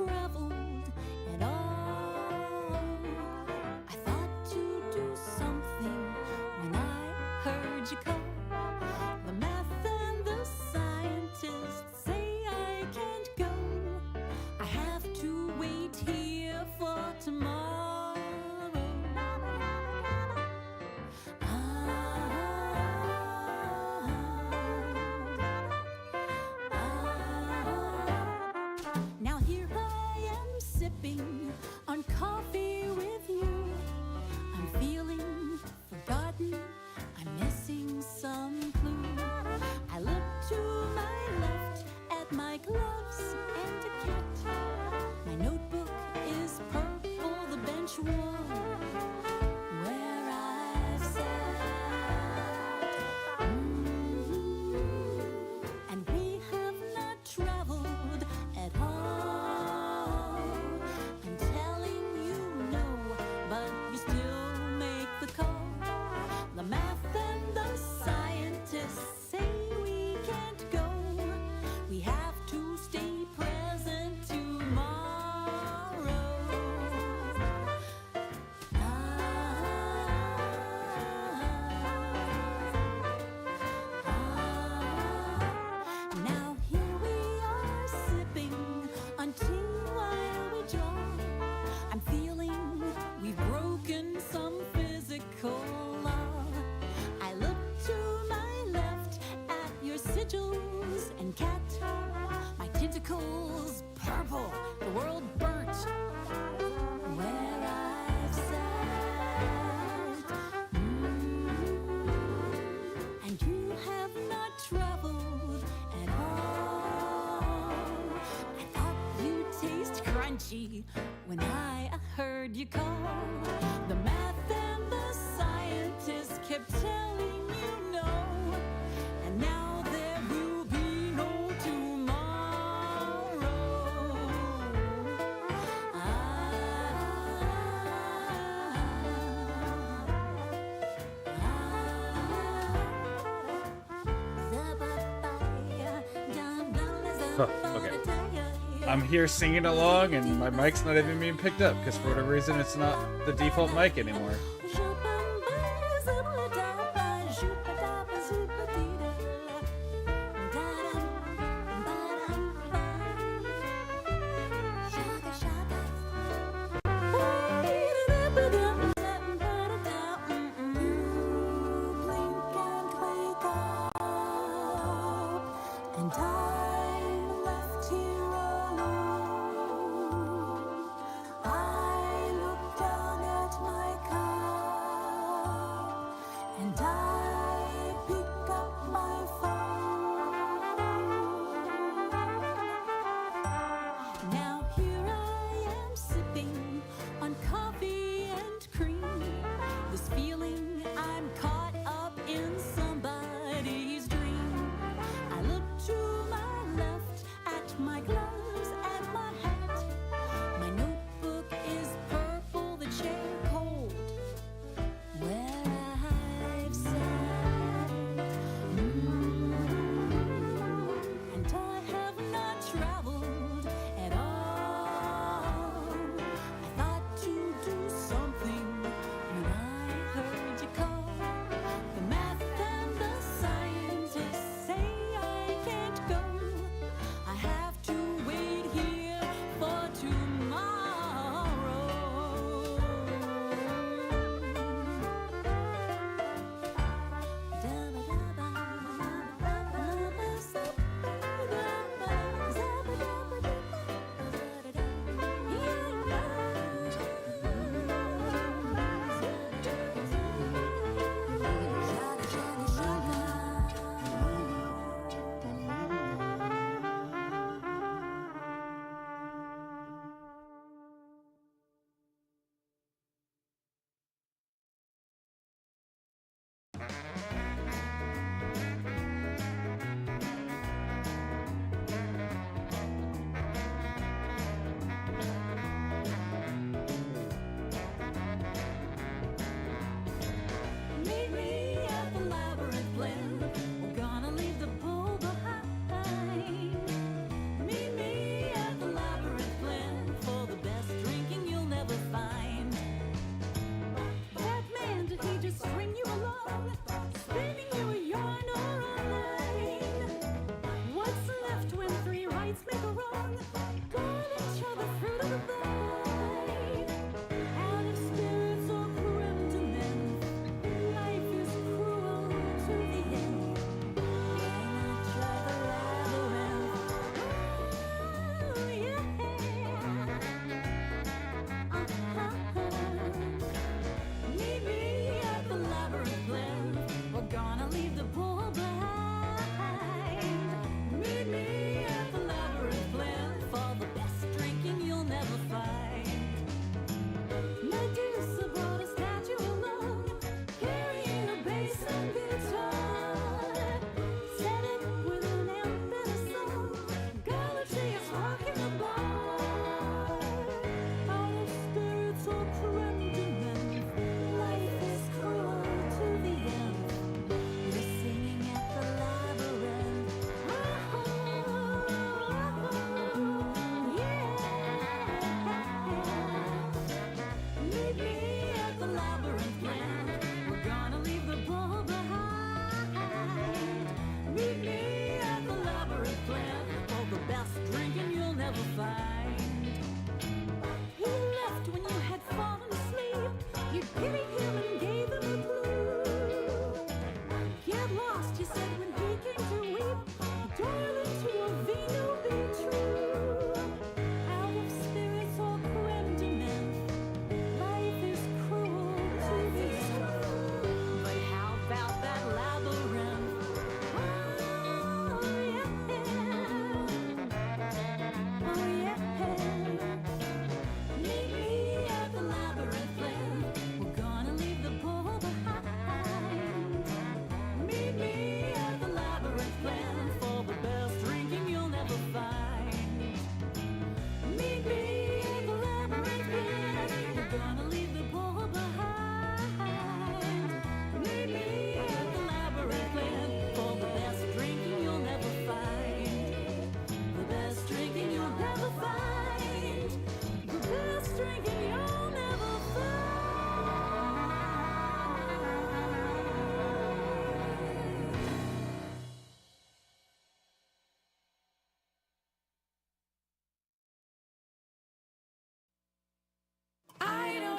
traveled at all. I thought to do something when I heard you call. The math and the scientists say I can't go. I have to wait here for tomorrow. Now here I am sipping on coffee with you. I'm feeling forgotten, I'm missing some clue. I look to my left at my gloves and a cat. My notebook is purple, the bench wall where I've sat. And we have not traveled at all. I'm telling you no, but you still make the call. The math and the scientists say we can't go. We have to stay present tomorrow. Now here we are sipping on tea while we draw. I'm feeling we've broken some physical law. I look to my left at your sigils and cat. My tentacles purple, the world burnt where I've sat. And you have not traveled at all. I thought you'd taste crunchy when I heard you call. The math and the scientists kept telling you no. And now there will be no tomorrow. Okay. I'm here singing along and my mic's not even being picked up because for whatever reason it's not the default mic anymore. And I'm left here alone. I look down at my car.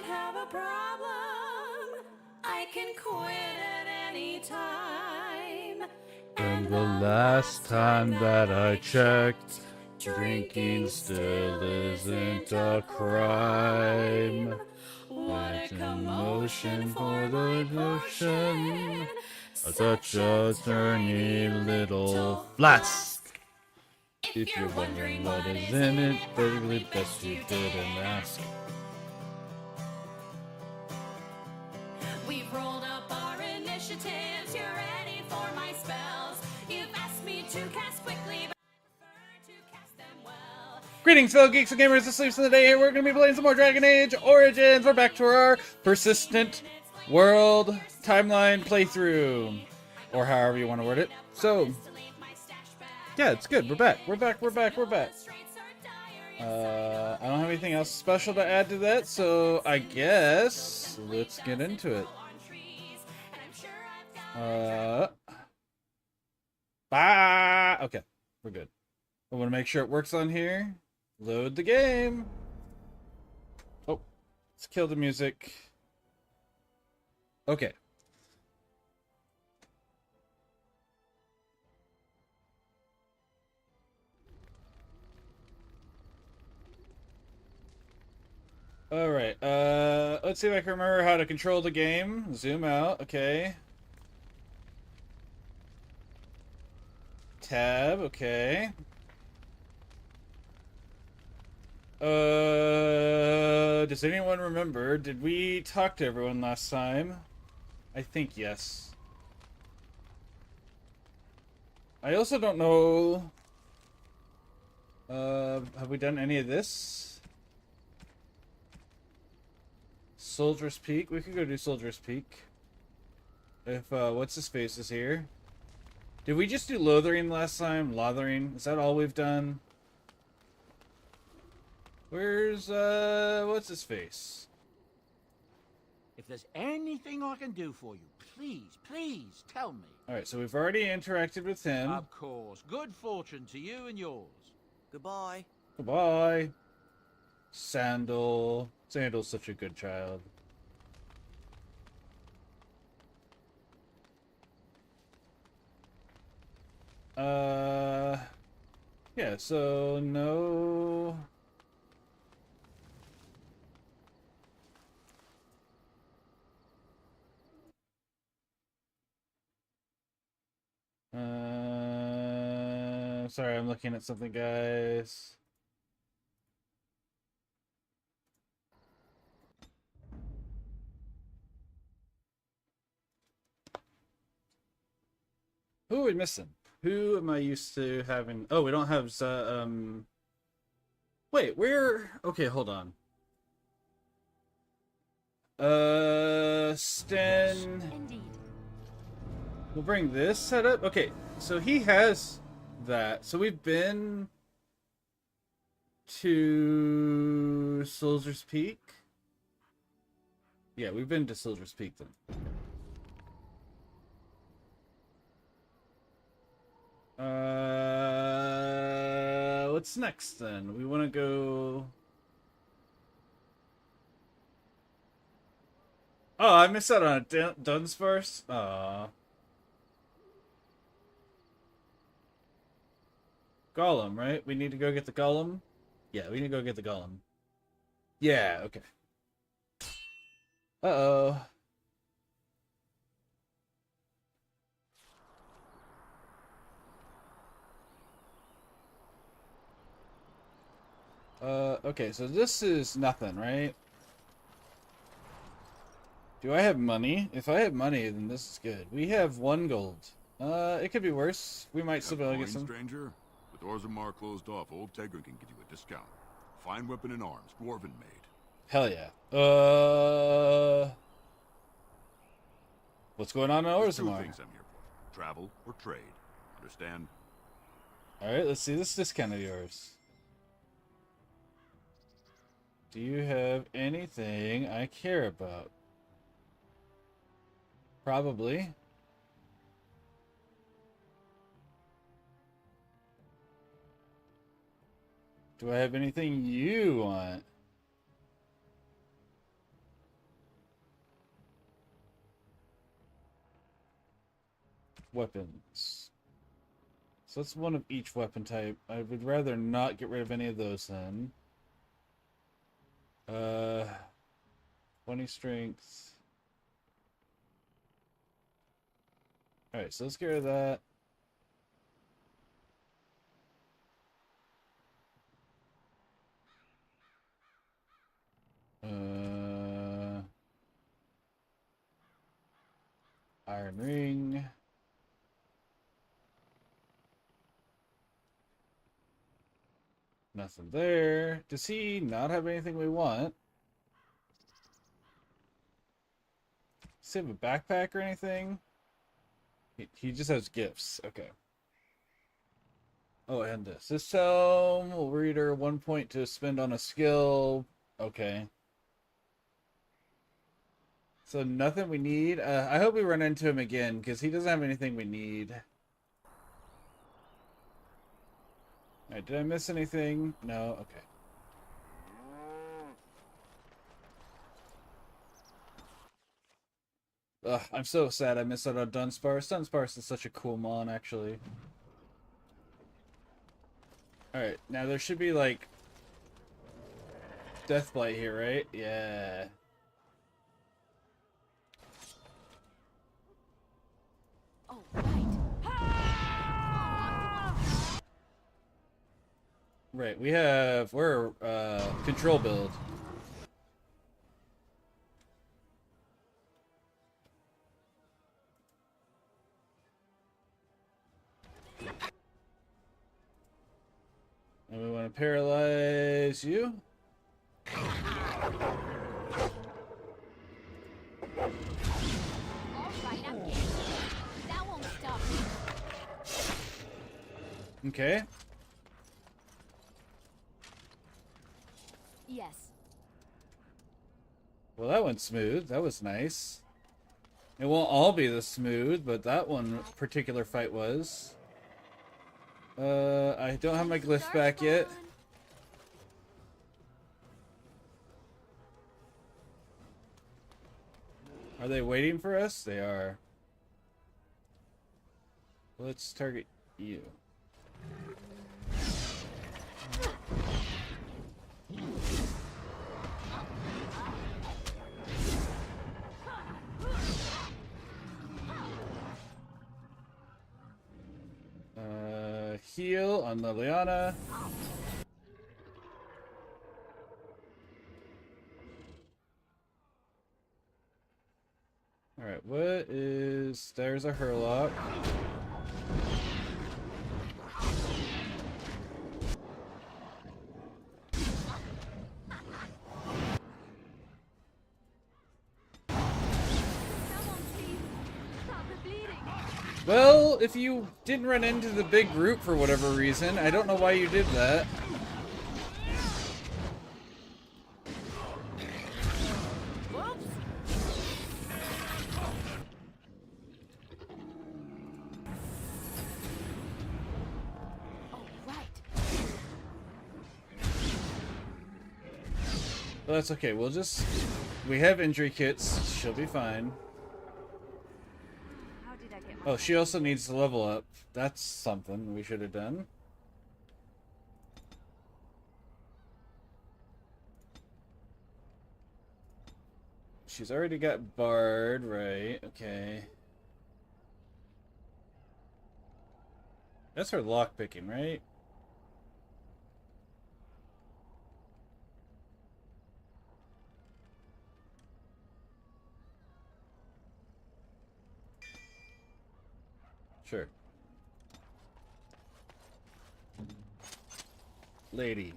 don't have a problem. I can quit at any time. And the last time that I checked, drinking still isn't a crime. What a It's an commotion for the my notion, potion. such a tiny little flask. If you're wondering what is in it, really best you didn't ask. We've rolled up our initiatives. You're ready for my spells. You've asked me to cast quickly, but I prefer to cast them well. Greetings, fellow geeks and gamers that sleeps in the day. Here we're going to be playing some more Dragon Age Origins. We're back to our persistent world timeline playthrough, or however you want to word it. So, yeah, it's good. We're back. We're back. I don't have anything else special to add to that, so I guess let's get into it. Okay, we're good. I want to make sure it works on here. Load the game. Oh, let's kill the music. Okay. Alright, let's see if I can remember how to control the game. Zoom out, okay. Tab, okay. Does anyone remember? Did we talk to everyone last time? I think yes. I also don't know... have we done any of this? Soldier's Peak? We could go do Soldier's Peak. If, what's his face is here. Did we just do Lothering last time? Lothering? Is that all we've done? Where's, what's his face? If there's anything I can do for you, please tell me. Alright, so we've already interacted with him. Of course. Good fortune to you and yours. Goodbye. Goodbye. Sandal. Sandal's such a good child. Yeah, so no... Sorry, I'm looking at something, guys. Who are we missing? Who am I used to having? Oh, we don't have, wait, where? Okay, hold on. Sten... Indeed. We'll bring this setup. Okay, so he has that. So we've been to Soldier's Peak. Yeah, we've been to Soldier's Peak then. What's next then? We want to go... Oh, I missed out on a Dunsparce. Aww. Golem, right? We need to go get the Golem? Yeah, we need to go get the Golem. Yeah, okay. Uh-oh. Okay, so this is nothing, right? Do I have money? If I have money, then this is good. We have 1 gold. It could be worse. We might still be able to get some. Stranger? With Orzammar closed off, Old Tegra can give you a discount. Fine weapon and arms, dwarven made. Hell yeah. What's going on in There's 2 Orzammar? things I'm here for. Travel or trade. Understand? Alright, let's see this discount of yours. Do you have anything I care about? Probably. Do I have anything you want? weapons. So that's one of each weapon type. I would rather not get rid of any of those then. 20 strength. Alright, so let's get rid of that. Iron ring. Nothing there. Does he not have anything we want? Does he have a backpack or anything? He just has gifts. Okay. Oh, and this. This helm will reader 1 point to spend on a skill. Okay. So nothing we need. I hope we run into him again, because he doesn't have anything we need. Alright, did I miss anything? No? Okay. Ugh, I'm so sad I missed out on Dunsparce. Dunsparce is such a cool mon, actually. Alright, now there should be, like, Deathblight here, right? Yeah. Oh, right. Right, we're control build. And we want to paralyze you. All right, I'm getting it. That won't stop me. Okay. Yes. Well, that went smooth. That was nice. It won't all be this smooth, but that one particular fight was. I don't have my glyph back yet. Are they waiting for us? They are. Let's target you. Heal on the Liana. Alright, what is... There's a Hurlock. Well, if you didn't run into the big group for whatever reason, I don't know why you did that. Well, that's okay. We'll just... We have injury kits. She'll be fine. Oh, she also needs to level up. That's something we should have done. She's already got Bard, right? Okay. That's her lockpicking, right? Sure. Lady.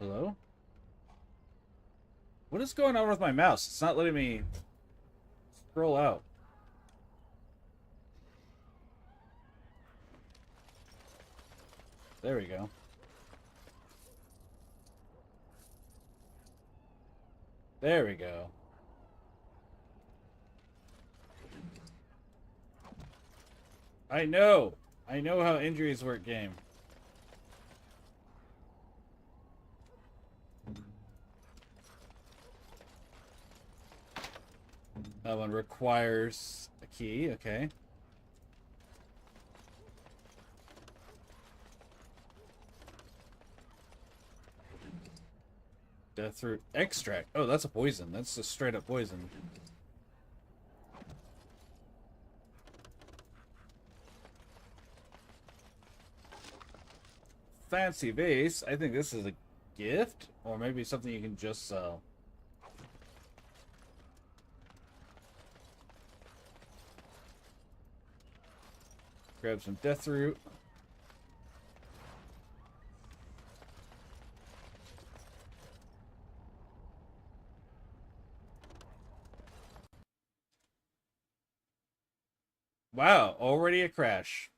Hello? What is going on with my mouse? It's not letting me scroll out. There we go. There we go. I know. I know how injuries work, game. That one requires a key, okay. Deathroot extract. Oh, that's a poison. That's a straight up poison. Fancy vase. I think this is a gift, or maybe something you can just sell. Grab some Deathroot. Wow, already a crash.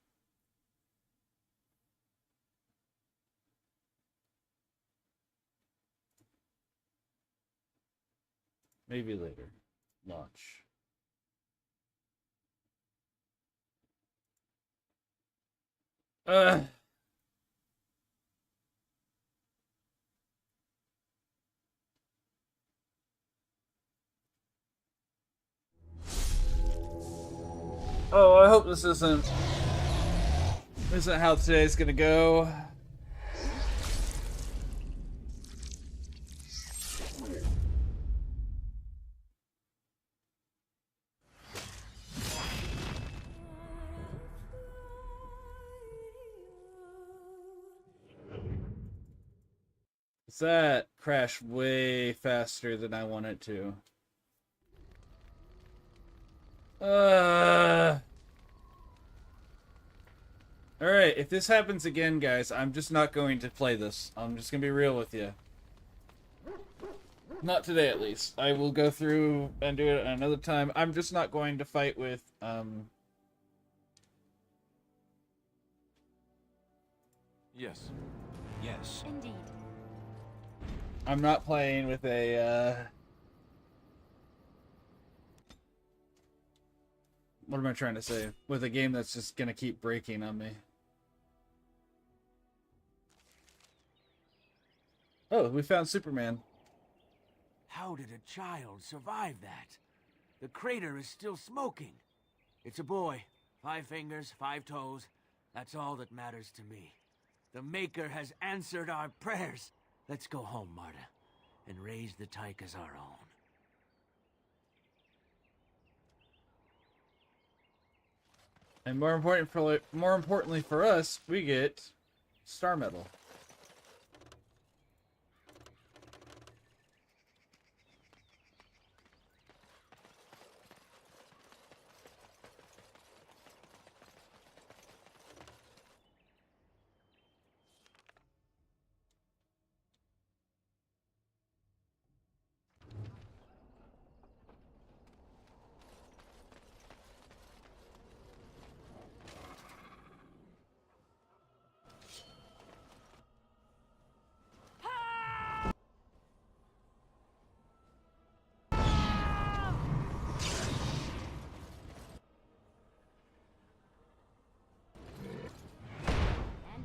Maybe later. Launch. Oh, I hope this isn't how today's gonna go. That crashed way faster than I want it to. Alright, if this happens again, guys, I'm just not going to play this. I'm just gonna be real with you. Not today, at least. I will go through and do it another time. I'm just not going to fight with, Yes. Yes. Indeed. I'm not playing with a, what am I trying to say? With a game that's just gonna keep breaking on me. Oh, we found Superman. How did a child survive that? The crater is still smoking. It's a boy. 5 fingers, 5 toes. That's all that matters to me. The Maker has answered our prayers. Let's go home, Marta, and raise the Tyke as our own. And more importantly for us, we get Star Medal.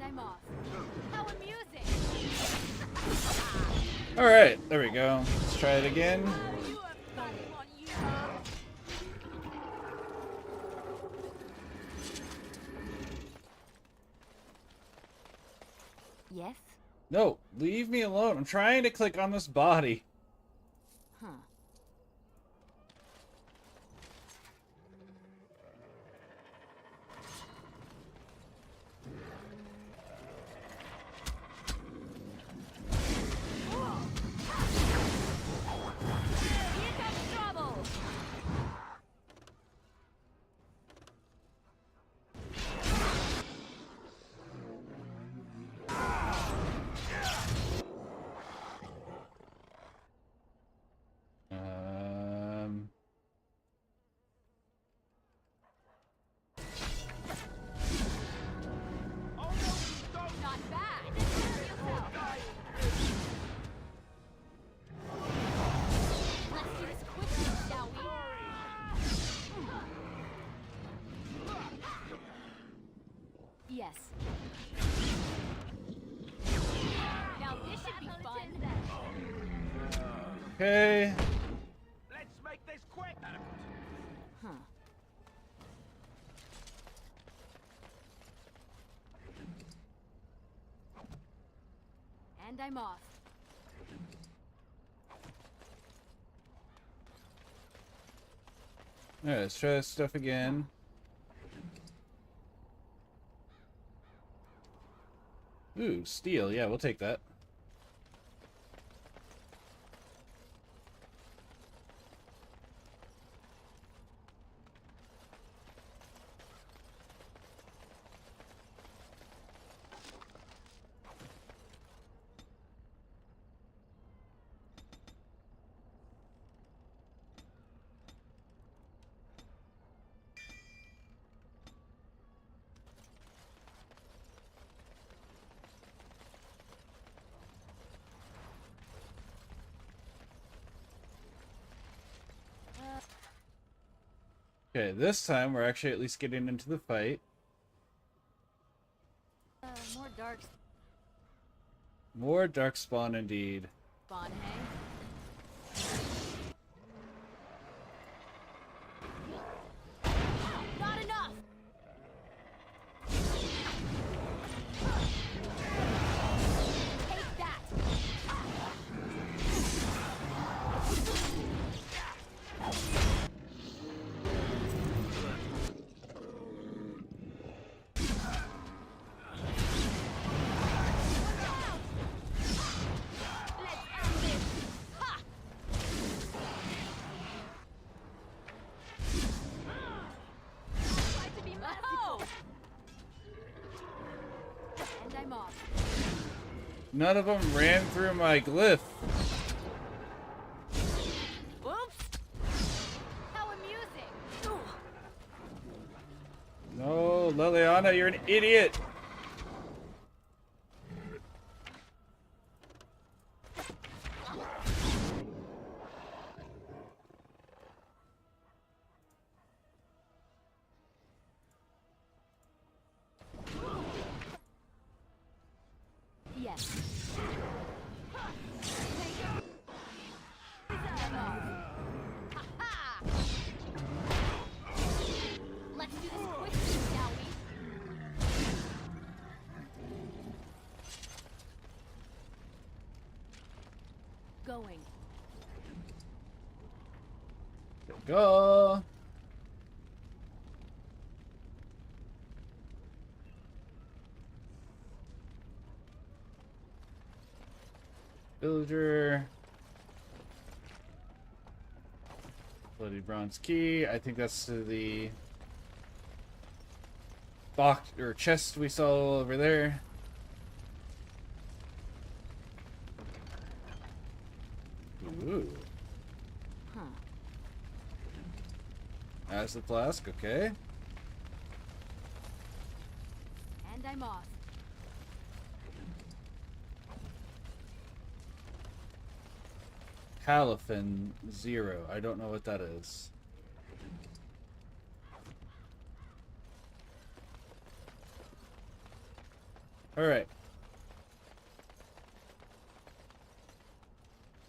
I'm off. How amusing! Alright, there we go. Let's try it again. You have got it on you, huh? Yes? No, leave me alone. I'm trying to click on this body. Huh. Here comes trouble! Yes. Now this should be fun. Okay. Let's make this quick. Huh. And I'm off. Alright, let's try this stuff again. Ooh, steel. Yeah, we'll take that. Okay, this time we're actually at least getting into the fight. More dark More darkspawn indeed. spawn, hey? Not enough! Take that! Let's end this! Ha! Try to be merciful! And I'm off. None of them ran through my glyph. Oops! How amusing! Ooh. No, Liliana, you're an idiot. Yes. Let's do this quickly, shall we? Going. Go. Villager. Bloody bronze key. I think that's to the box or chest we saw over there. Ooh. Huh. Acid flask, okay. And I'm off. Halifin 0. I don't know what that is. Alright.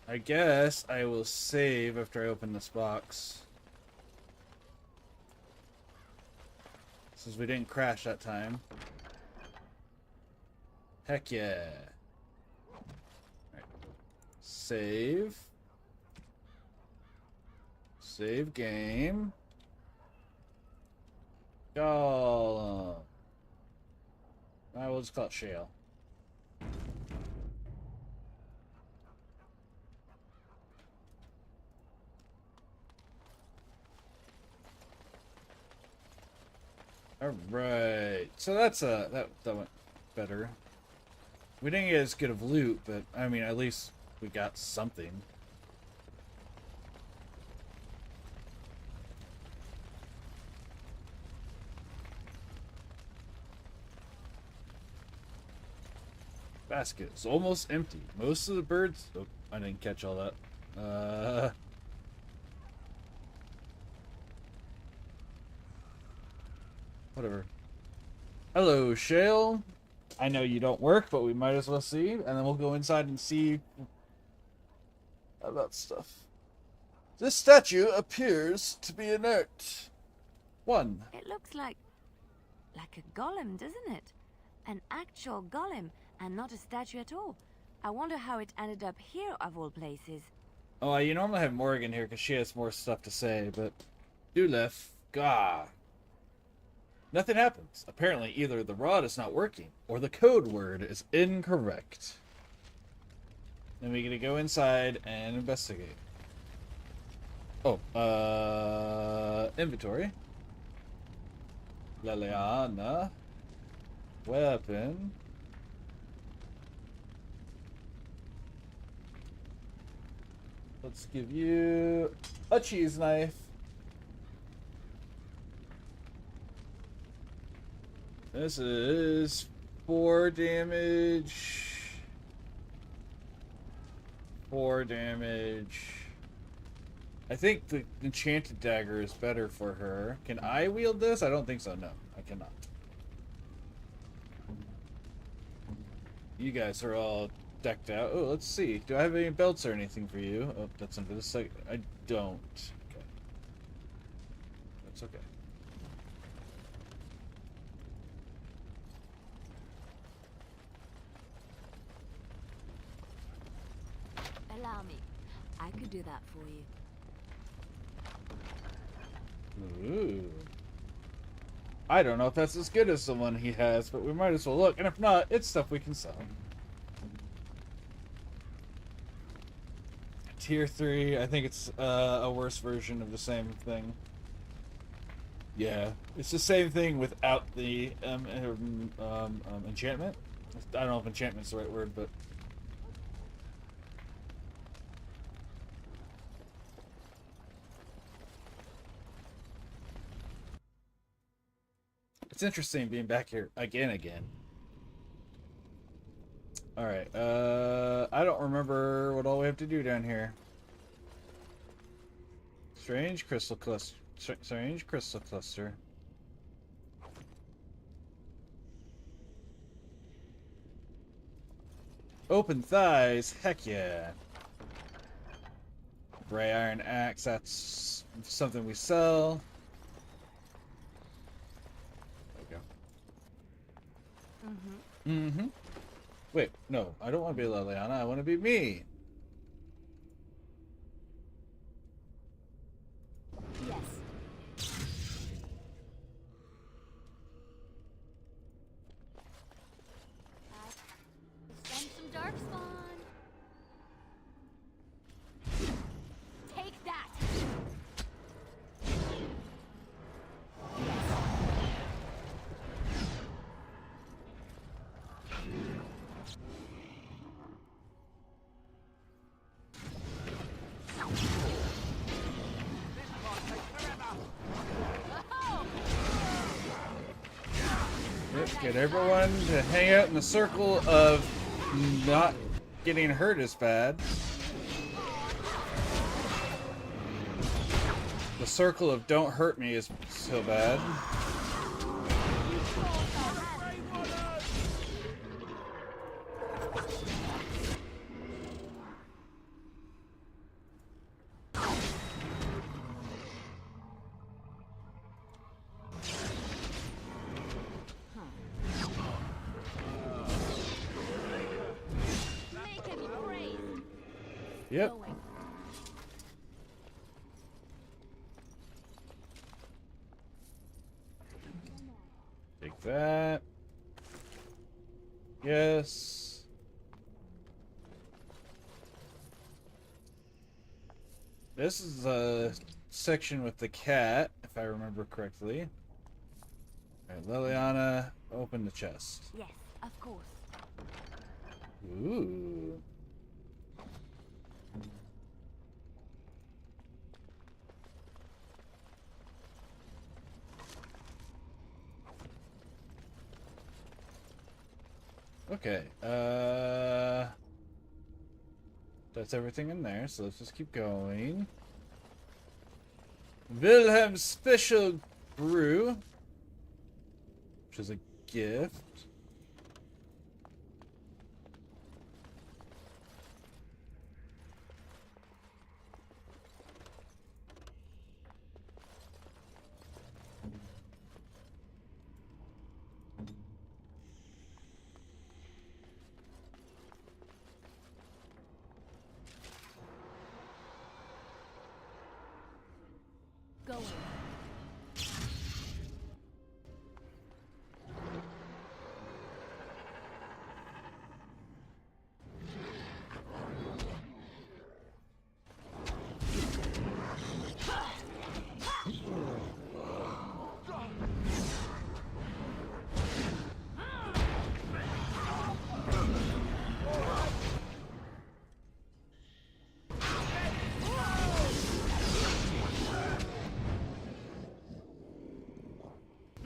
I guess I will save after I open this box. Since we didn't crash that time. Heck yeah. Alright. Save. Save game. Golem. I will just call it Shale. Alright. So that's that went better. We didn't get as good of loot, but I mean at least we got something. Basket is almost empty. Most of the birds... Oh, I didn't catch all that. Whatever. Hello, Shale. I know you don't work, but we might as well see, and then we'll go inside and see about stuff. This statue appears to be inert. 1. It looks like a golem, doesn't it? An actual golem, and not a statue at all. I wonder how it ended up here, of all places. Oh, you normally have Morgan here because she has more stuff to say, but Dulef, gah. Nothing happens. Apparently, either the rod is not working, or the code word is incorrect. Then we get to go inside and investigate. Oh, inventory. Leliana. Weapon. Let's give you a cheese knife. This is 4 damage. 4 damage. I think the enchanted dagger is better for her. Can I wield this? I don't think so. No, I cannot. You guys are all decked out. Oh, let's see. Do I have any belts or anything for you? Oh, that's under the second. I don't. Okay. That's okay. Allow me. I could do that for you. Ooh. I don't know if that's as good as the one he has, but we might as well look. And if not, it's stuff we can sell. Tier 3, I think it's a worse version of the same thing. Yeah, it's the same thing without the enchantment. I don't know if enchantment's the right word, but... It's interesting being back here again. Alright, I don't remember what all we have to do down here. Strange crystal cluster. Strange crystal cluster. Open thighs, heck yeah. Gray iron axe, that's something we sell. There we go. Mm-hmm. Wait, no, I don't want to be Leliana, I want to be me. Yes. Send some darkspawn. Take that. Yep, get everyone to hang out in the circle of not getting hurt as bad. The circle of don't hurt me is so bad. Make him praise. Yep. Going. Take that. Yes. This is a section with the cat, if I remember correctly. Alright, Leliana, open the chest. Yes, of course. Ooh. Okay, that's everything in there, so let's just keep going. Wilhelm's Special Brew, which is a gift. Going.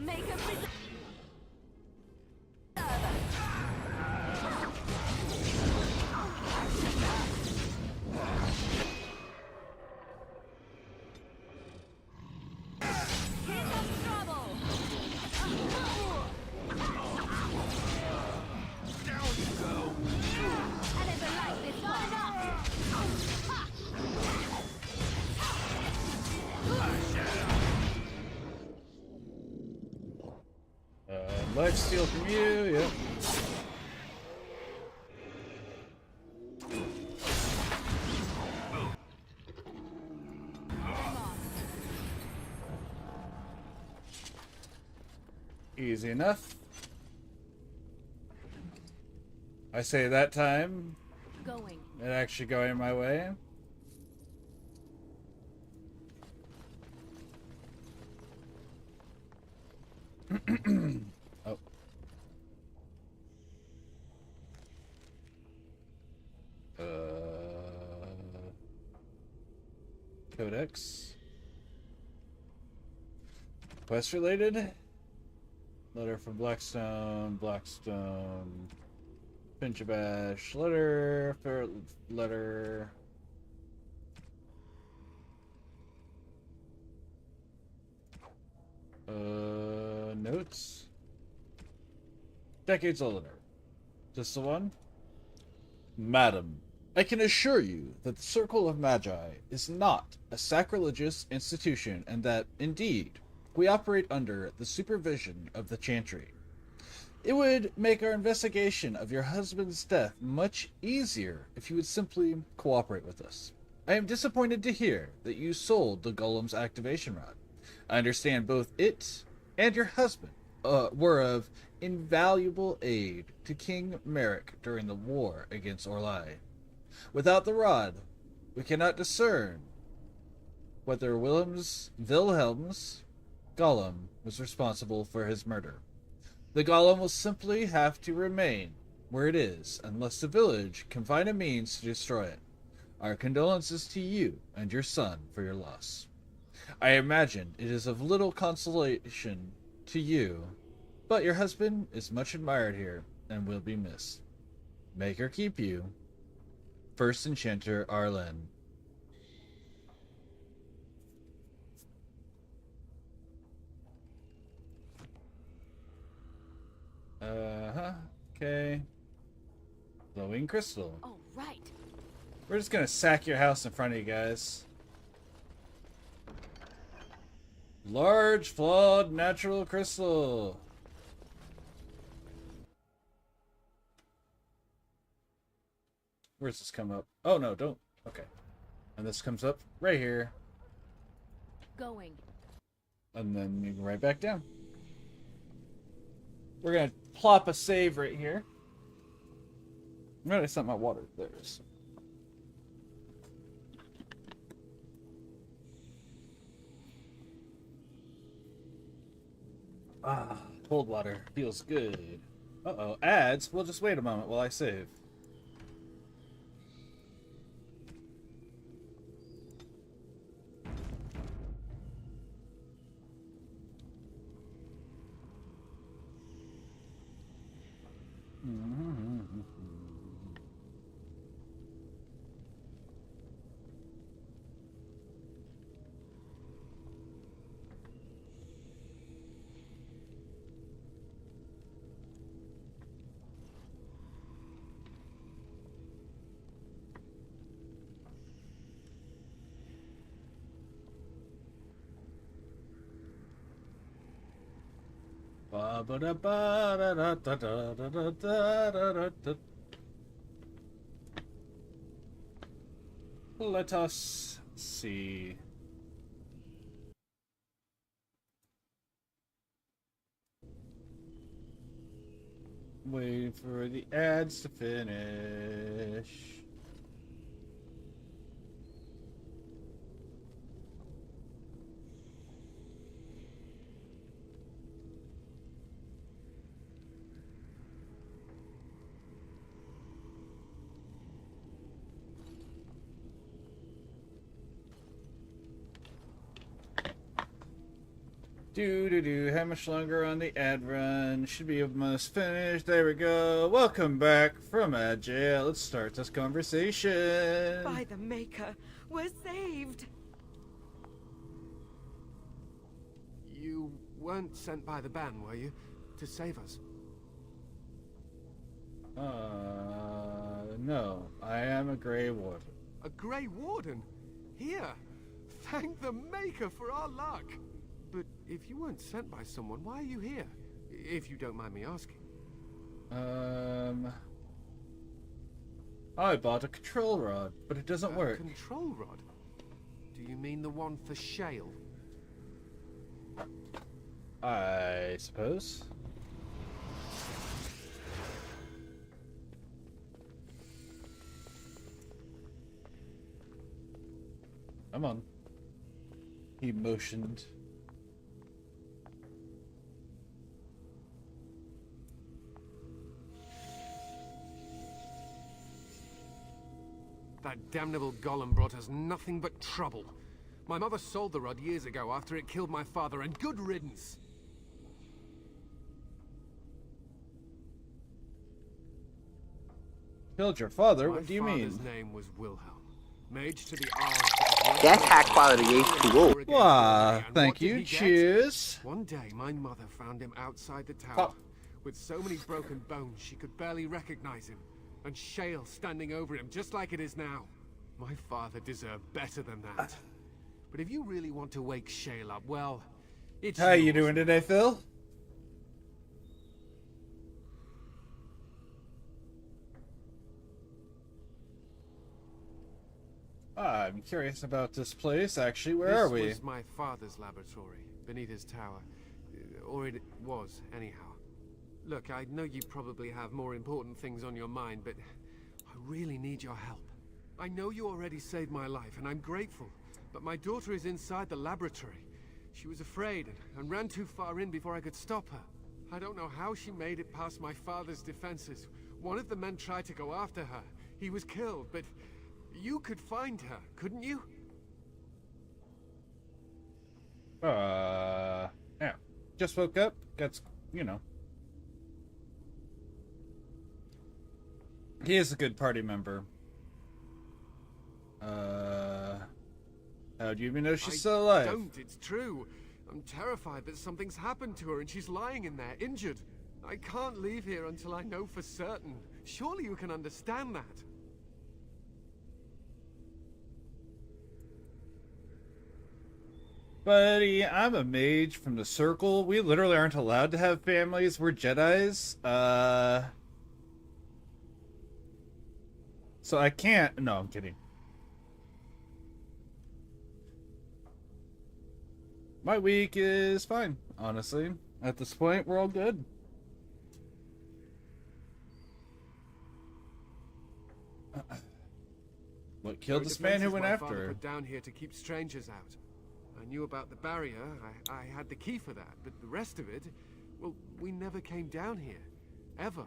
Make a preserve. Hit of trouble. Down you go! And if the life is not enough. Life steal from you, yep. Easy enough. I say that time, Going. it actually going my way. Oh. Codex. Quest related? Letter from Blackstone, Pinchabash, letter. Notes? Decades older. Just the one? Madam, I can assure you that the Circle of Magi is not a sacrilegious institution and that, indeed, we operate under the supervision of the Chantry. It would make our investigation of your husband's death much easier if you would simply cooperate with us. I am disappointed to hear that you sold the Golem's activation rod. I understand both it and your husband were of invaluable aid to King Merrick during the war against Orlai. Without the rod, we cannot discern whether Wilhelm's Golem was responsible for his murder. The Golem will simply have to remain where it is unless the village can find a means to destroy it. Our condolences to you and your son for your loss. I imagine it is of little consolation to you, but your husband is much admired here and will be missed. Make her keep you. First Enchanter Arlen. Okay. Glowing crystal. Oh, right. We're just gonna sack your house in front of you guys. Large, flawed, natural crystal. Where's this come up? Oh, no, don't. Okay. And this comes up right here. Going. And then you go right back down. We're going to plop a save right here. I'm going to set my water there. So. Ah, cold water. Feels good. Uh-oh. Ads? We'll just wait a moment while I save. Ba ba da ba da da da da da da da da da. Let us see. Waiting for the ads to finish. How much longer on the ad run? Should be almost finished. There we go. Welcome back from ad jail. Let's start this conversation. By the Maker, we're saved. You weren't sent by the ban, were you? To save us? No. I am a Grey Warden. A Grey Warden? Here! Thank the Maker for our luck! But if you weren't sent by someone, why are you here? If you don't mind me asking. I bought a control rod, but it doesn't work. Control rod? Do you mean the one for Shale? I suppose. Come on. He motioned. That damnable golem brought us nothing but trouble. My mother sold the rod years ago after it killed my father, and good riddance. Killed your father? My What do you father's mean? name was Wilhelm. Mage to the Arms. That's high quality H2O. Wah, thank you. Cheers. One day, my mother found him outside the tower. Pop. With so many broken bones, she could barely recognize him. And Shale standing over him, just like it is now. My father deserved better than that. But if you really want to wake Shale up, well, it's How you yours. doing today, Phil? I'm curious about this place, actually. Where are we? This was my father's laboratory, beneath his tower. Or it was, anyhow. Look, I know you probably have more important things on your mind, but I really need your help. I know you already saved my life, and I'm grateful, but my daughter is inside the laboratory. She was afraid and ran too far in before I could stop her. I don't know how she made it past my father's defenses. One of the men tried to go after her. He was killed, but you could find her, couldn't you? Yeah. Just woke up. That's, you know. He is a good party member. How do you even know she's still alive? Don't, it's true. I'm terrified that something's happened to her and she's lying in there, injured. I can't leave here until I know for certain. Surely you can understand that. Buddy, I'm a mage from the Circle. We literally aren't allowed to have families. We're Jedis. So I can't... No, I'm kidding. My week is fine, honestly. At this point, we're all good. What killed this man who went My after father her? put down here to keep strangers out. I knew about the barrier. I had the key for that, but the rest of it, well, we never came down here, ever.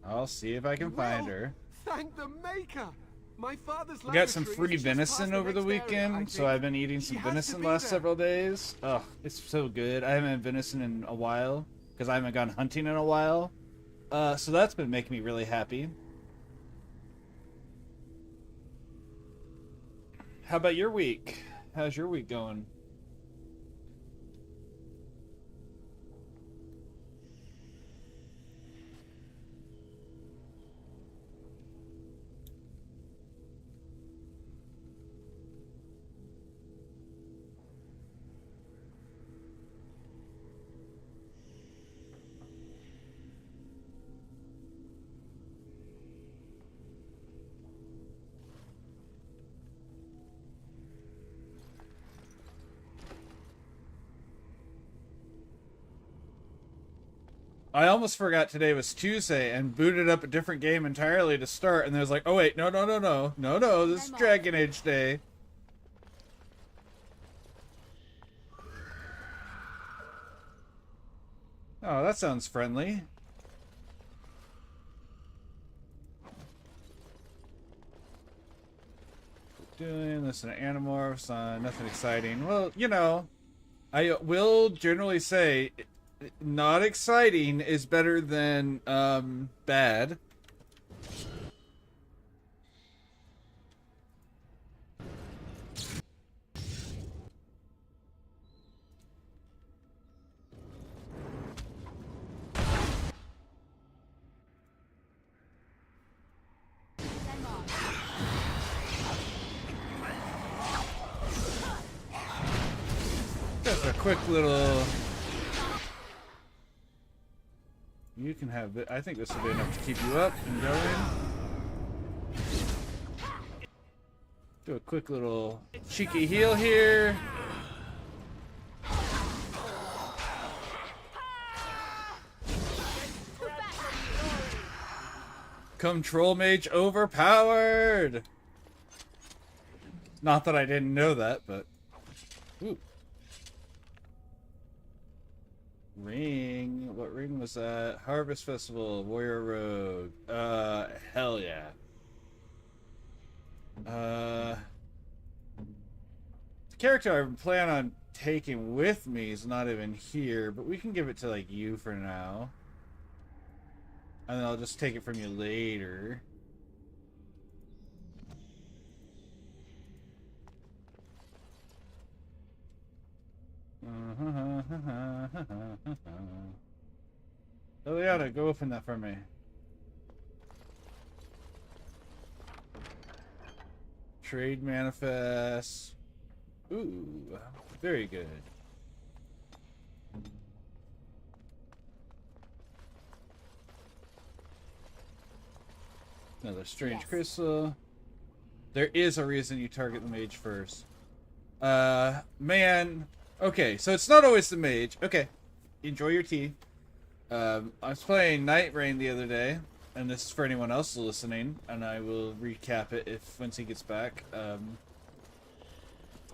I'll see if I can find her. Thank the Maker! My father's We got some laboratory free is just past venison the over the next area, I weekend, so think. I've been eating She some has to venison be last there. several days. Oh, it's so good. I haven't had venison in a while, because I haven't gone hunting in a while. So that's been making me really happy. How about your week? How's your week going? I almost forgot today was Tuesday and booted up a different game entirely to start, and there's like, oh wait, no, this is Dragon Age Day. Oh, that sounds friendly. Doing this in Animorphs, nothing exciting. Well, you know, I will generally say not exciting is better than bad. Just a quick little... You can have it. I think this will be enough to keep you up and going. Do a quick little cheeky heal here. Control Mage overpowered! Not that I didn't know that, but... Ooh. Ring. What ring was that? Harvest Festival, Warrior Road. Hell yeah. The character I plan on taking with me is not even here, but we can give it to, like, you for now. And then I'll just take it from you later. Liliana, go open that for me. Trade manifest. Ooh, very good. Another strange crystal. There is a reason you target the mage first. Man. Okay, so it's not always the mage. Okay, enjoy your tea. I was playing Night Rain the other day, and this is for anyone else listening, and I will recap it once he gets back.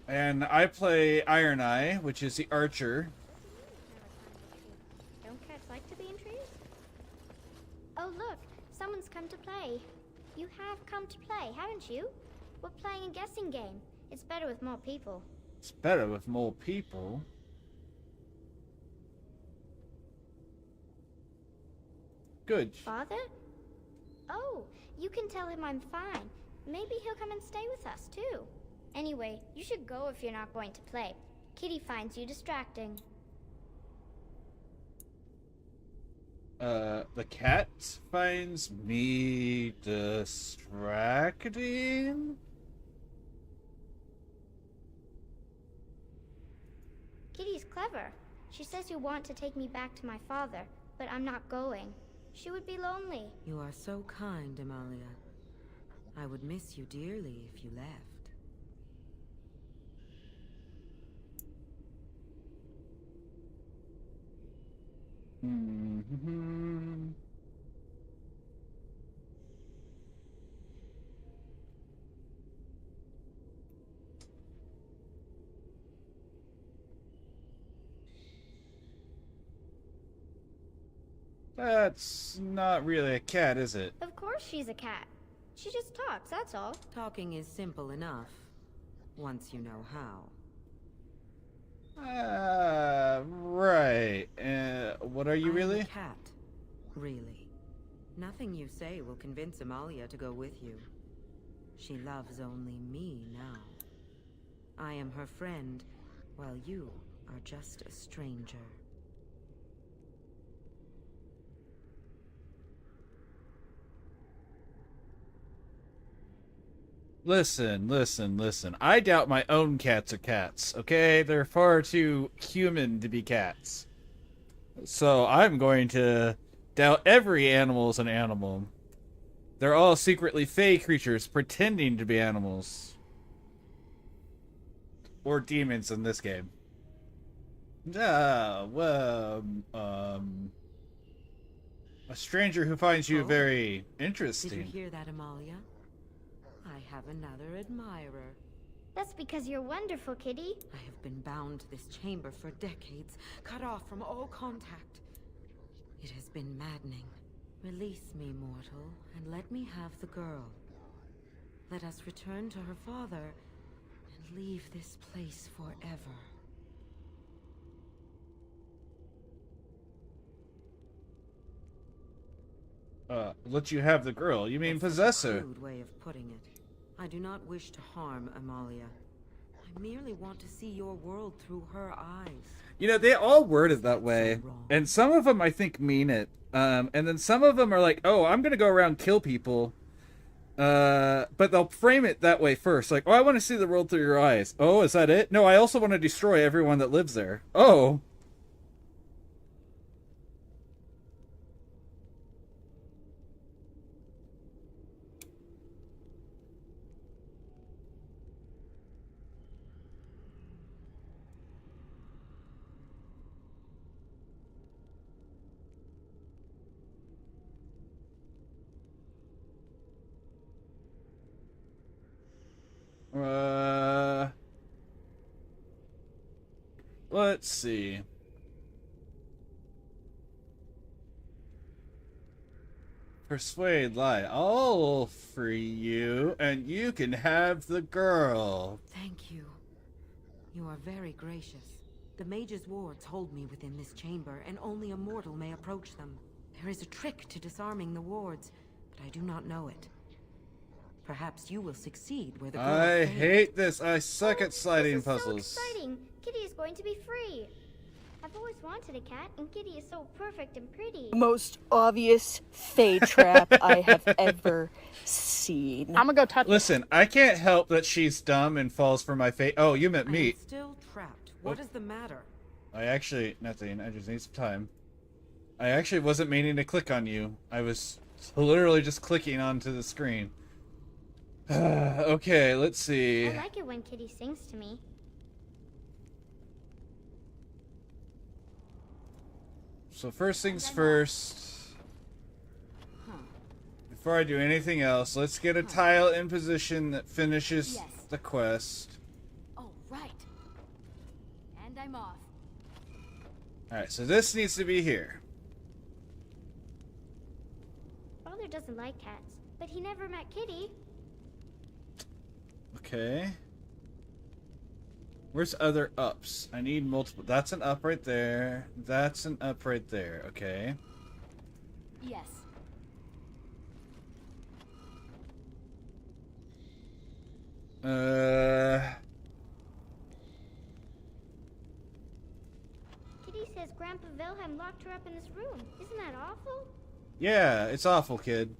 And I play Iron Eye, which is the archer. Don't cats like to be in trees? Oh look, someone's come to play. You have come to play, haven't you? We're playing a guessing game. It's better with more people. It's better with more people. Good. Father? Oh, you can tell him I'm fine. Maybe he'll come and stay with us, too. Anyway, you should go if you're not going to play. Kitty finds you distracting. The cat finds me distracting? Kitty's clever. She says you want to take me back to my father, but I'm not going. She would be lonely. You are so kind, Amalia. I would miss you dearly if you left. Mm-hmm. That's not really a cat, is it? Of course she's a cat. She just talks, that's all. Talking is simple enough, once you know how. Right. What are you really? I'm a cat. Really. Nothing you say will convince Amalia to go with you. She loves only me now. I am her friend, while you are just a stranger. Listen. I doubt my own cats are cats, okay? They're far too human to be cats. So I'm going to doubt every animal is an animal. They're all secretly fey creatures pretending to be animals. Or demons in this game. A stranger who finds you Oh. very Did you interesting. hear that, Amalia? I have another admirer. That's because you're wonderful, Kitty. I have been bound to this chamber for decades, cut off from all contact. It has been maddening. Release me, mortal, and let me have the girl. Let us return to her father and leave this place forever. Let you have the girl. You mean possess her? Crude way of putting it. I do not wish to harm Amalia. I merely want to see your world through her eyes. You know, they all word it that way. So wrong. And some of them, I think, mean it. And then some of them are like, oh, I'm going to go around and kill people. But they'll frame it that way first. Like, oh, I want to see the world through your eyes. Oh, is that it? No, I also want to destroy everyone that lives there. Oh. Let's see. Persuade, lie. I'll free you, and you can have the girl. Thank you. You are very gracious. The mage's wards hold me within this chamber, and only a mortal may approach them. There is a trick to disarming the wards, but I do not know it. Perhaps you will succeed where the girl I failed. hate this. I suck at sliding This is puzzles. so exciting. Kitty is going to be free. I've always wanted a cat, and Kitty is so perfect and pretty. Most obvious fey trap I have ever seen. I'm gonna go touch. Listen, I can't help that she's dumb and falls for my fate. Oh, you meant I me. am still trapped. What is the matter? I actually, nothing. I just need some time. I actually wasn't meaning to click on you. I was literally just clicking onto the screen. Okay, let's see. I like it when Kitty sings to me. So first things first. Before I do anything else, let's get a tile in position that finishes the quest. Oh, right. And I'm off. Alright, so this needs to be here. Father doesn't like cats, but he never met Kitty. Okay. Where's other ups? I need multiple. That's an up right there. That's an up right there. Okay. Yes. Kitty says Grandpa Wilhelm locked her up in this room. Isn't that awful? Yeah, it's awful, kid.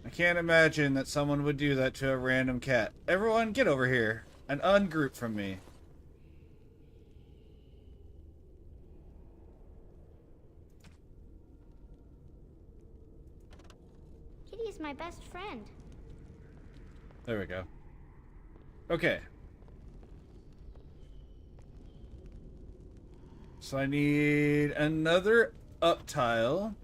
I can't imagine that someone would do that to a random cat. Everyone, get over here and ungroup from me. Kitty is my best friend. There we go. Okay. So I need another up tile.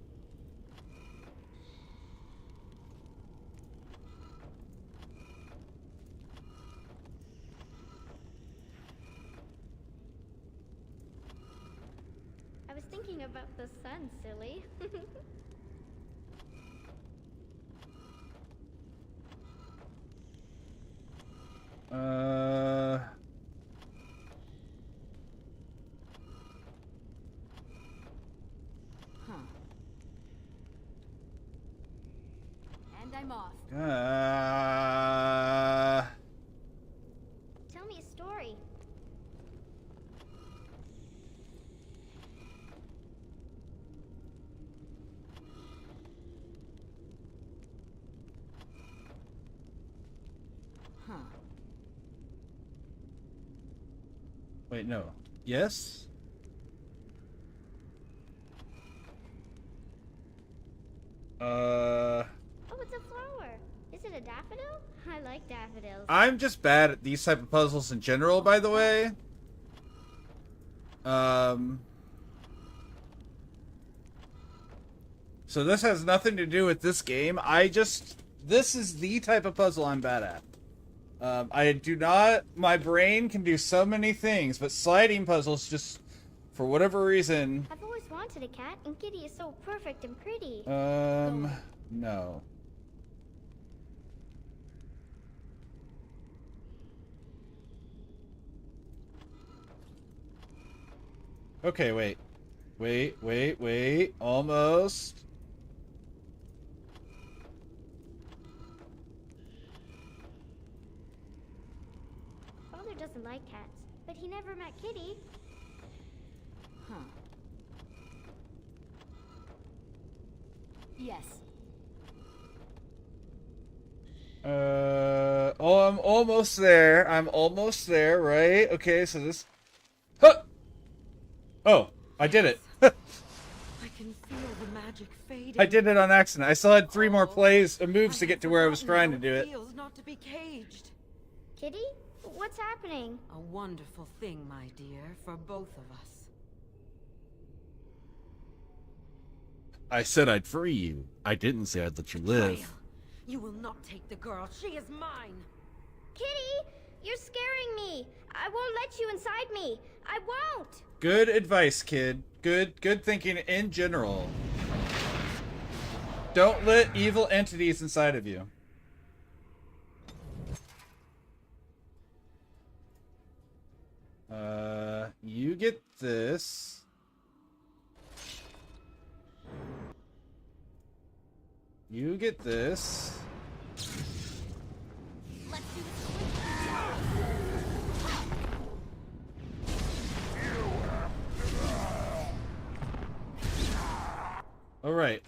I was thinking about the sun, silly. And I'm off. Tell me a story. Wait, no. Yes? Oh, it's a flower. Is it a daffodil? I like daffodils. I'm just bad at these type of puzzles in general, by the way. So this has nothing to do with this game. This is the type of puzzle I'm bad at. My brain can do so many things, but sliding puzzles just, for whatever reason... I've always wanted a cat, and Kitty is so perfect and pretty. No. Okay, wait. Wait. Almost. Father doesn't like cats, but he never met Kitty. Huh. Yes. Oh, I'm almost there. I'm almost there, right? Okay, so this... Huh! Oh, I did it. I can feel the magic fading. I did it on accident. I still had 3 more moves to get to where I was trying to do it. Feels not to be caged. Kitty? What's happening? A wonderful thing, my dear, for both of us. I said I'd free you. I didn't say I'd let you live. Betrayal. You will not take the girl. She is mine. Kitty! You're scaring me! I won't let you inside me! I won't! Good advice, kid. Good thinking in general. Don't let evil entities inside of you. You get this. You get this. Let's do this. All right.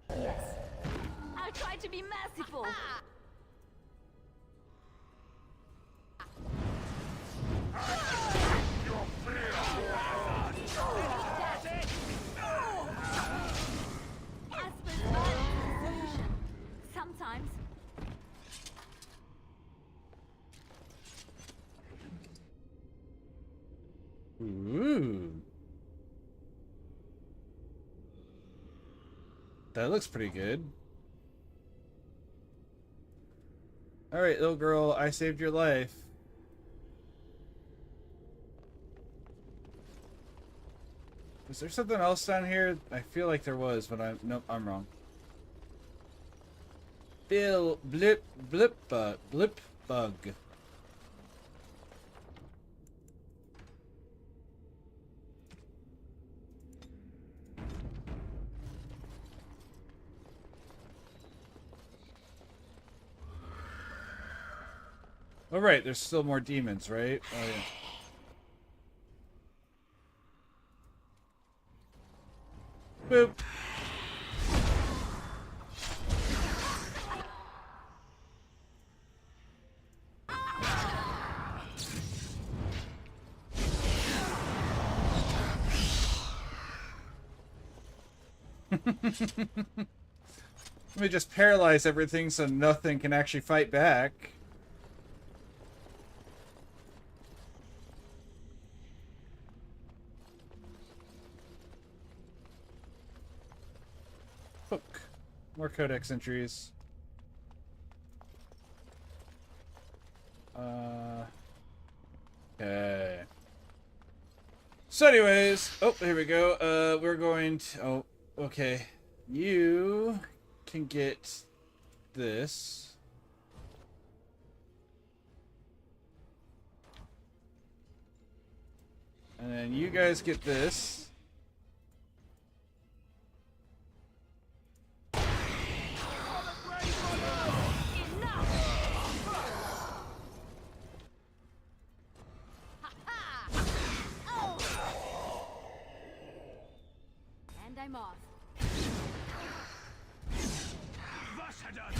Yes. I'll try to be merciful. Sometimes. Ooh. That looks pretty good. Alright, little girl, I saved your life. Was there something else down here? I feel like there was, but nope, I'm wrong. Blip bug. Oh right, there's still more demons, right? Oh yeah. Boop. Let me just paralyze everything so nothing can actually fight back. Hook. More codex entries. Okay. So anyways, oh, here we go. We're going to, oh, okay. You can get this. And then you guys get this. And I'm off.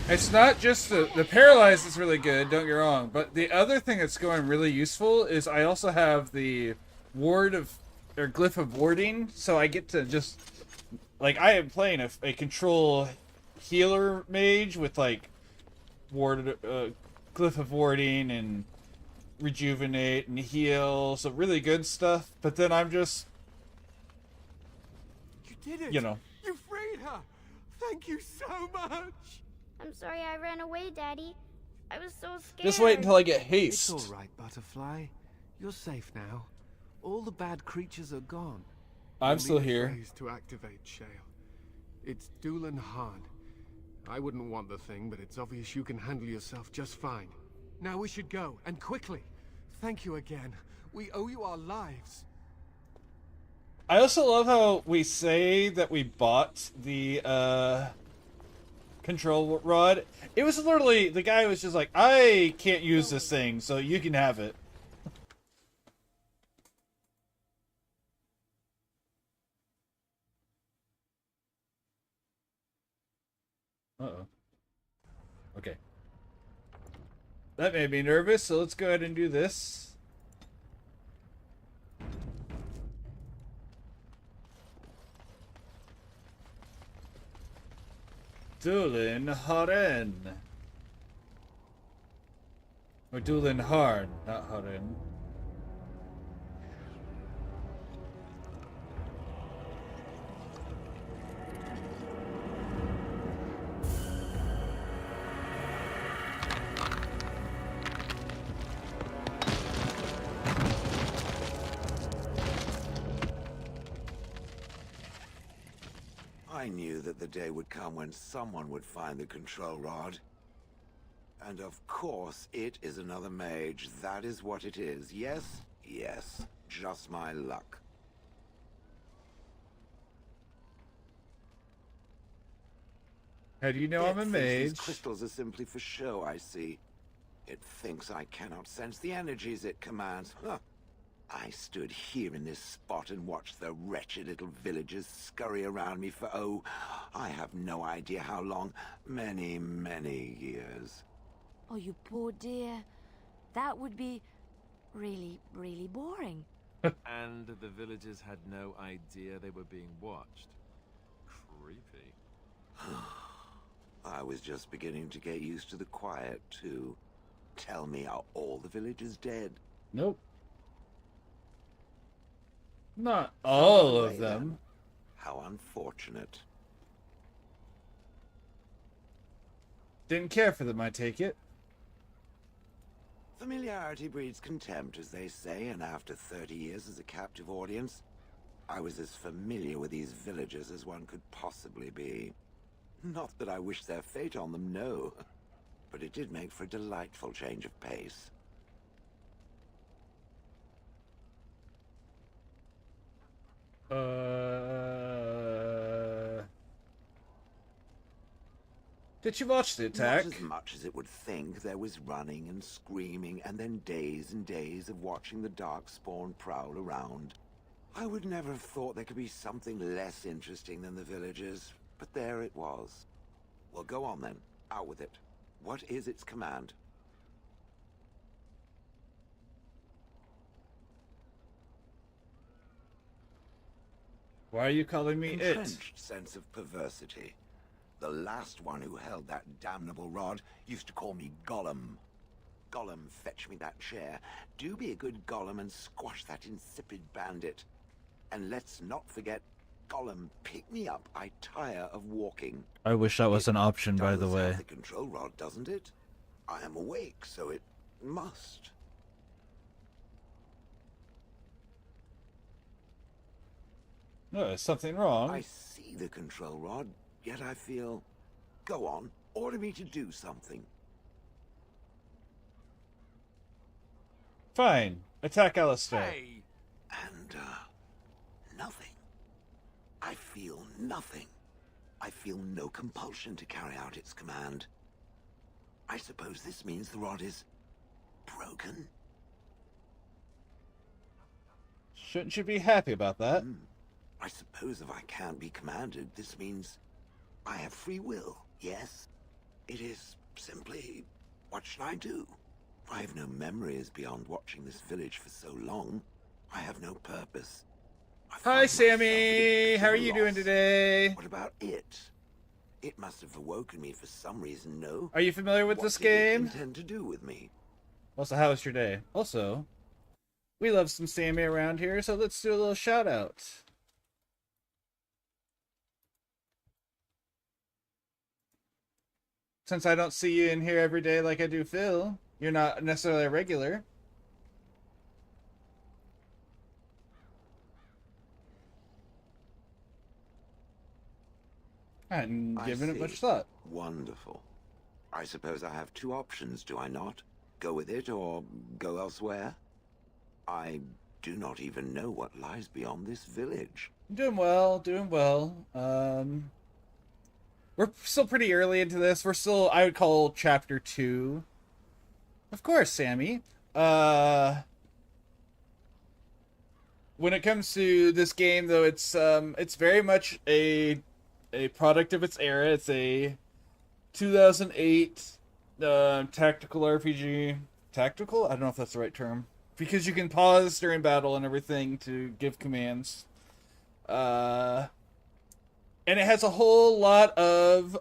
It's not just the paralyze is really good, don't get me wrong, but the other thing that's going really useful is I also have the glyph of warding, so I get to just, like, I am playing a control healer mage with like glyph of warding and rejuvenate and heal, some really good stuff. But then I'm just, You did it! you know. You freed her! Thank you so much! I'm sorry I ran away, Daddy. I was so scared. Just wait until I get It's haste. all right, Butterfly. You're safe now. All the bad creatures are gone. I'm You'll still need a here. phrase to activate Shale. It's Doolan Han. I wouldn't want the thing, but it's obvious you can handle yourself just fine. Now we should go, and quickly. Thank you again. We owe you our lives. I also love how we say that we bought the control rod. It was literally, the guy was just like, I can't use this thing, so you can have it. Uh-oh. Okay. That made me nervous, so let's go ahead and do this. Doolan Haren. Or Doolan Harn, not Haren. I knew that the day would come when someone would find the control rod. And of course, it is another mage. That is what it is. Yes? Yes. Just my luck. How do you know I'm a It thinks mage? these crystals are simply for show, I see. It thinks I cannot sense the energies it commands. Huh. I stood here in this spot and watched the wretched little villagers scurry around me for, oh, I have no idea how long. Many, many years. Oh, you poor dear. That would be really, really boring. And the villagers had no idea they were being watched. Creepy. I was just beginning to get used to the quiet, too. Tell me, are all the villagers dead? Nope. Not all Away, of them. then. How unfortunate. Didn't care for them, I take it. Familiarity breeds contempt, as they say, and after 30 years as a captive audience, I was as familiar with these villagers as one could possibly be. Not that I wish their fate on them, no. But it did make for a delightful change of pace. Did you watch the attack? Not as much as it would think. There was running and screaming, and then days and days of watching the Darkspawn prowl around. I would never have thought there could be something less interesting than the villagers, but there it was. Well, go on then. Out with it. What is its command? Why are you calling me it? Entrenched sense of perversity. The last one who held that damnable rod used to call me Gollum. Gollum, fetch me that chair. Do be a good Gollum and squash that insipid bandit. And let's not forget, Gollum, pick me up. I tire of walking. I wish that was an option, by the Does way. have the control rod, doesn't it? I am awake, so it must. No, there's something wrong. I see the control rod, yet I feel... Go on, order me to do something. Fine. Attack Alistair. Hey! And, nothing. I feel nothing. I feel no compulsion to carry out its command. I suppose this means the rod is... broken? Shouldn't you be happy about that? I suppose if I can't be commanded, this means I have free will, yes? It is simply, what should I do? I have no memories beyond watching this village for so long. I have no purpose. I Hi, find myself Sammy. a bit How are you doing lost. today? What about it? It must have awoken me for some reason, no? Are you familiar with What this did it game? intend to do with me? Also, how was your day? Also, we love some Sammy around here, so let's do a little shout out. Since I don't see you in here every day like I do Phil, you're not necessarily a regular. I hadn't given it much thought. Wonderful. I suppose I have two options, do I not? Go with it or go elsewhere? I do not even know what lies beyond this village. Doing well, doing well. We're still pretty early into this. We're still, I would call chapter 2. Of course, Sammy. When it comes to this game, though, it's very much a product of its era. It's a 2008 tactical RPG. Tactical? I don't know if that's the right term. Because you can pause during battle and everything to give commands. And it has a whole lot of,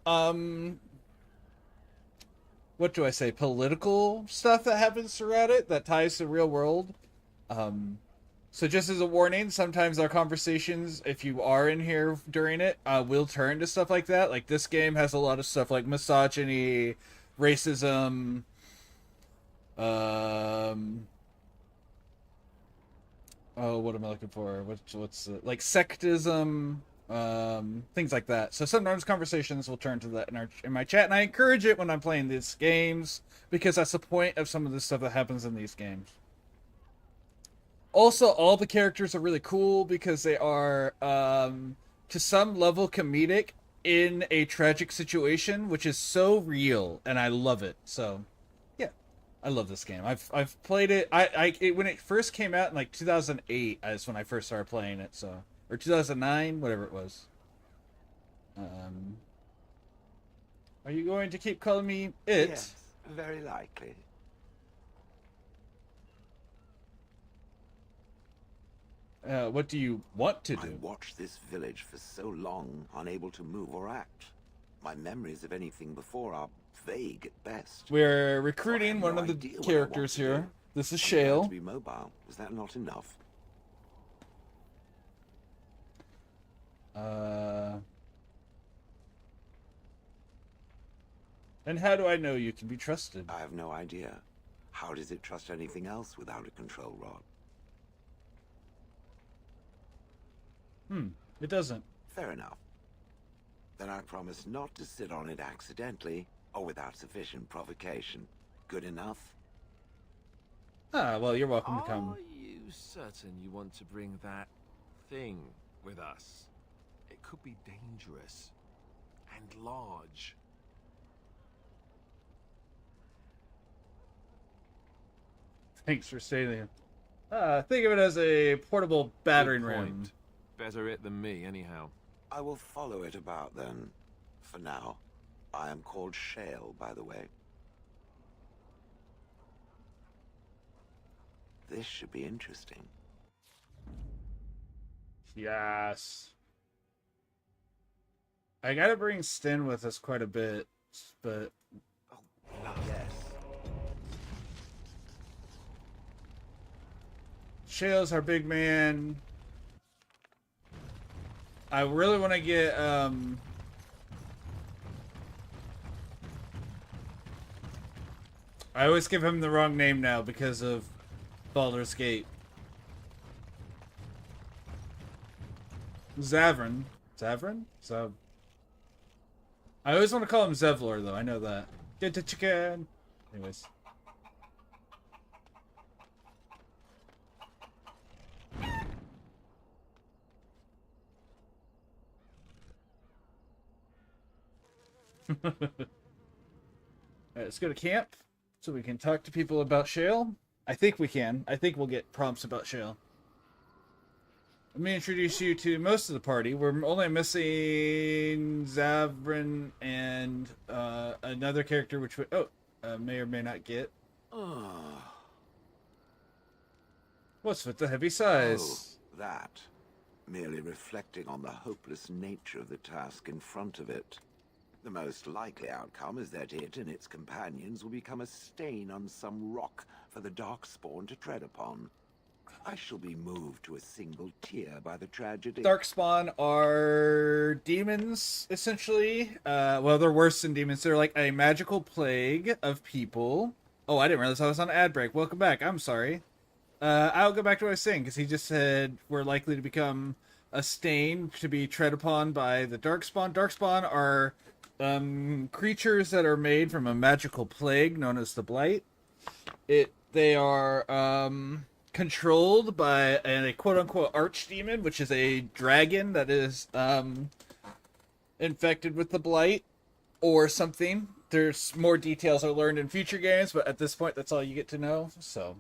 what do I say, political stuff that happens throughout it that ties to the real world. So just as a warning, sometimes our conversations, if you are in here during it, will turn to stuff like that. Like, this game has a lot of stuff like misogyny, racism, oh, what am I looking for? What's like sectism, things like that. So sometimes conversations will turn to that in my chat, and I encourage it when I'm playing these games because that's the point of some of the stuff that happens in these games. Also, all the characters are really cool because they are, to some level, comedic in a tragic situation, which is so real, and I love it. So, yeah, I love this game. I've played it. When it first came out in like 2008 is when I first started playing it. So, or 2009, whatever it was. Are you going to keep calling me it? Yes, very likely. What do you want to do? I watched this village for so long, unable to move or act. My memories of anything before are vague at best. We're recruiting one of the characters here. This is Shale. To be mobile. Is that not enough? And how do I know you can be trusted? I have no idea. How does it trust anything else without a control rod? It doesn't. Fair enough. Then I promise not to sit on it accidentally or without sufficient provocation. Good enough? Ah, well, you're welcome to come. Are you certain you want to bring that thing with us? It could be dangerous and large. Thanks for saying that. Think of it as a portable battering ram. Better it than me, anyhow. I will follow it about then. For now. I am called Shale, by the way. This should be interesting. Yes. I gotta bring Sten with us quite a bit, but... Oh, yes. Shale's our big man. I really want to get, I always give him the wrong name now because of Baldur's Gate. Zavrin. Zavrin? I always want to call him Zevlor, though. I know that. Get the chicken. Anyways. Alright, let's go to camp so we can talk to people about Shale. I think we can. I think we'll get prompts about Shale. Let me introduce you to most of the party. We're only missing Zavrin and another character which we may or may not get. What's with the heavy sighs? Oh, that. Merely reflecting on the hopeless nature of the task in front of it. The most likely outcome is that it and its companions will become a stain on some rock for the Darkspawn to tread upon. I shall be moved to a single tear by the tragedy. Darkspawn are demons, essentially. Well, they're worse than demons. They're like a magical plague of people. Oh, I didn't realize I was on ad break. Welcome back. I'm sorry. I'll go back to what I was saying, because he just said we're likely to become a stain to be tread upon by the Darkspawn. Darkspawn are creatures that are made from a magical plague known as the Blight. They are controlled by a quote-unquote archdemon, which is a dragon that is infected with the Blight or something. There's more details are learned in future games, but at this point, that's all you get to know. So,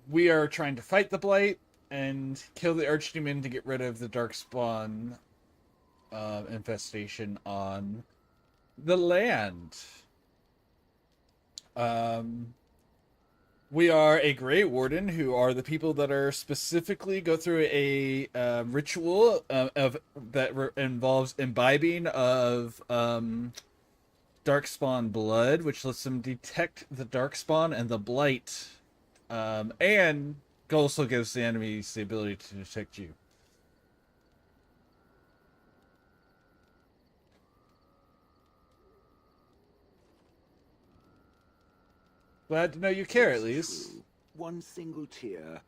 we are trying to fight the Blight and kill the archdemon to get rid of the Darkspawn infestation on the land. We are a Grey Warden, who are the people that are specifically go through a ritual involves imbibing of Darkspawn blood, which lets them detect the Darkspawn and the Blight, and also gives the enemies the ability to detect you. Glad to know you care, at least. True. One single tear,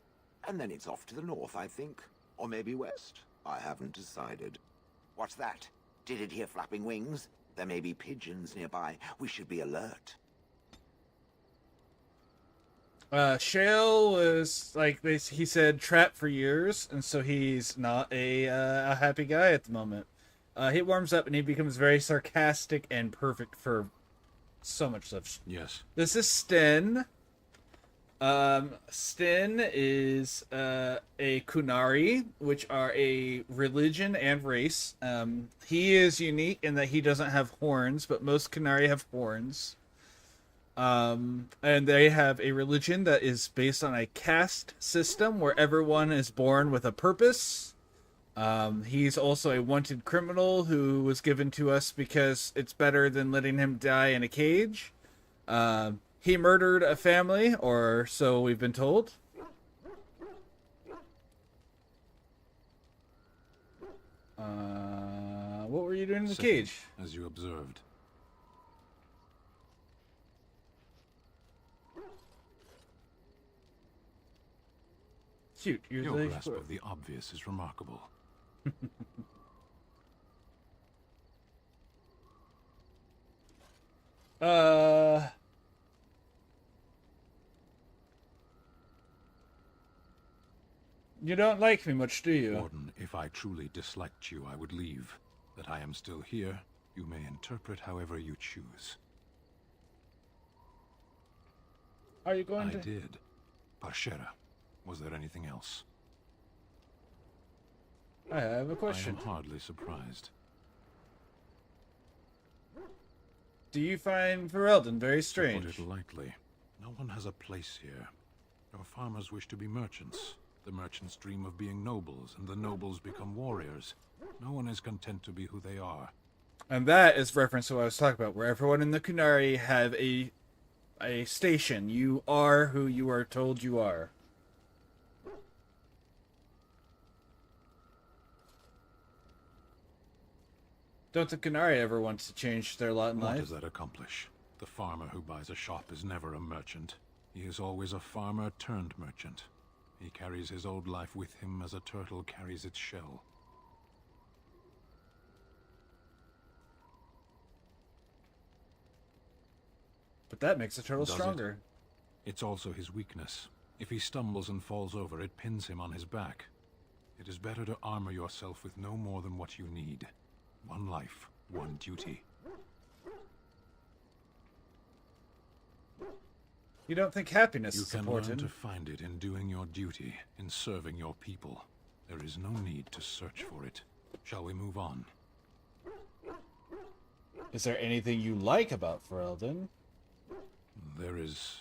and then it's off to the north, I think. Or maybe west. I haven't decided. What's that? Did it hear flapping wings? There may be pigeons nearby. We should be alert. Shale was, like, he said, trapped for years, and so he's not a happy guy at the moment. He warms up and he becomes very sarcastic and perfect for so much stuff. Yes. This is Sten. Sten is a Kunari, which are a religion and race. He is unique in that he doesn't have horns, but most Kunari have horns. And they have a religion that is based on a caste system where everyone is born with a purpose. He's also a wanted criminal who was given to us because it's better than letting him die in a cage. He murdered a family, or so we've been told. What were you doing in the cage? As you observed. Cute. Your grasp of the obvious is remarkable. You don't like me much, do you? Warden, if I truly disliked you, I would leave. That I am still here, you may interpret however you choose. Are you going to... I did. Parshera. Was there anything else? I have a question. I am hardly surprised. Do you find Ferelden very strange? To put it lightly, no one has a place here. Your farmers wish to be merchants. The merchants dream of being nobles, and the nobles become warriors. No one is content to be who they are. And that is reference to what I was talking about, where everyone in the Kunari have a station. You are who you are told you are. Don't the Kunari ever want to change their lot in life? What does that accomplish? The farmer who buys a shop is never a merchant. He is always a farmer turned merchant. He carries his old life with him as a turtle carries its shell. But that makes a turtle Does stronger. It's also his weakness. If he stumbles and falls over, it pins him on his back. It is better to armor yourself with no more than what you need. One life, one duty. You don't think happiness is important? You can learn to find it in doing your duty, in serving your people. There is no need to search for it. Shall we move on? Is there anything you like about Ferelden? There is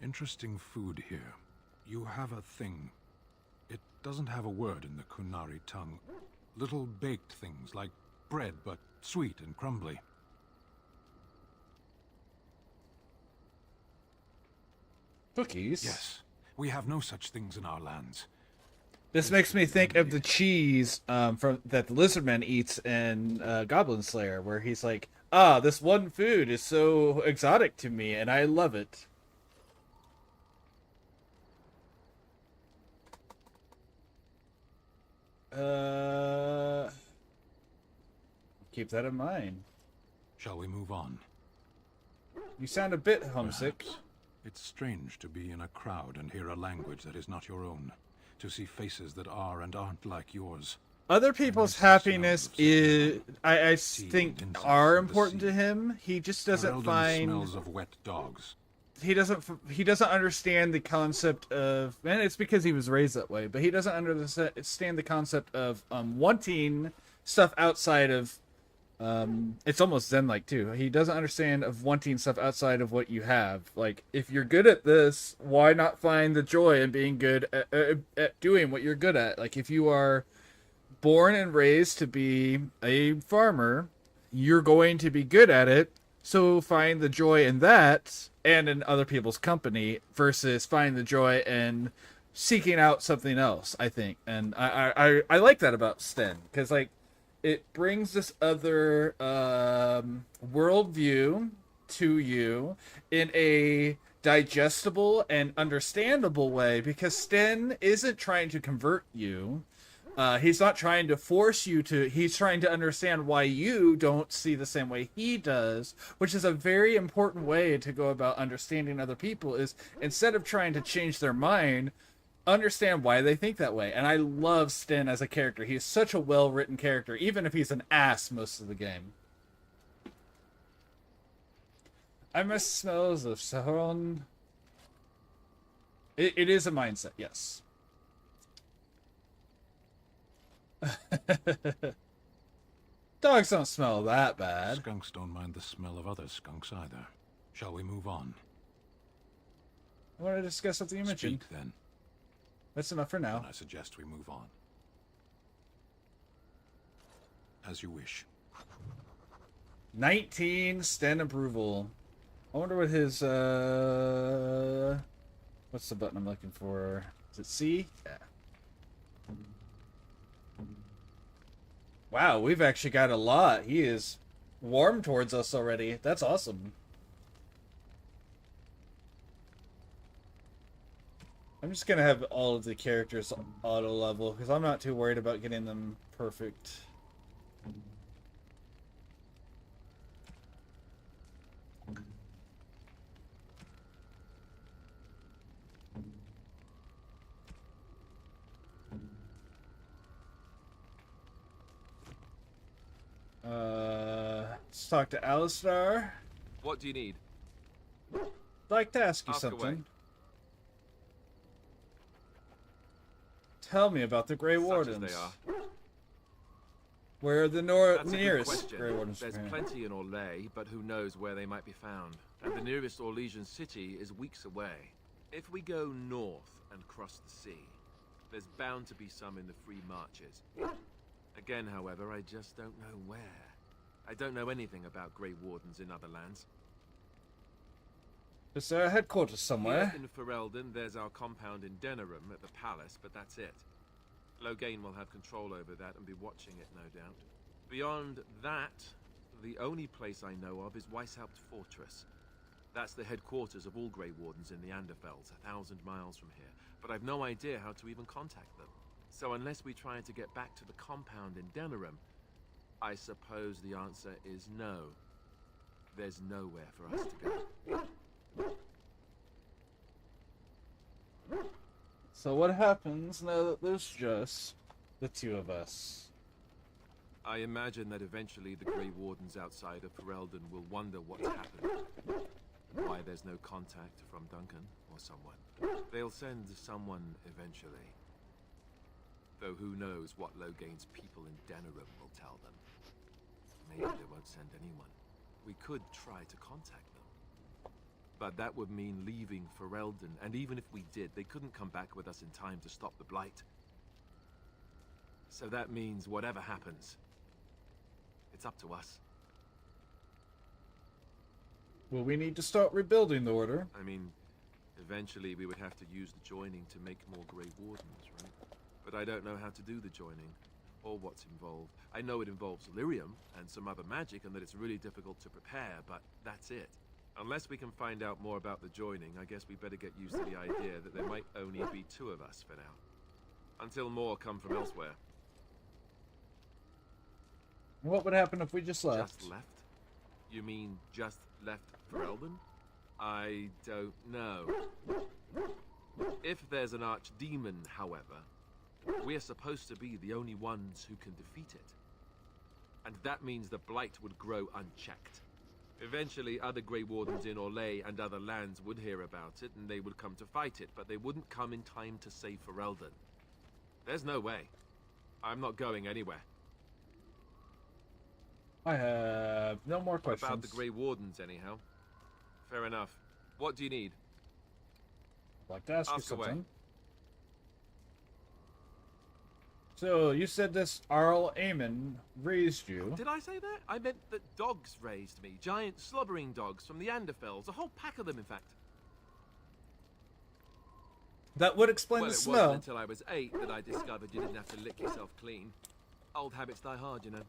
interesting food here. You have a thing. It doesn't have a word in the Kunari tongue. Little baked things like bread, but Sweet and crumbly. Cookies? Yes. We have no such things in our lands. This makes me think of the cheese from that the lizardman eats in Goblin Slayer, where he's like, "Ah, this one food is so exotic to me, and I love it." Keep that in mind. Shall we move on? You sound a bit homesick. Perhaps. It's strange to be in a crowd and hear a language that is not your own. To see faces that are and aren't like yours. Other people's happiness is, I think, are important to him. He just doesn't find. Smells of wet dogs. He doesn't understand the concept of, and it's because he was raised that way. But he doesn't understand the concept of wanting stuff outside of. It's almost Zen-like too. He doesn't understand of wanting stuff outside of what you have. Like, if you're good at this, why not find the joy in being good at doing what you're good at? Like, if you are born and raised to be a farmer, you're going to be good at it. So find the joy in that and in other people's company versus find the joy in seeking out something else, I think. And I like that about Sten, because, like, it brings this other worldview to you in a digestible and understandable way, because Sten isn't trying to convert you. He's not trying to force you to. He's trying to understand why you don't see the same way he does, which is a very important way to go about understanding other people, is instead of trying to change their mind, understand why they think that way. And I love Sten as a character. He's such a well-written character, even if he's an ass most of the game. I miss smells of Sahron. It is a mindset, yes. Dogs don't smell that bad. Skunks don't mind the smell of other skunks either. Shall we move on? I want to discuss something you mentioned. Speak, then. That's enough for now. Then I suggest we move on. As you wish. 19 Sten approval. I wonder what his what's the button I'm looking for? Is it C? Yeah. Wow, we've actually got a lot. He is warm towards us already. That's awesome. I'm just gonna have all of the characters auto level because I'm not too worried about getting them perfect. Let's talk to Alistar. What do you need? I'd like to ask you Ask something. away. Tell me about the Grey Such as Wardens. they are. Where are the That's a good nearest question. Grey Wardens? There's plenty in Orlais, but who knows where they might be found. And the nearest Orlesian city is weeks away. If we go north and cross the sea, there's bound to be some in the Free Marches. Again, however, I just don't know where. I don't know anything about Grey Wardens in other lands. Is there a headquarters somewhere? Here in Ferelden, there's our compound in Denerim at the palace, but that's it. Loghain will have control over that and be watching it, no doubt. Beyond that, the only place I know of is Weishaupt Fortress. That's the headquarters of all Grey Wardens in the Anderfells, 1,000 miles from here. But I've no idea how to even contact them. So unless we try to get back to the compound in Denerim, I suppose the answer is no. There's nowhere for us to go. So what happens now that there's just the two of us? I imagine that eventually the Grey Wardens outside of Ferelden will wonder what's happened. Why there's no contact from Duncan or someone. They'll send someone eventually. Though who knows what Loghain's people in Denerim will tell them. Maybe they won't send anyone. We could try to contact them. But that would mean leaving Ferelden, and even if we did, they couldn't come back with us in time to stop the Blight. So that means whatever happens, It's up to us. Well, we need to start rebuilding the order. I mean, eventually we would have to use the joining to make more Grey Wardens, right? But I don't know how to do the joining, or what's involved. I know it involves lyrium and some other magic, and that it's really difficult to prepare, but that's it. Unless we can find out more about the joining, I guess we better get used to the idea that there might only be 2 of us for now. Until more come from elsewhere. What would happen if we just left? Just left? You mean just left for Eldon? I don't know. If there's an archdemon, however, we're supposed to be the only ones who can defeat it. And that means the blight would grow unchecked. Eventually, other Grey Wardens in Orlais and other lands would hear about it, and they would come to fight it, but they wouldn't come in time to save Ferelden. There's no way. I'm not going anywhere. I have no more questions. About the Grey Wardens, anyhow. Fair enough. What do you need? I'd like to ask you Ask away. something. So, you said this Arl Aemon raised you. Did I say that? I meant that dogs raised me. Giant slobbering dogs from the Anderfells. A whole pack of them, in fact. That would explain Well, the it smell. wasn't until I was 8 that I discovered you didn't have to lick yourself clean. Old habits die hard, you know.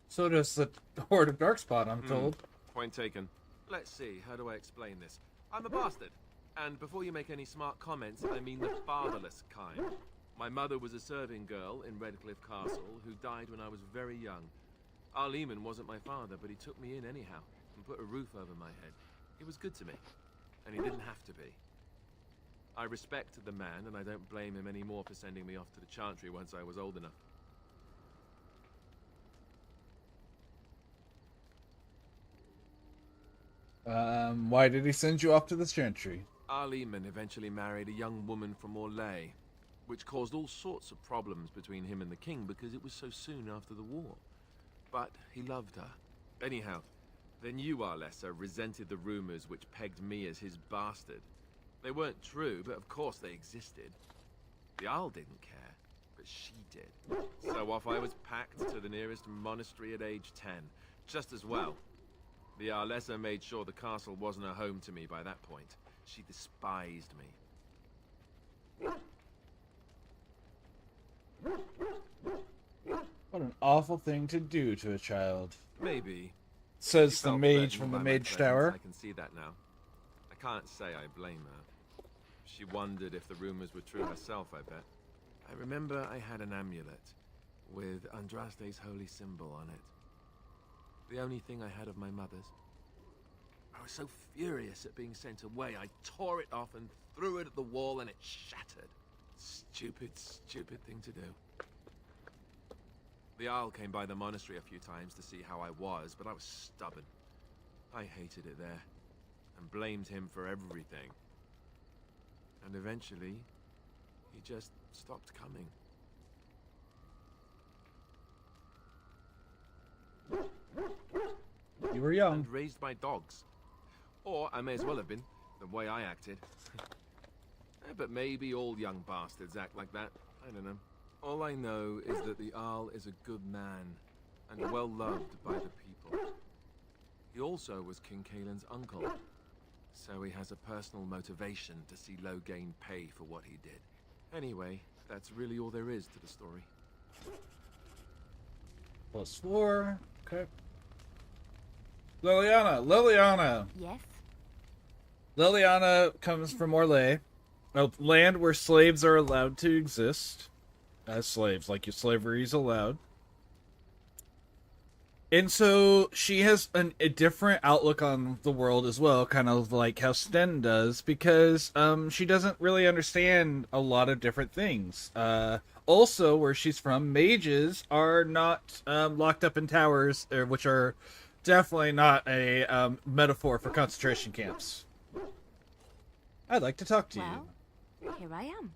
So does the Horde of Darkspawn, I'm told. Point taken. Let's see, how do I explain this? I'm a bastard. And before you make any smart comments, I mean the fatherless kind. My mother was a serving girl in Redcliffe Castle who died when I was very young. Arl Eamon wasn't my father, but he took me in anyhow and put a roof over my head. He was good to me, and he didn't have to be. I respect the man, and I don't blame him anymore for sending me off to the Chantry once I was old enough. Why did he send you off to the Chantry? Arl Eamon eventually married a young woman from Orlais, which caused all sorts of problems between him and the king because it was so soon after the war. But he loved her. Anyhow, then you, Arlessa, resented the rumors which pegged me as his bastard. They weren't true, but of course they existed. The Arl didn't care, but she did. So off I was packed to the nearest monastery at age 10, just as well. The Arlessa made sure the castle wasn't a home to me by that point. She despised me. What an awful thing to do to a child. Maybe. Says She the felt mage threatened from the by my Mage presence, Tower. I can see that now. I can't say I blame her. She wondered if the rumors were true herself, I bet. I remember I had an amulet with Andraste's holy symbol on it. The only thing I had of my mother's. I was so furious at being sent away, I tore it off and threw it at the wall and it shattered. Stupid, stupid thing to do. The Isle came by the monastery a few times to see how I was, but I was stubborn. I hated it there, and blamed him for everything. And eventually, he just stopped coming. You were young. And raised my dogs. Or I may as well have been, the way I acted. But maybe all young bastards act like that. I don't know. All I know is that the Arl is a good man, and well loved by the people. He also was King Kaelin's uncle, so he has a personal motivation to see Loghain pay for what he did. Anyway, that's really all there is to the story. +4. Okay. Liliana. Yes? Liliana comes from Orlais, a land where slaves are allowed to exist as slaves, like your slavery is allowed. And so she has a different outlook on the world as well, kind of like how Sten does, because she doesn't really understand a lot of different things. Also, where she's from, mages are not locked up in towers, which are definitely not a metaphor for concentration camps. I'd like to talk to you. Here I am.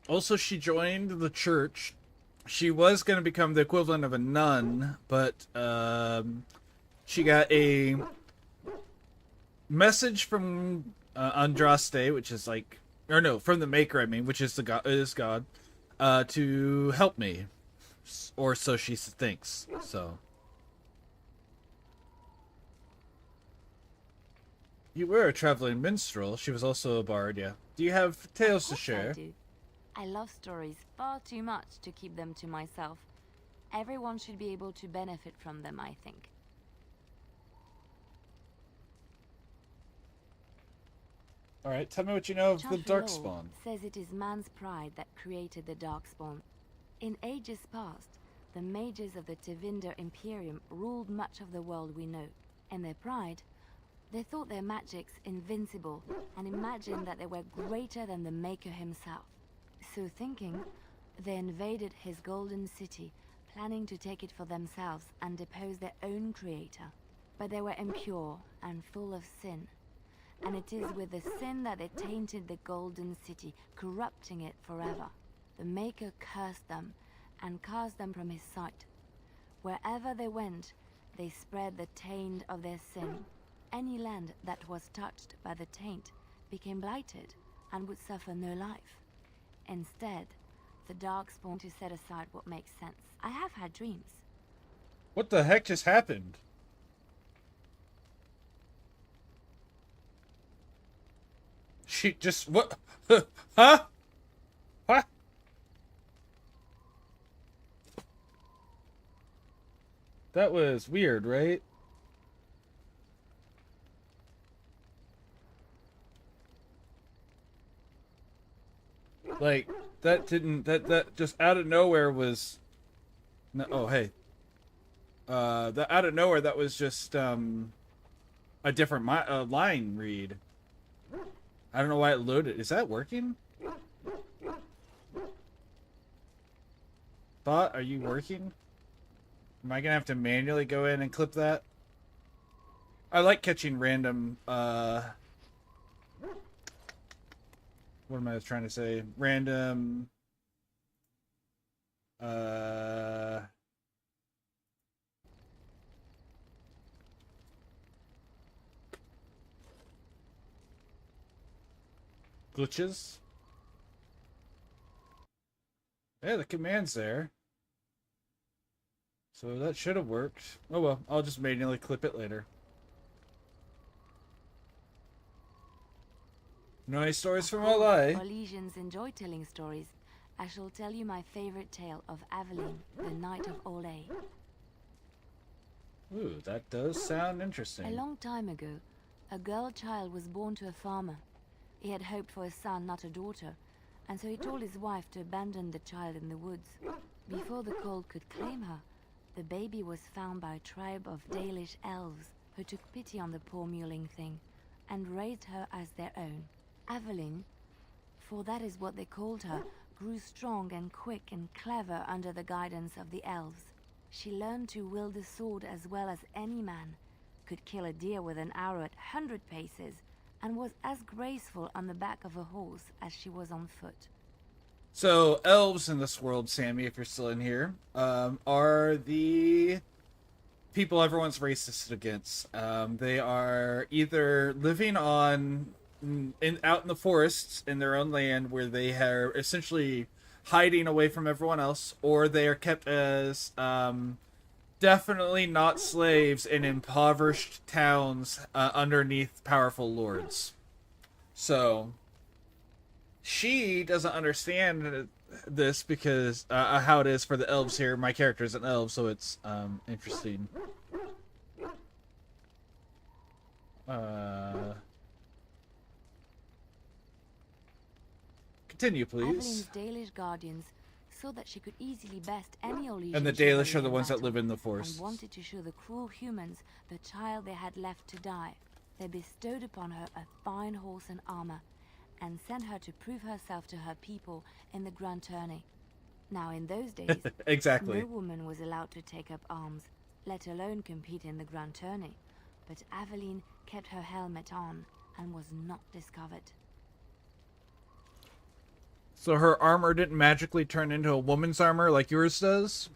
Also, she joined the church. She was going to become the equivalent of a nun, but she got a message from Andraste, which is like, or no, from the Maker, I mean, which is God, to help me. or so she thinks. So. You were a traveling minstrel. She was also a bard, yeah. Do you have tales to share? I do. I love stories far too much to keep them to myself. Everyone should be able to benefit from them, I think. Alright, tell me what you know of the Chancellor Darkspawn. says it is man's pride that created the Darkspawn. In ages past, the mages of the Tevinder Imperium ruled much of the world we know. In their pride, they thought their magics invincible and imagined that they were greater than the Maker himself. So thinking, they invaded his golden city, planning to take it for themselves and depose their own creator. But they were impure and full of sin. And it is with the sin that they tainted the golden city, corrupting it forever. The Maker cursed them and cast them from his sight. Wherever they went, they spread the taint of their sin. Any land that was touched by the taint became blighted and would suffer no life. Instead, the Darkspawn to set aside what makes sense. I have had dreams. What the heck just happened? She just what? Huh? What? That was weird, right? Like that didn't that just out of nowhere was no, oh hey. That out of nowhere that was just a different line read. I don't know why it loaded. Is that working? Bot, are you working? Am I gonna have to manually go in and clip that? I like catching random what am I trying to say? Random glitches. Yeah, the command's there. So that should have worked. Oh well, I'll just manually clip it later. No any stories from LA? Orlesians enjoy telling stories. I shall tell you my favorite tale of Aveline, the Knight of Olay. Ooh, that does sound interesting. A long time ago, a girl child was born to a farmer. He had hoped for a son, not a daughter, and so he told his wife to abandon the child in the woods. Before the cold could claim her, the baby was found by a tribe of Dalish elves who took pity on the poor mewling thing and raised her as their own. Aveline, for that is what they called her, grew strong and quick and clever under the guidance of the elves. She learned to wield the sword as well as any man, could kill a deer with an arrow at 100 paces, and was as graceful on the back of a horse as she was on foot. So, elves in this world, Sammy, if you're still in here, are the people everyone's racist against. They are either living out in the forests in their own land where they are essentially hiding away from everyone else, or they are kept as definitely not slaves in impoverished towns underneath powerful lords. So she doesn't understand this because how it is for the elves here. My character is an elf, so it's interesting. Continue, please. Aveline's Dalish guardians saw that she could easily best any Orlesian. And the Dalish are the ones that live in the forest. And wanted to show the cruel humans the child they had left to die. They bestowed upon her a fine horse and armor, and sent her to prove herself to her people in the Grand Tourney. Now, in those days, exactly, no woman was allowed to take up arms, let alone compete in the Grand Tourney. But Aveline kept her helmet on and was not discovered. So her armor didn't magically turn into a woman's armor like yours does?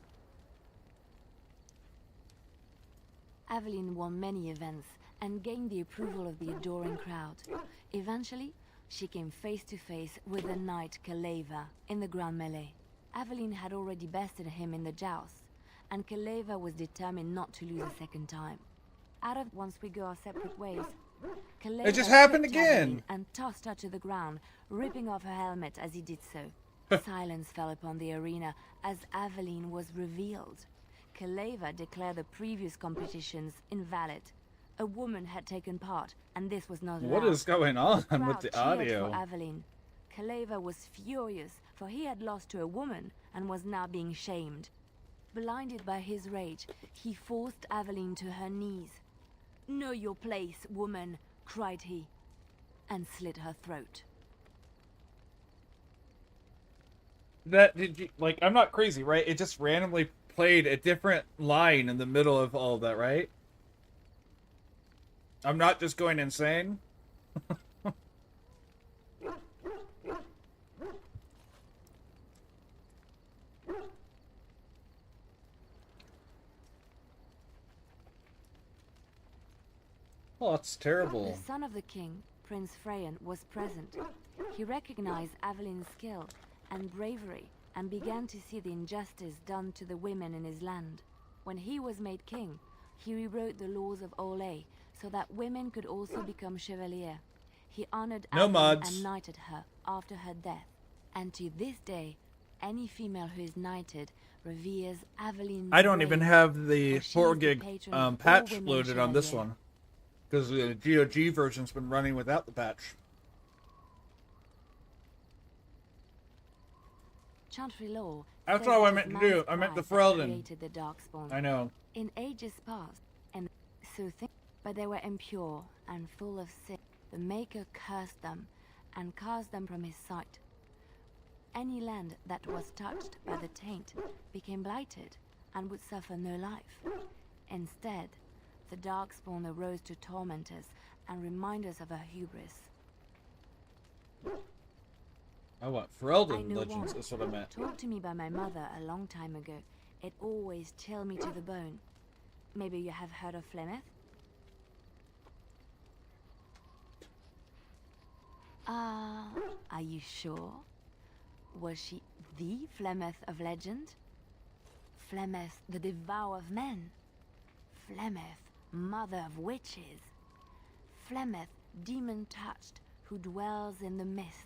Aveline won many events and gained the approval of the adoring crowd. Eventually, she came face to face with the knight Kaleva in the Grand Melee. Aveline had already bested him in the joust, and Kaleva was determined not to lose a second time. Out of once we go our separate ways, Kaleva It just happened tripped again. Aveline and tossed her to the ground, ripping off her helmet as he did so. Silence fell upon the arena as Aveline was revealed. Kaleva declared the previous competitions invalid. A woman had taken part, and this was not allowed. What is going on The with crowd the cheered audio? for Aveline. Kaleva was furious, for he had lost to a woman and was now being shamed. Blinded by his rage, he forced Aveline to her knees. "Know your place, woman," cried he, and slit her throat. That did you, like, I'm not crazy, right? It just randomly played a different line in the middle of all of that, right? I'm not just going insane. Oh, that's terrible. The son of the king, Prince Freyan, was present. He recognized Aveline's skill and bravery and began to see the injustice done to the women in his land. When he was made king, he rewrote the laws of Olay so that women could also become chevalier. He honored No Aveline mods. and knighted her after her death. And to this day, any female who is knighted reveres Aveline's I don't even bravery, have the for she 4 is the gig patron of all patch women loaded on this chevalier. one. Because the GOG version's been running without the patch. Chantry law That's says not what I it meant is to do. man's I meant the pride that Ferelden. created the Darkspawn. I know. In ages past, and so but they were impure and full of sin. The Maker cursed them and cast them from his sight. Any land that was touched by the taint became blighted and would suffer no life. Instead, the Darkspawn arose to torment us and remind us of our hubris. I want I Ferelden know Legends, one, that's what I meant. taught to me by my mother a long time ago. It always chilled me to the bone. Maybe you have heard of Flemeth? Are you sure? Was she the Flemeth of legend? Flemeth, the devourer of men? Flemeth, mother of witches? Flemeth, demon-touched, who dwells in the mists?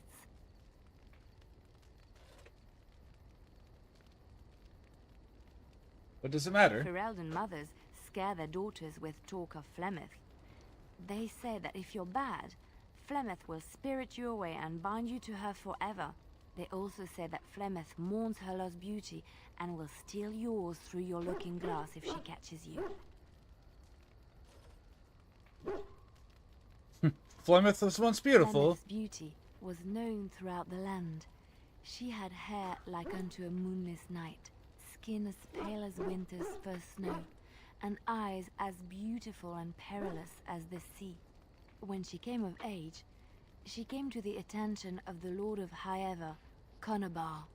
What does it matter? Ferelden mothers scare their daughters with talk of Flemeth. They say that if you're bad, Flemeth will spirit you away and bind you to her forever. They also say that Flemeth mourns her lost beauty and will steal yours through your looking glass if she catches you. Flemeth was once beautiful. Flemeth's beauty was known throughout the land. She had hair like unto a moonless night, skin as pale as winter's first snow, and eyes as beautiful and perilous as the sea. When she came of age, she came to the attention of the Lord of Highever, Conobar,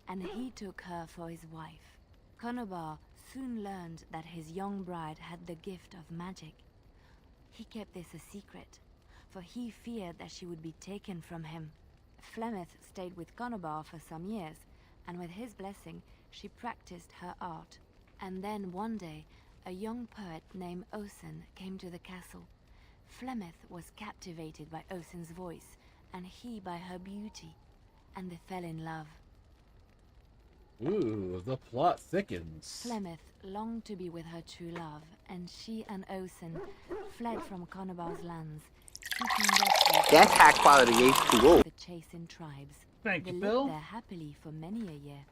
and he took her for his wife. Conobar soon learned that his young bride had the gift of magic. He kept this a secret, for he feared that she would be taken from him. Flemeth stayed with Conobar for some years, and with his blessing, she practiced her art. And then one day, a young poet named Osen came to the castle. Flemeth was captivated by Osen's voice, and he by her beauty, and they fell in love. Ooh, the plot thickens. Flemeth longed to be with her true love, and she and Osen fled from Conobar's lands, seeking refuge That's high quality H2O. the chasing tribes. Thank They you, lived Bill. there happily for many a year,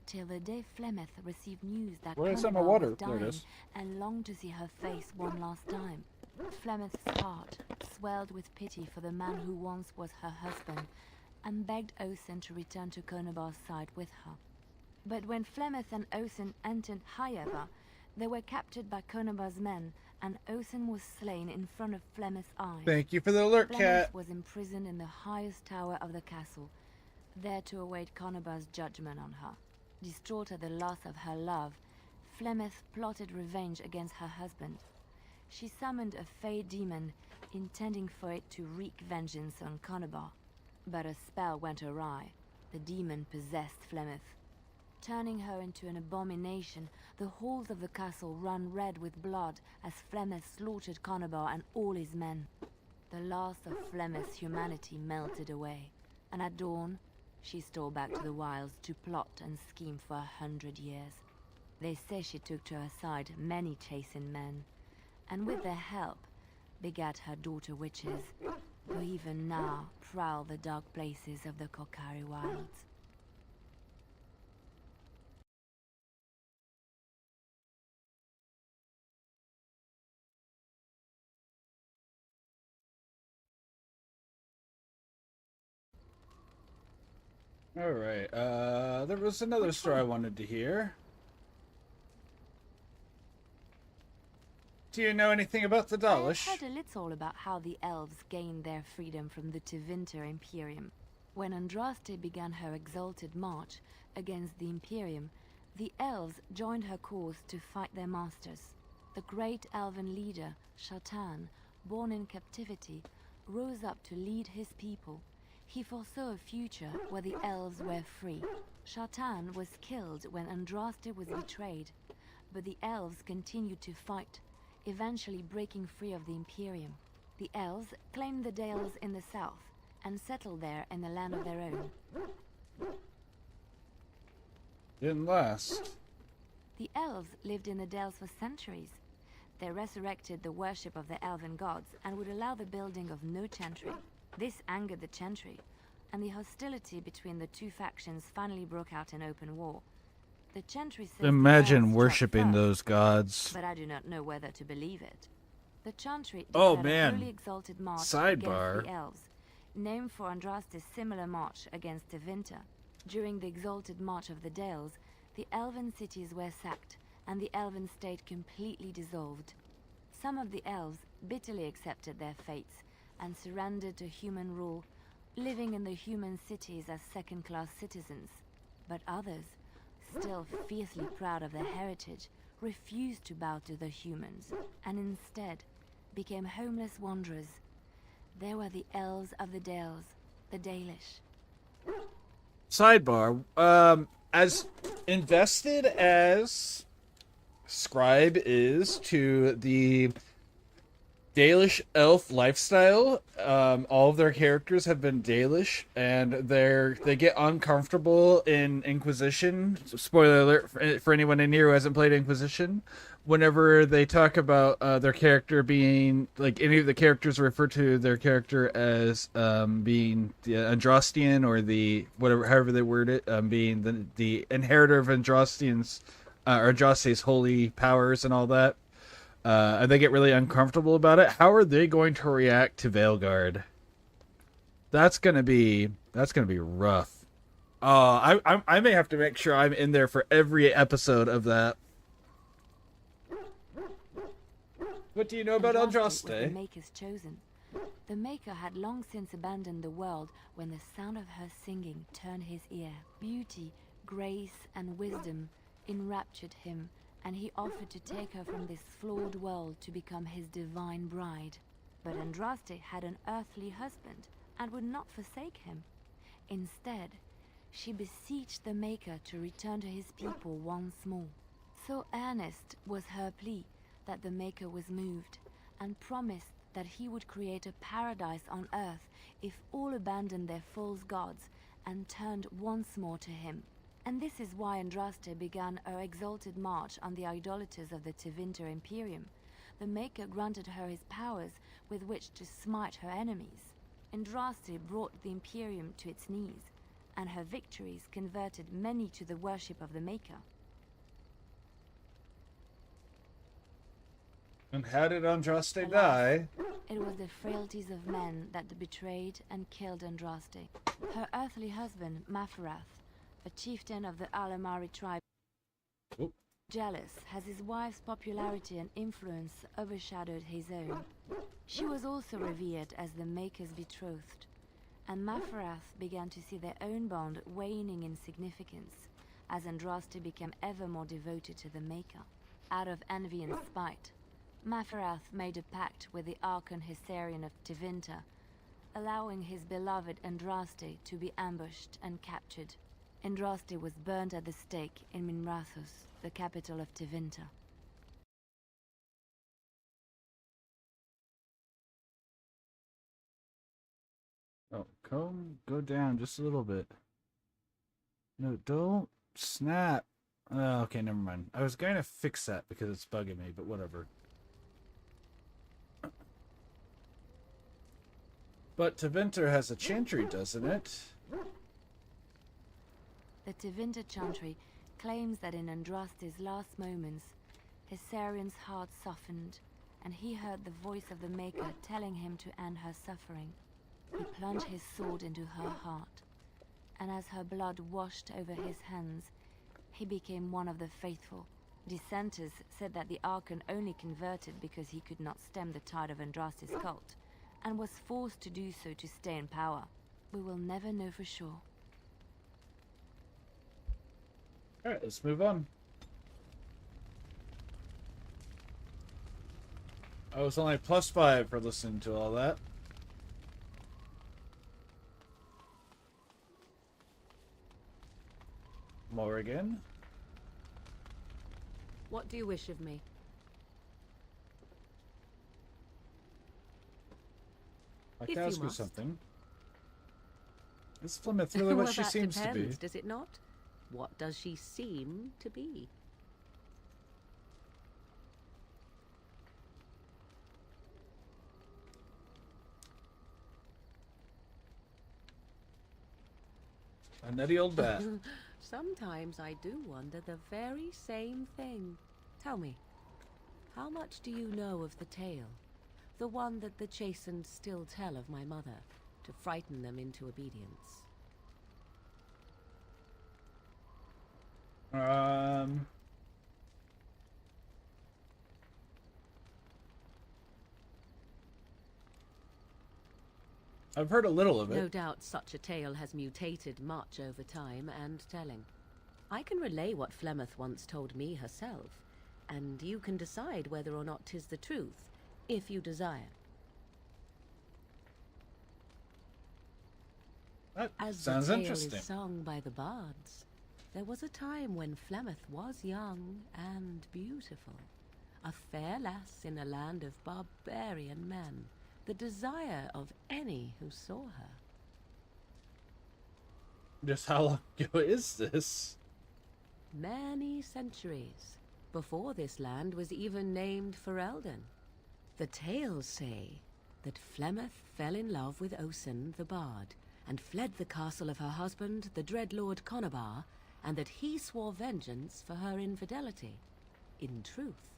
till the day Flemeth received news that Where is my Conobar water? was There it dying is. and longed to see her face one last time. Flemeth's heart swelled with pity for the man who once was her husband, and begged Osen to return to Conobar's side with her. But when Flemeth and Osen entered Highever, they were captured by Conobar's men, and Osen was slain in front of Flemeth's eyes. Thank you for the alert, Flemeth cat. was imprisoned in the highest tower of the castle, there to await Conobar's judgment on her. Distraught at the loss of her love, Flemeth plotted revenge against her husband. She summoned a fey demon, intending for it to wreak vengeance on Conobar. But a spell went awry. The demon possessed Flemeth. turning her into an abomination. The halls of the castle run red with blood as Flemeth slaughtered Conobar and all his men. The last of Flemeth's humanity melted away, and at dawn, she stole back to the wilds to plot and scheme for 100 years. They say she took to her side many chastened men, and with their help, begat her daughter witches, who even now prowl the dark places of the Kokari wilds. Alright, there was another story I wanted to hear. Do you know anything about the Dalish? I've heard a little about how the elves gained their freedom from the Tevinter Imperium. When Andraste began her exalted march against the Imperium, the elves joined her cause to fight their masters. The great elven leader, Shatan, born in captivity, rose up to lead his people. He foresaw a future where the elves were free. Shatan was killed when Andraste was betrayed, but the elves continued to fight, eventually breaking free of the Imperium. The elves claimed the Dales in the south and settled there in a land of their own. Didn't last. The elves lived in the Dales for centuries. They resurrected the worship of the elven gods and would allow the building of no chantry. This angered the chantry, and the hostility between the two factions finally broke out in open war. The chantry says Imagine the elves worshipping struck first, those gods. but I do not know whether to believe it. The chantry Oh, declared a man. holy exalted march Sidebar. against the elves, named for Andraste's similar march against Tevinter. During the exalted march of the Dales, the elven cities were sacked, and the elven state completely dissolved. Some of the elves bitterly accepted their fates and surrendered to human rule, living in the human cities as second-class citizens. But others, still fiercely proud of their heritage, refused to bow to the humans, and instead became homeless wanderers. They were the elves of the Dales, the Dalish. Sidebar, as invested as Scribe is to the Dalish elf lifestyle, all of their characters have been Dalish, and they get uncomfortable in Inquisition. Spoiler alert for anyone in here who hasn't played Inquisition. Whenever they talk about their character being, like, any of the characters refer to their character as being the Andrastian, or the whatever, however they word it, being the inheritor of Andrastian's or Andraste's holy powers and all that. And they get really uncomfortable about it. How are they going to react to Veilguard? That's gonna be rough. I may have to make sure I'm in there for every episode of that. What do you know about Andraste was Andraste? the Maker's chosen. The Maker had long since abandoned the world when the sound of her singing turned his ear. Beauty, grace, and wisdom enraptured him, and he offered to take her from this flawed world to become his divine bride. But Andraste had an earthly husband and would not forsake him. Instead, she beseeched the Maker to return to his people once more. So earnest was her plea that the Maker was moved, and promised that he would create a paradise on earth if all abandoned their false gods and turned once more to him. And this is why Andraste began her exalted march on the idolaters of the Tevinter Imperium. The Maker granted her his powers with which to smite her enemies. Andraste brought the Imperium to its knees, and her victories converted many to the worship of the Maker. And how did Andraste Alas, die? It was the frailties of men that betrayed and killed Andraste. Her earthly husband, Maferath, a chieftain of the Alamari tribe, jealous as his wife's popularity and influence overshadowed his own. She was also revered as the Maker's betrothed, and Maferath began to see their own bond waning in significance as Andraste became ever more devoted to the Maker. Out of envy and spite, Maferath made a pact with the Archon Hissarian of Tevinter, allowing his beloved Andraste to be ambushed and captured. Andraste was burnt at the stake in Minrathous, the capital of Tevinter. Oh, go down just a little bit. No, don't snap. Oh, okay, never mind. I was going to fix that because it's bugging me, but whatever. But Tevinter has a chantry, doesn't it? The Tevinter chantry claims that in Andraste's last moments, Hessarian's heart softened, and he heard the voice of the Maker telling him to end her suffering. He plunged his sword into her heart, and as her blood washed over his hands, he became one of the faithful. Dissenters said that the Archon only converted because he could not stem the tide of Andraste's cult, and was forced to do so to stay in power. We will never know for sure. Alright, let's move on. I was only +5 for listening to all that. Morrigan? What do you wish of me? I If can you ask you must. something. Is Plymouth really what Well, she that seems depends, to be? does it not? What does she seem to be? A nutty old bat. Sometimes I do wonder the very same thing. Tell me, how much do you know of the tale? The one that the chastened still tell of my mother, to frighten them into obedience. I've heard a little of it. No doubt such a tale has mutated much over time and telling. I can relay what Flemeth once told me herself, and you can decide whether or not 'tis the truth, if you desire. That As sounds the tale interesting. is sung by the bards, there was a time when Flemeth was young and beautiful, a fair lass in a land of barbarian men, the desire of any who saw her. Just how long ago is this? Many centuries, before this land was even named Ferelden. The tales say that Flemeth fell in love with Osen the bard, and fled the castle of her husband, the dread Lord Conobar, and that he swore vengeance for her infidelity. In truth,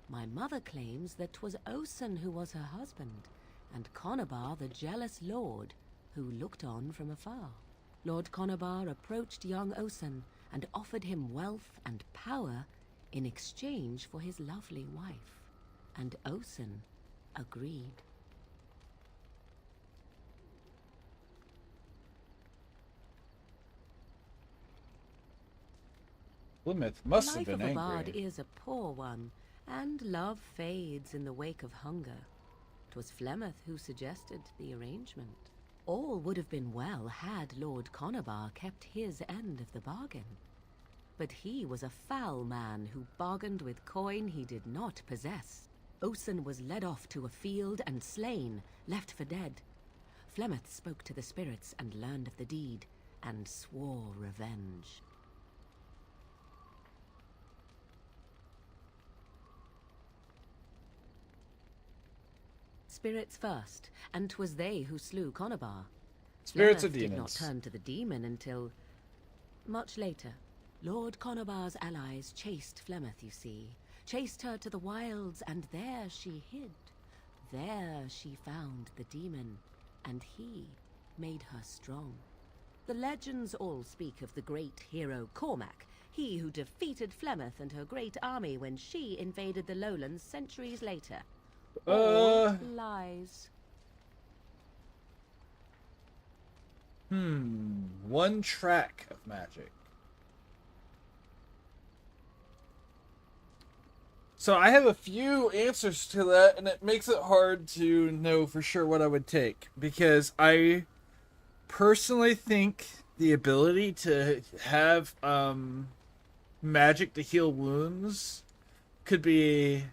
my mother claims that 'twas Osen who was her husband, and Conobar the jealous lord who looked on from afar. Lord Conobar approached young Osen and offered him wealth and power in exchange for his lovely wife, and Osen agreed. Plymouth must have Life been of a bard angry. is a poor one, and love fades in the wake of hunger. 'Twas Flemeth who suggested the arrangement. All would have been well had Lord Conobar kept his end of the bargain. But he was a foul man who bargained with coin he did not possess. Osen was led off to a field and slain, left for dead. Flemeth spoke to the spirits and learned of the deed, and swore revenge. Spirits first, and 'twas they who slew Conobar. Spirits Flemeth or did not demons? turn to the demon until much later. Lord Conobar's allies chased Flemeth, you see. Chased her to the wilds, and there she hid. There she found the demon, and he made her strong. The legends all speak of the great hero Cormac, he who defeated Flemeth and her great army when she invaded the lowlands centuries later. All lies. One track of magic. So I have a few answers to that, and it makes it hard to know for sure what I would take, because I personally think the ability to have magic to heal wounds could be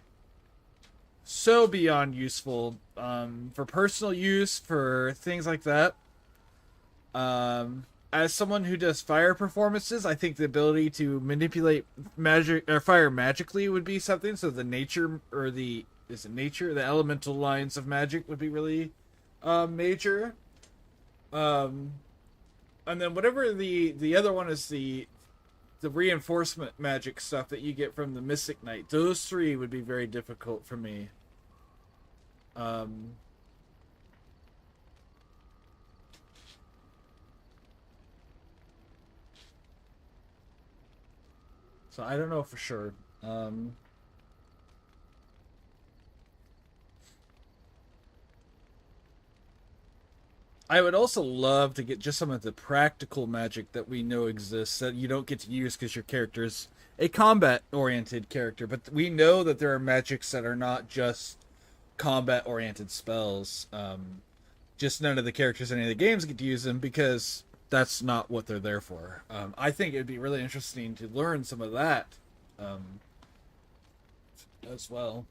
so beyond useful for personal use, for things like that. As someone who does fire performances, I think the ability to manipulate magic or fire magically would be something. So the nature or the the elemental lines of magic would be really major. And then whatever the other one is, the reinforcement magic stuff that you get from the Mystic Knight. Those three would be very difficult for me. So I don't know for sure. I would also love to get just some of the practical magic that we know exists that you don't get to use because your character is a combat-oriented character. But we know that there are magics that are not just combat-oriented spells. Just none of the characters in any of the games get to use them because that's not what they're there for. I think it'd be really interesting to learn some of that as well.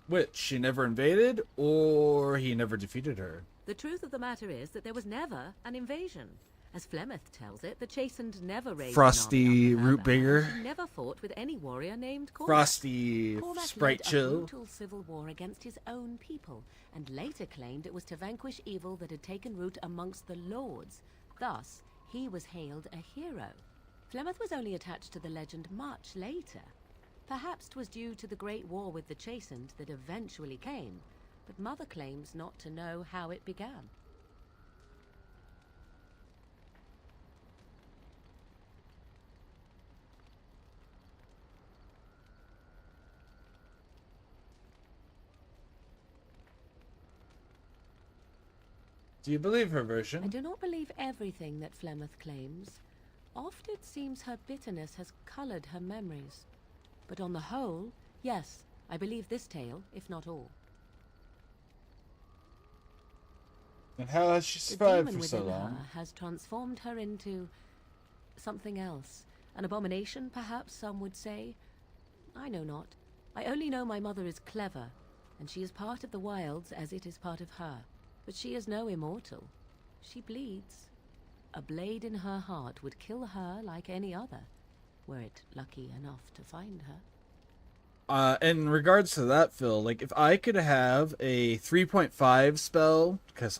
Which, she never invaded, or he never defeated her? The truth of the matter is that there was never an invasion. As Flemeth tells it, the Chastened never raised Frosty an army on her Rootbigger. behalf. She never fought with any warrior named Cormac. Frosty Cormac Sprite led a Chill. brutal civil war against his own people, and later claimed it was to vanquish evil that had taken root amongst the lords. Thus, he was hailed a hero. Flemeth was only attached to the legend much later. Perhaps 'twas due to the great war with the Chastened that eventually came, but Mother claims not to know how it began. Do you believe her version? I do not believe everything that Flemeth claims. Oft it seems her bitterness has colored her memories. But on the whole, yes, I believe this tale, if not all. And how has she The survived demon for so within long? her has transformed her into something else. An abomination, perhaps some would say. I know not. I only know my mother is clever, and she is part of the wilds as it is part of her. But she is no immortal. She bleeds. A blade in her heart would kill her like any other, were it lucky enough to find her. In regards to that, Phil, like if I could have a 3.5 spell, because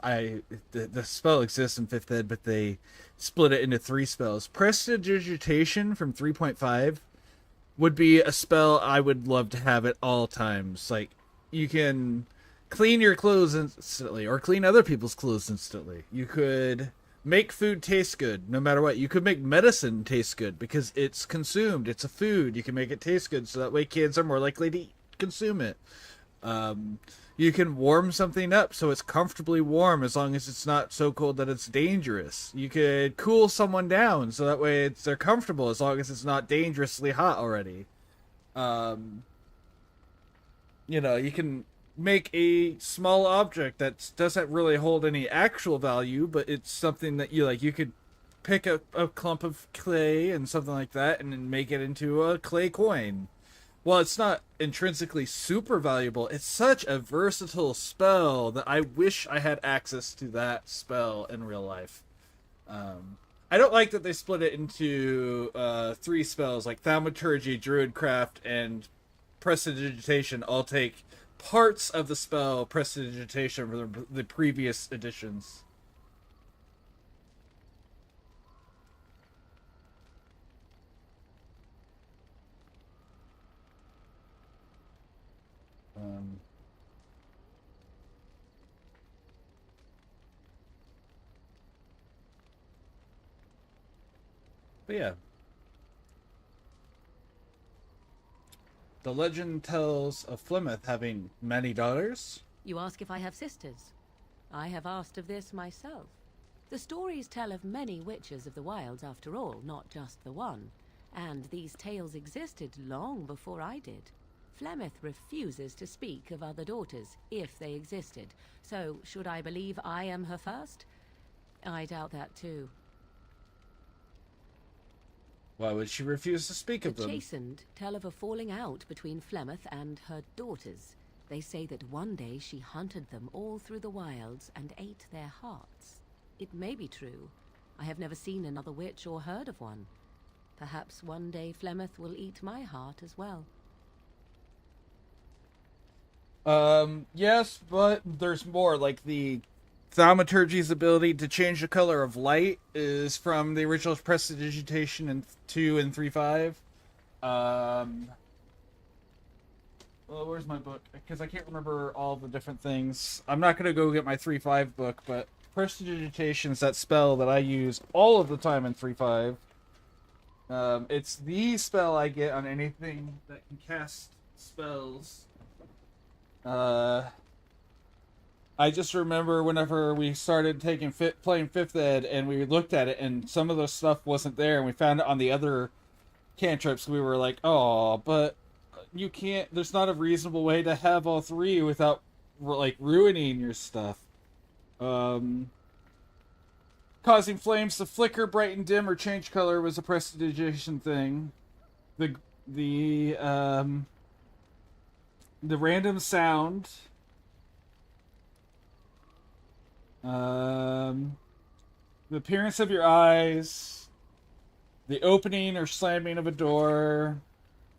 the spell exists in 5th ed, but they split it into 3 spells. Prestidigitation from 3.5 would be a spell I would love to have at all times. Like, you can clean your clothes instantly, or clean other people's clothes instantly. You could make food taste good no matter what. You could make medicine taste good because it's consumed. It's a food. You can make it taste good so that way kids are more likely to consume it. You can warm something up so it's comfortably warm as long as it's not so cold that it's dangerous. You could cool someone down so that way they're comfortable as long as it's not dangerously hot already. You can make a small object that doesn't really hold any actual value, but it's something that you could pick a clump of clay and something like that and then make it into a clay coin. Well, it's not intrinsically super valuable. It's such a versatile spell that I wish I had access to that spell in real life. I don't like that they split it into 3 spells, like Thaumaturgy, Druidcraft, and Prestidigitation all take parts of the spell Prestidigitation from the previous editions. But yeah. The legend tells of Flemeth having many daughters. You ask if I have sisters. I have asked of this myself. The stories tell of many witches of the wilds after all, not just the one. And these tales existed long before I did. Flemeth refuses to speak of other daughters, if they existed. So, should I believe I am her first? I doubt that too. Why would she refuse to speak of The them? Chastened tell of a falling out between Flemeth and her daughters. They say that one day she hunted them all through the wilds and ate their hearts. It may be true. I have never seen another witch or heard of one. Perhaps one day Flemeth will eat my heart as well. Yes, but there's more. Like, the thaumaturgy's ability to change the color of light is from the original prestidigitation in 2 and 3.5. Well, where's my book? Because I can't remember all the different things. I'm not going to go get my 3.5 book, but prestidigitation is that spell that I use all of the time in 3.5. It's the spell I get on anything that can cast spells. I just remember whenever we started playing 5th Ed, and we looked at it, and some of the stuff wasn't there, and we found it on the other cantrips. We were like, oh, but you can't. There's not a reasonable way to have all three without like ruining your stuff. Causing flames to flicker, brighten, dim, or change color was a prestidigitation thing. The random sound. The appearance of your eyes. The opening or slamming of a door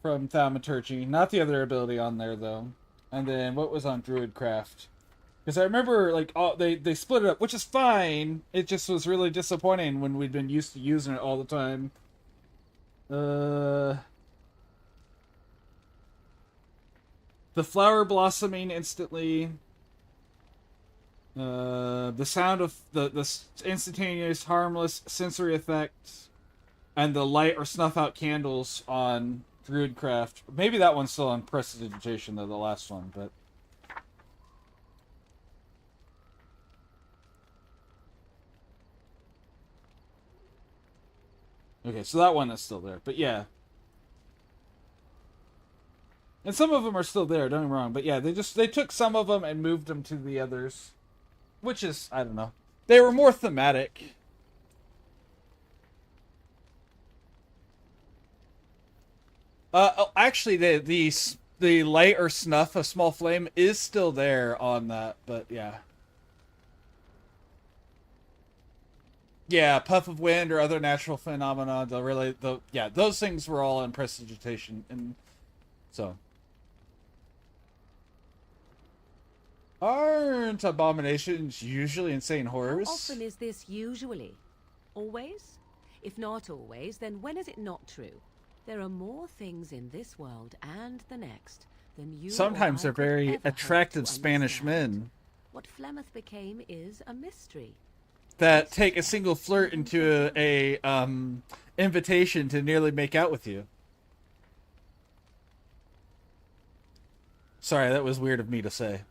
from thaumaturgy. Not the other ability on there, though. And then what was on Druidcraft? Because I remember, like, they split it up, which is fine. It just was really disappointing when we'd been used to using it all the time. The flower blossoming instantly. The sound of the instantaneous, harmless sensory effects. And the light or snuff out candles on Druidcraft. Maybe that one's still on prestidigitation, though, the last one, but... Okay, so that one is still there, but yeah. And some of them are still there, don't get me wrong, but yeah, they took some of them and moved them to the others. Which is, I don't know. They were more thematic. Actually, the light or snuff, a small flame, is still there on that, but yeah. Yeah, puff of wind or other natural phenomena. Those things were all in prestidigitation, and so aren't abominations usually insane horrors? How often is this usually? Always? If not always, then when is it not true? There are more things in this world and the next than you. Sometimes they're very attractive Spanish men. What Flemeth became is a mystery. That take a single flirt into a invitation to nearly make out with you. Sorry, that was weird of me to say.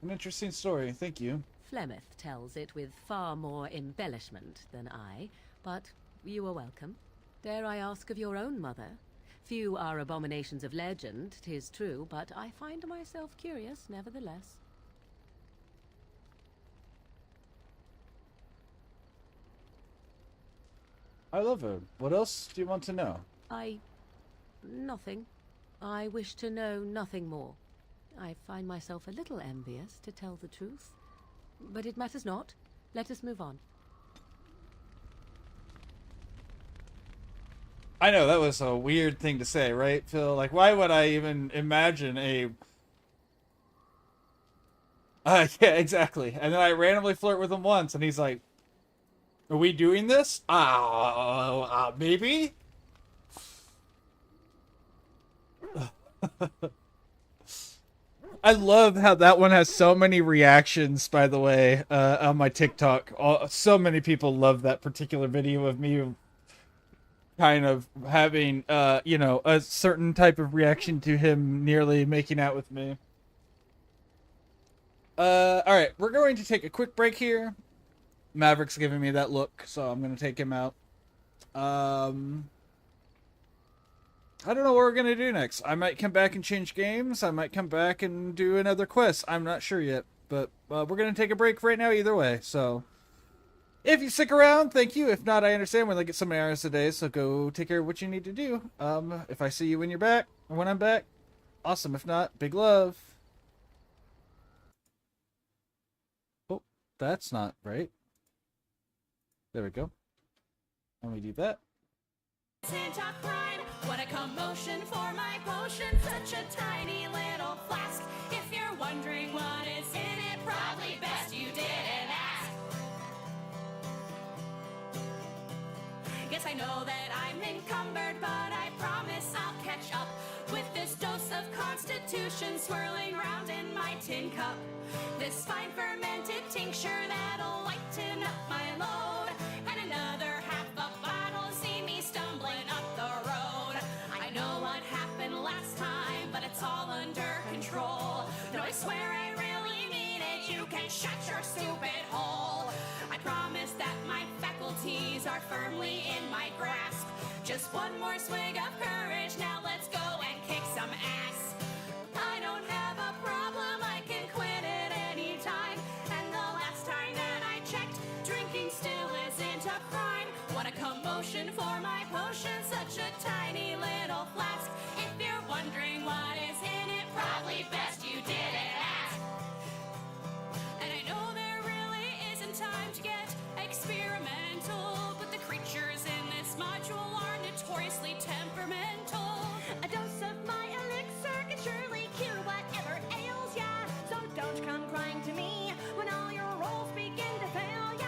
An interesting story, thank you. Flemeth tells it with far more embellishment than I, but you are welcome. Dare I ask of your own mother? Few are abominations of legend, 'tis true, but I find myself curious nevertheless. I love her. What else do you want to know? Nothing. I wish to know nothing more. I find myself a little envious, to tell the truth. But it matters not. Let us move on. I know, that was a weird thing to say, right, Phil? Like, why would I even imagine a... yeah, exactly. And then I randomly flirt with him once, and he's like, are we doing this? Maybe? I love how that one has so many reactions, by the way, on my TikTok. So many people love that particular video of me kind of having, a certain type of reaction to him nearly making out with me. Alright, we're going to take a quick break here. Maverick's giving me that look, so I'm going to take him out. I don't know what we're gonna do next. I might come back and change games. I might come back and do another quest. I'm not sure yet, but we're gonna take a break right now either way. So if you stick around, thank you. If not, I understand. We only get so many hours a day, so go take care of what you need to do. If I see you when you're back or when I'm back, awesome. If not, big love. Oh, that's not right. There we go. Let me do that. Santa crime, what a commotion for my potion, such a tiny little flask. If you're wondering what is in it, probably best you didn't ask. Yes, I know that I'm encumbered, but I promise I'll catch up with this dose of constitution swirling round in my tin cup. This fine fermented tincture that'll lighten up my load, and another half a bottle see me stumbling up the road. I know what happened last time, but it's all under control. No, I swear I really mean it, you can shut your stupid hole. I promise that my faculties are firmly in my grasp. Just one more swig of courage, now let's go and kick some ass. I don't have a problem, I can quit at any time. And the last time that I checked, drinking still isn't a crime. What a commotion for my potion, such a tiny little flask. If you're wondering what is in it, probably best you didn't ask. And I know there really isn't time to get experimental, but the creatures in this module are notoriously temperamental. A dose of my elixir can surely cure whatever ails ya, so don't come crying to me when all your rolls begin to fail ya.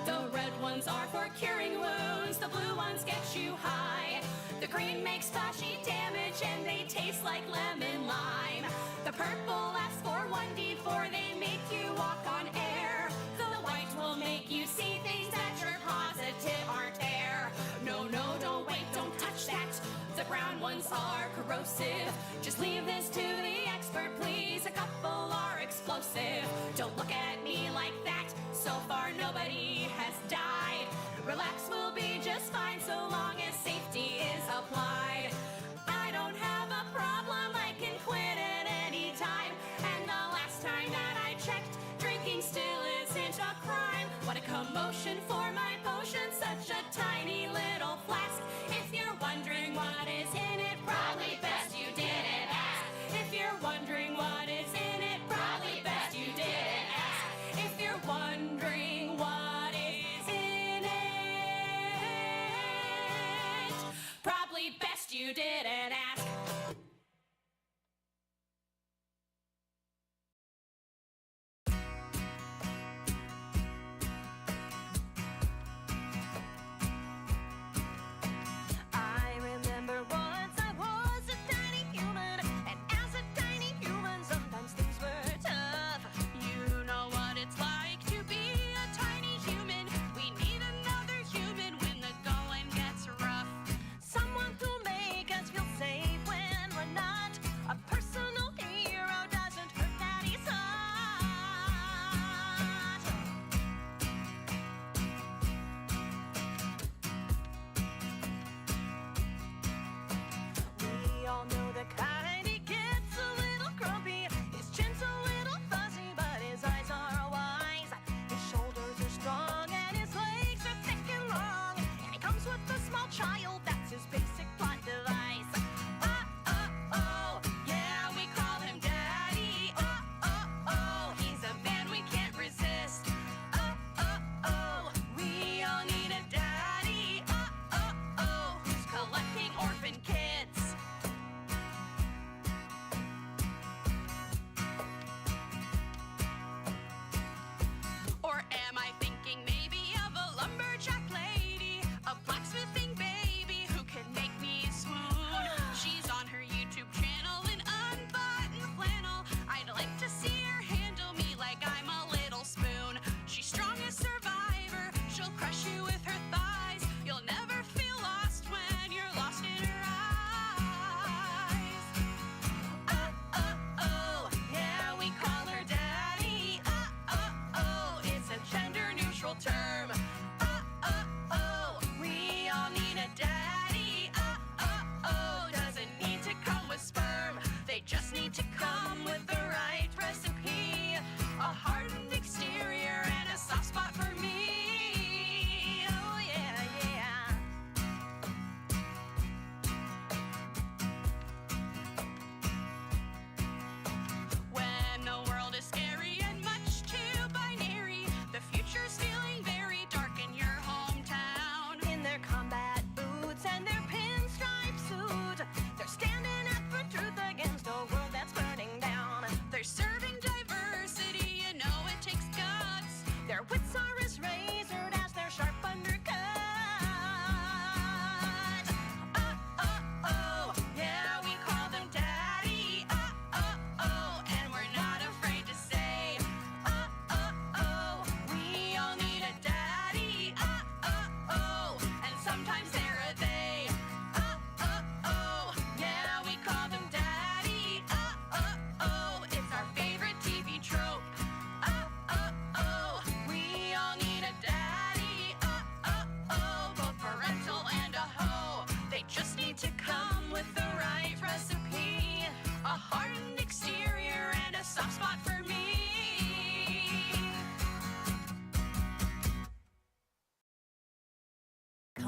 The red ones are for curing wounds, the blue ones get you high. The green makes splashy damage and they taste like lemon lime. The purple lasts for 1d4, they make you walk on air. The white will make you see things that you're positive aren't there. No, no, don't wait, don't touch that. The brown ones are corrosive. Just leave this to the expert, please. A couple are explosive. Don't look at me like that. So far nobody has died. Relax, we'll be just fine so long as safety is applied. I don't have a problem, I can quit at any time. And the last time that I checked, drinking still isn't a crime. What a commotion for my potion, such a tiny little flask. If you're wondering what is in it, probably best you didn't ask. If you're wondering what is in it, probably best you didn't ask. If you're wondering what is in it, probably best you didn't ask. I remember once I was a tiny human, and as a tiny human, sometimes things were tough. You know what it's like to be a tiny human. We need another human when the going gets rough. Someone to make us feel safe.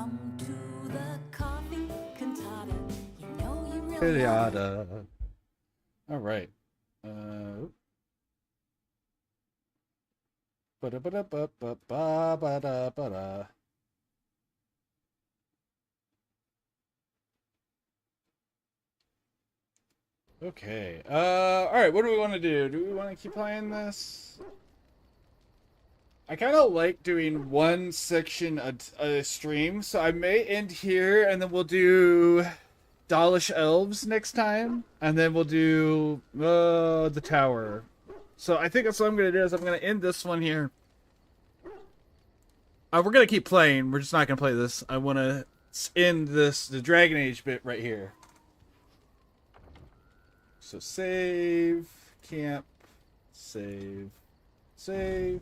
Come to the coffee cantata. You know you really Periada. All right. Ba-da-ba-da-ba-ba-ba-ba-da-ba-da. Okay. All right. What do we want to do? Do we want to keep playing this? I kind of like doing one section a stream, so I may end here, and then we'll do Dalish Elves next time, and then we'll do the Tower. So I think that's what I'm gonna do. Is I'm gonna end this one here. We're gonna keep playing. We're just not gonna play this. I want to end the Dragon Age bit right here. So save, camp, save, save.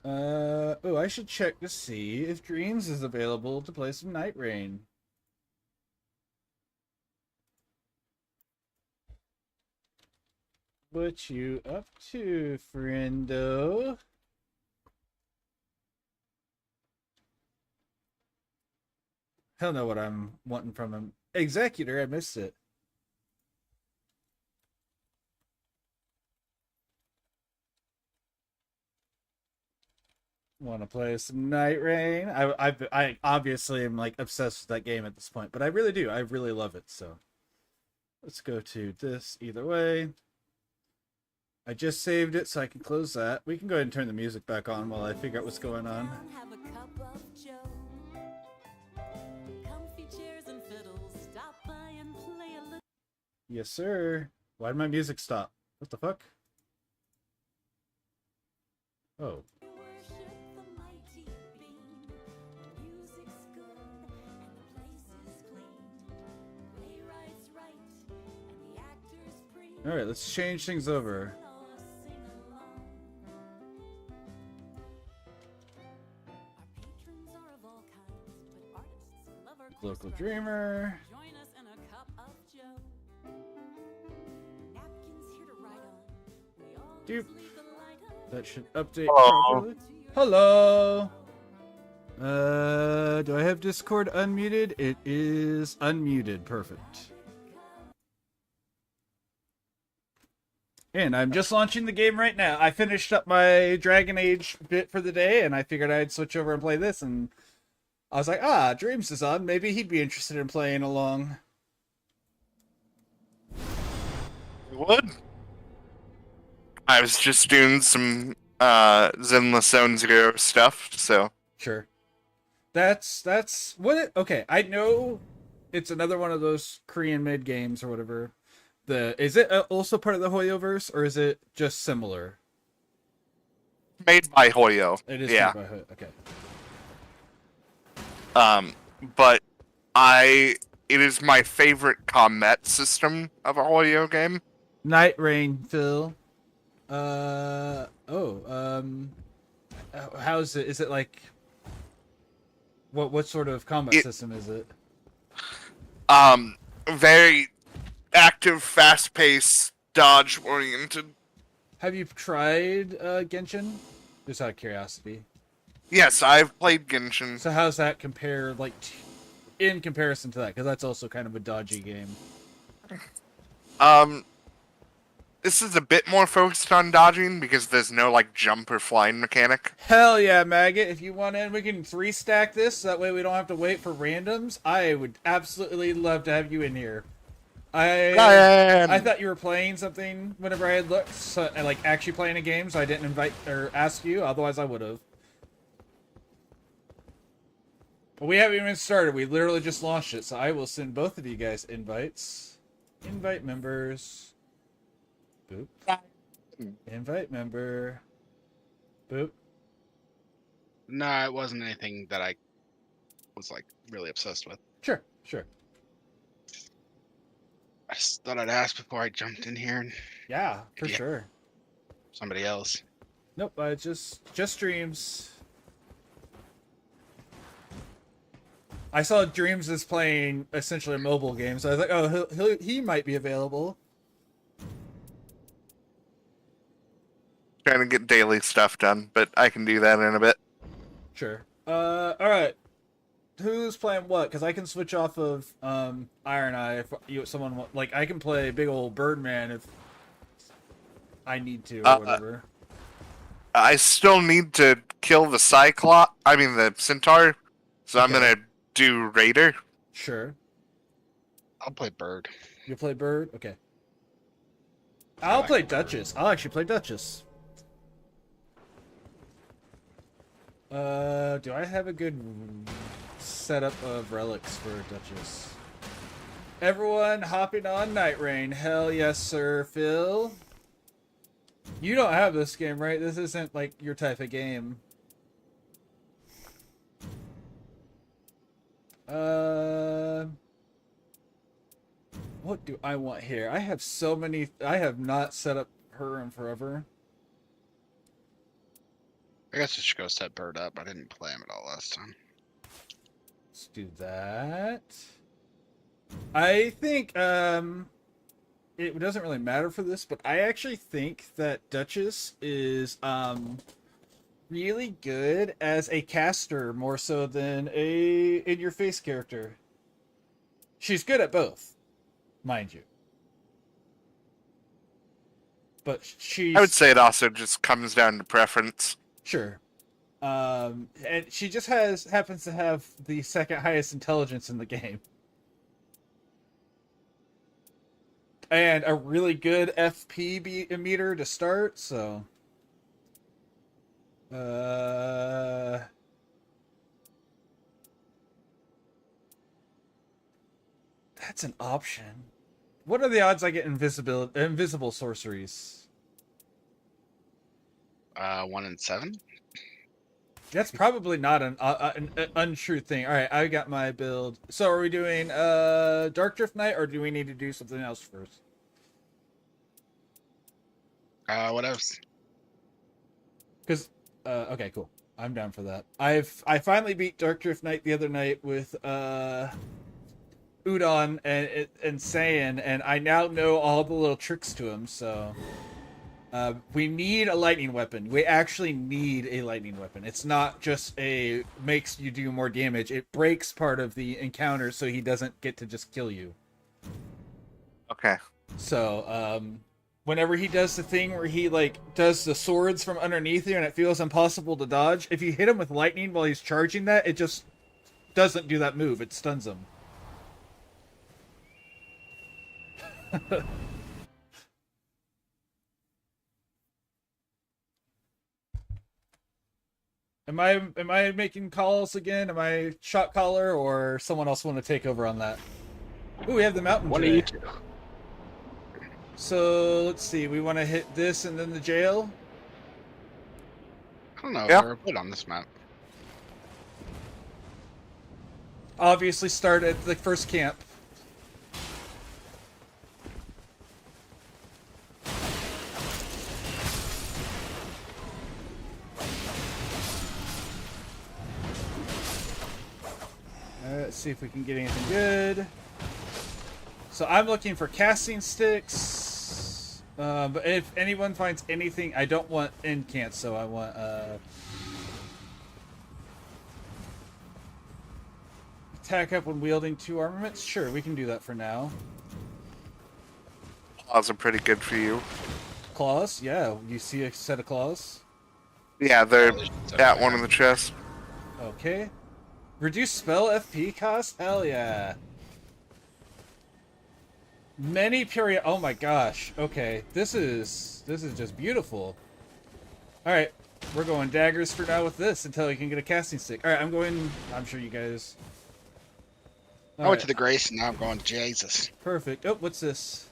Oh, I should check to see if Dreams is available to play some Night Rain. What you up to, friendo? He'll know what I'm wanting from him. Executor, I missed it. Want to play some Night Rain? I obviously am like obsessed with that game at this point, but I really do. I really love it. So let's go to this either way. I just saved it so I can close that. We can go ahead and turn the music back on while I figure out what's going on. have a cup of joe. Comfy chairs and fiddles. Stop by and play a little. Yes, sir. Why did my music stop? What the fuck? Oh. Worship the mighty beam. Music's good and the place is clean. Playwright's right and the actor's pre. All right, let's change things over. Local Dreamer. Join us in a cup of joe. Napkins here to write on. We always Doop. leave the light on. That should update Hello. properly. Hello. Do I have Discord unmuted? It is unmuted. Perfect. And I'm just launching the game right now. I finished up my Dragon Age bit for the day, and I figured I'd switch over and play this, and I was like, Dreams is on. Maybe he'd be interested in playing along. Would. I was just doing some Zenless Zone Zero stuff, so. Sure. That's what it. Okay, I know it's another one of those Korean made games or whatever. Is it also part of the Hoyoverse, or is it just similar? Made by Hoyo. It is yeah. made by Hoyo. Okay. But it is my favorite combat system of a Hoyo game. Night Rain, Phil. How's it? Is it like what sort of combat system is it? Very active, fast-paced, dodge-oriented. Have you tried Genshin? Just out of curiosity. Yes, I've played Genshin. So how's that compare, like, in comparison to that? Because that's also kind of a dodgy game. This is a bit more focused on dodging because there's no, like, jump or flying mechanic. Hell yeah, Maggot. If you want in, we can 3-stack this. So that way we don't have to wait for randoms. I would absolutely love to have you in here. I thought you were playing something whenever I had looked. So, like, actually playing a game, so I didn't invite or ask you. Otherwise, I would have. But we haven't even started. We literally just launched it. So I will send both of you guys invites. Invite members. Boop. Invite member. Boop. No, it wasn't anything that I was like really obsessed with. Sure, sure. I just thought I'd ask before I jumped in here. And yeah, for sure. Somebody else. Nope, just streams. I saw Dreams is playing essentially a mobile game, so I was like, oh, he might be available. trying to get daily stuff done, but I can do that in a bit. Sure. Alright. Who's playing what? Because I can switch off of Iron Eye if someone like I can play big old Birdman if I need to or whatever. I still need to kill the the Centaur, so I'm gonna do Raider. Sure. I'll play Bird. You play Bird? Okay. I'll play Duchess. I'll actually play Duchess. Do I have a good setup of relics for Duchess? Everyone hopping on Night Rain. Hell yes, sir, Phil. You don't have this game, right? This isn't like your type of game. What do I want here? I have so many. I have not set up her in forever. I guess I should go set Bird up. I didn't play him at all last time. Let's do that. I think it doesn't really matter for this, but I actually think that Duchess is really good as a caster more so than a in-your-face character. She's good at both, mind you. But I would say it also just comes down to preference. Sure. And she just happens to have the second highest intelligence in the game. And a really good FP meter to start, so... That's an option. What are the odds I get invisible sorceries? 1 in 7. That's probably not an untrue thing. All right, I got my build. So are we doing Dark Drift Knight, or do we need to do something else first? What else? Because okay, cool. I'm down for that. I finally beat Dark Drift Knight the other night with Udon and Saiyan, and I now know all the little tricks to him. So we need a lightning weapon. We actually need a lightning weapon. It's not just makes you do more damage. It breaks part of the encounter, so he doesn't get to just kill you. Okay. So whenever he does the thing where he does the swords from underneath you and it feels impossible to dodge, if you hit him with lightning while he's charging that, it just doesn't do that move. It stuns him. Am I making calls again? Am I shot caller, or someone else want to take over on that? Ooh, we have the mountain. What do you do? So let's see. We want to hit this and then the jail. I don't know. Yeah. We're good on this map. Obviously, start at the first camp. Let's see if we can get anything good. So I'm looking for casting sticks. But if anyone finds anything, I don't want incants, so I want attack up when wielding 2 armaments. Sure, we can do that for now. Claws are pretty good for you. Claws? Yeah, you see a set of claws? Yeah, they're at one of the chests. Okay. Reduce spell FP cost? Hell yeah. Many period. Oh my gosh. Okay, this is just beautiful. All right, we're going daggers for now with this until you can get a casting stick. All right, I'm going. I'm sure you guys. I went to the Grace and now I'm going Jesus. Perfect. Oh, what's this?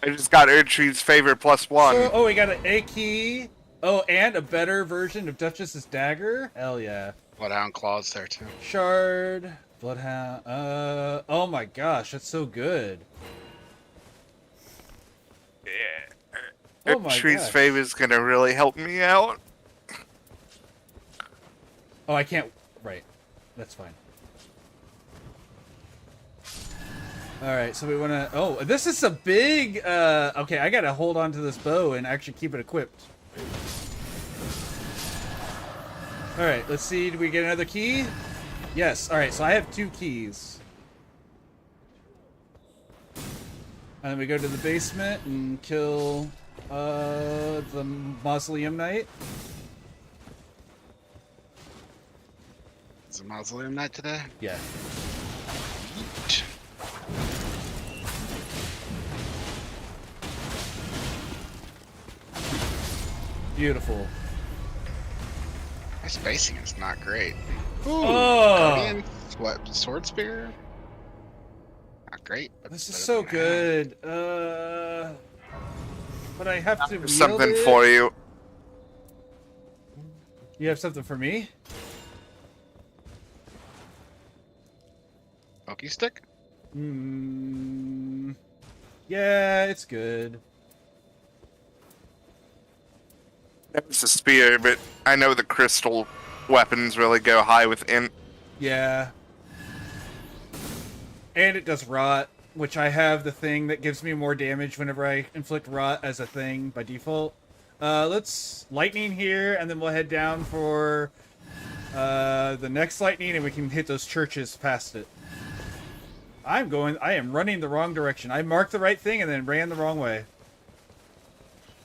I just got Erdtree's favorite +1. So, we got an A key. Oh, and a better version of Duchess's dagger. Hell yeah. Bloodhound claws there too. Shard, Bloodhound. Oh my gosh, that's so good. Yeah. Oh my Erdtree's gosh. favor is gonna really help me out. Oh, I can't. Right, that's fine. All right, so we want to. Oh, this is a big. Okay, I gotta hold on to this bow and actually keep it equipped. Alright, let's see. Do we get another key? Yes. Alright, so I have 2 keys. And then we go to the basement and kill the Mausoleum Knight. Is the Mausoleum Knight today? Yeah. Yeet. Beautiful. My spacing is not great. Ooh, Oh! Guardian, what, Sword Spear? Not great. But This is better so than I good. But I have to wield Something it. for you. You have something for me? had. Pokey stick? Hmm. Yeah, it's good. It's a spear, but I know the crystal weapons really go high with int. Yeah. And it does rot, which I have the thing that gives me more damage whenever I inflict rot as a thing by default. Let's lightning here, and then we'll head down for the next lightning, and we can hit those churches past it. I am running the wrong direction. I marked the right thing and then ran the wrong way.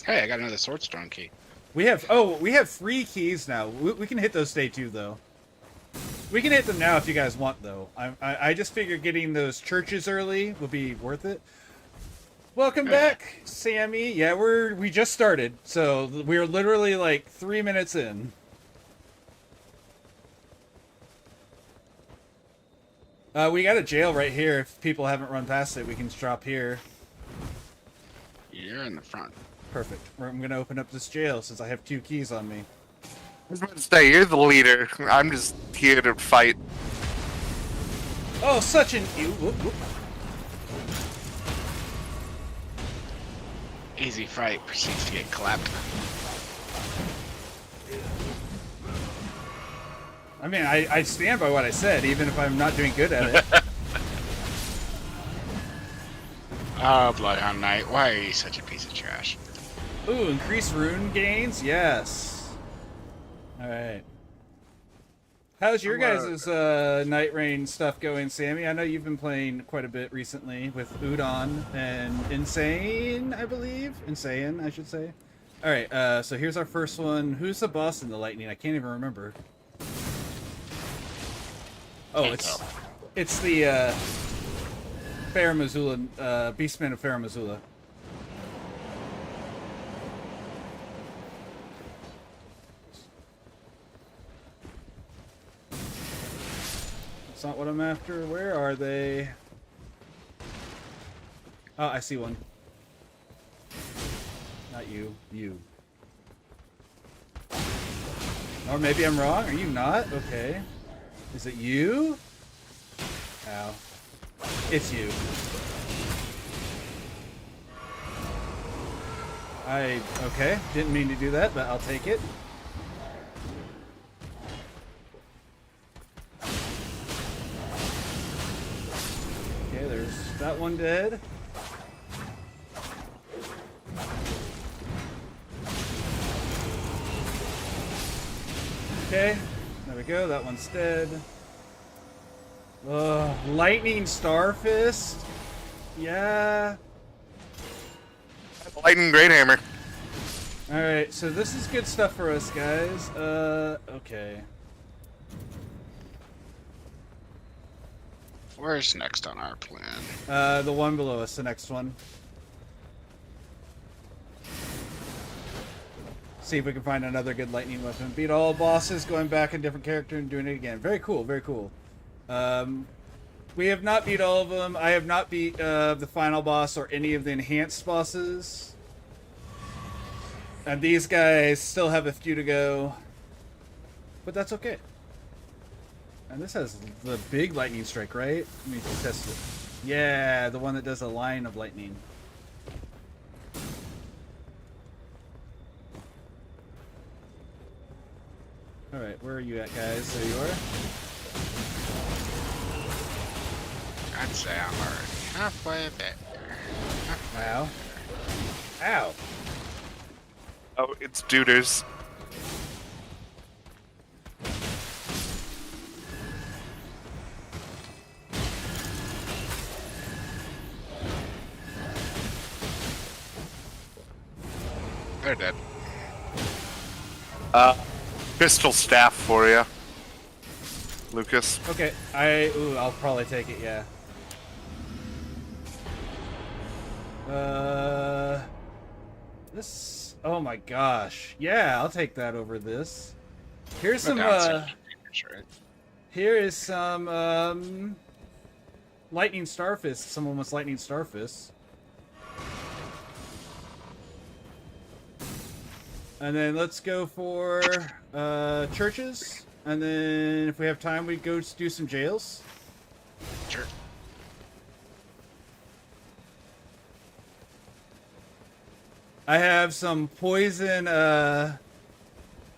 Hey, I got another Swordstone key. We have 3 keys now. We can hit those today too, though. We can hit them now if you guys want, though. I just figured getting those churches early would be worth it. Welcome back, Sammy. Yeah, we just started, so we're literally like 3 minutes in. We got a jail right here. If people haven't run past it, we can drop here. You're in the front. Perfect. I'm gonna open up this jail since I have 2 keys on me. I was about to say, you're the leader. I'm just here to fight. Oh, such an... Whoop, whoop. Easy fight proceeds to get clapped. I mean, I stand by what I said, even if I'm not doing good at it. Oh, Bloodhound Knight, why are you such a piece of trash? Ooh, increased rune gains? Yes. Alright. How's your guys' Night Rain stuff going, Sammy? I know you've been playing quite a bit recently with Udon and Insane, I believe? Insane, I should say. Alright, so here's our first one. Who's the boss in the Lightning? I can't even remember. Oh, it's the Fair Missoula, Beastman of Fair Missoula. That's not what I'm after. Where are they? Oh, I see one. Not you. You. Or maybe I'm wrong. Are you not? Okay. Is it you? Ow. It's you. Okay. Didn't mean to do that, but I'll take it. Okay, there's that one dead. Okay, there we go, that one's dead. Lightning Starfist? Yeah. Lightning Great Hammer. Alright, so this is good stuff for us, guys. Okay. Where's next on our plan? The one below us, the next one. See if we can find another good lightning weapon. Beat all bosses, going back a different character and doing it again. Very cool, very cool. We have not beat all of them. I have not beat the final boss or any of the enhanced bosses. And these guys still have a few to go. But that's okay. And this has the big lightning strike, right? Let me test it. Yeah, the one that does a line of lightning. Alright, where are you at, guys? There you are. I'd say I'm already halfway there. Ow. Ow. Oh, it's Duders. They're dead. Crystal staff for you, Lucas. Okay, I'll probably take it, yeah. This, oh my gosh. Yeah, I'll take that over this. Here's some, here is some, Lightning Starfist. Someone wants Lightning Starfist. And then let's go for churches. And then if we have time, we go do some jails. Sure. I have some poison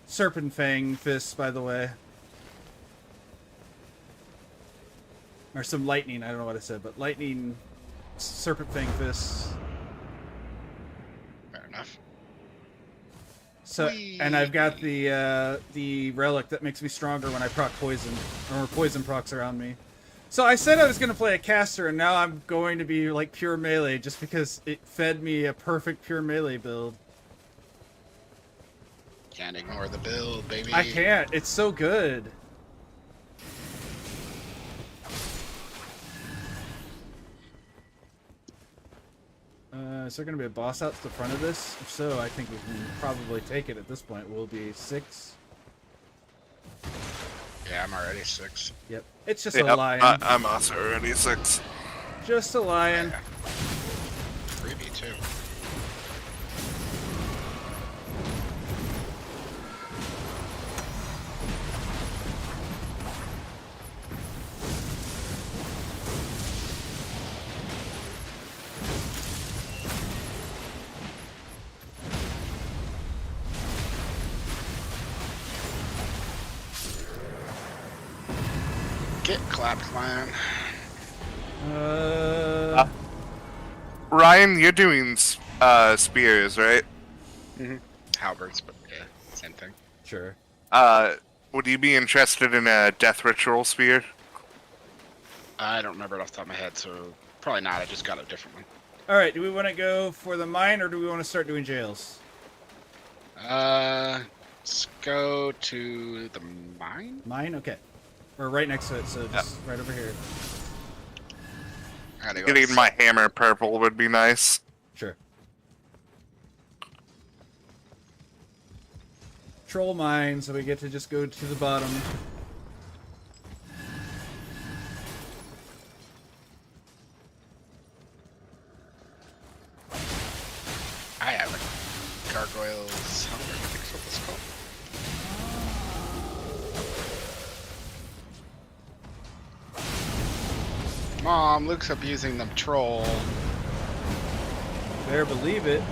serpent fang fists, by the way. Or some lightning, I don't know what I said, but lightning serpent fang fists. Fair enough. So, and I've got the relic that makes me stronger when I proc poison, or poison procs are on me. So I said I was going to play a caster, and now I'm going to be like pure melee, just because it fed me a perfect pure melee build. Can't ignore the build, baby. I can't. It's so good. Is there going to be a boss out to the front of this? If so, I think we can probably take it at this point. We'll be 6. Yeah, I'm already 6. Yep. It's just Yeah, a lion. I'm also already 6. Just a lion. 3v2. Get clapped, lion. Ryan, you're doing spears, right? Mm-hmm. Halberds, but yeah, same thing. Sure. Would you be interested in a death ritual spear? I don't remember it off the top of my head, so probably not. I just got a different one. Alright, do we want to go for the mine, or do we want to start doing jails? Let's go to the mine? Mine? Okay. We're right next to it, so just right over here. Getting my hammer purple would be nice. Sure. Troll mine, so we get to just go to the bottom. I have a gargoyle's hunger, I think that's what it's called. Mom, Luke's abusing the troll. Better believe it.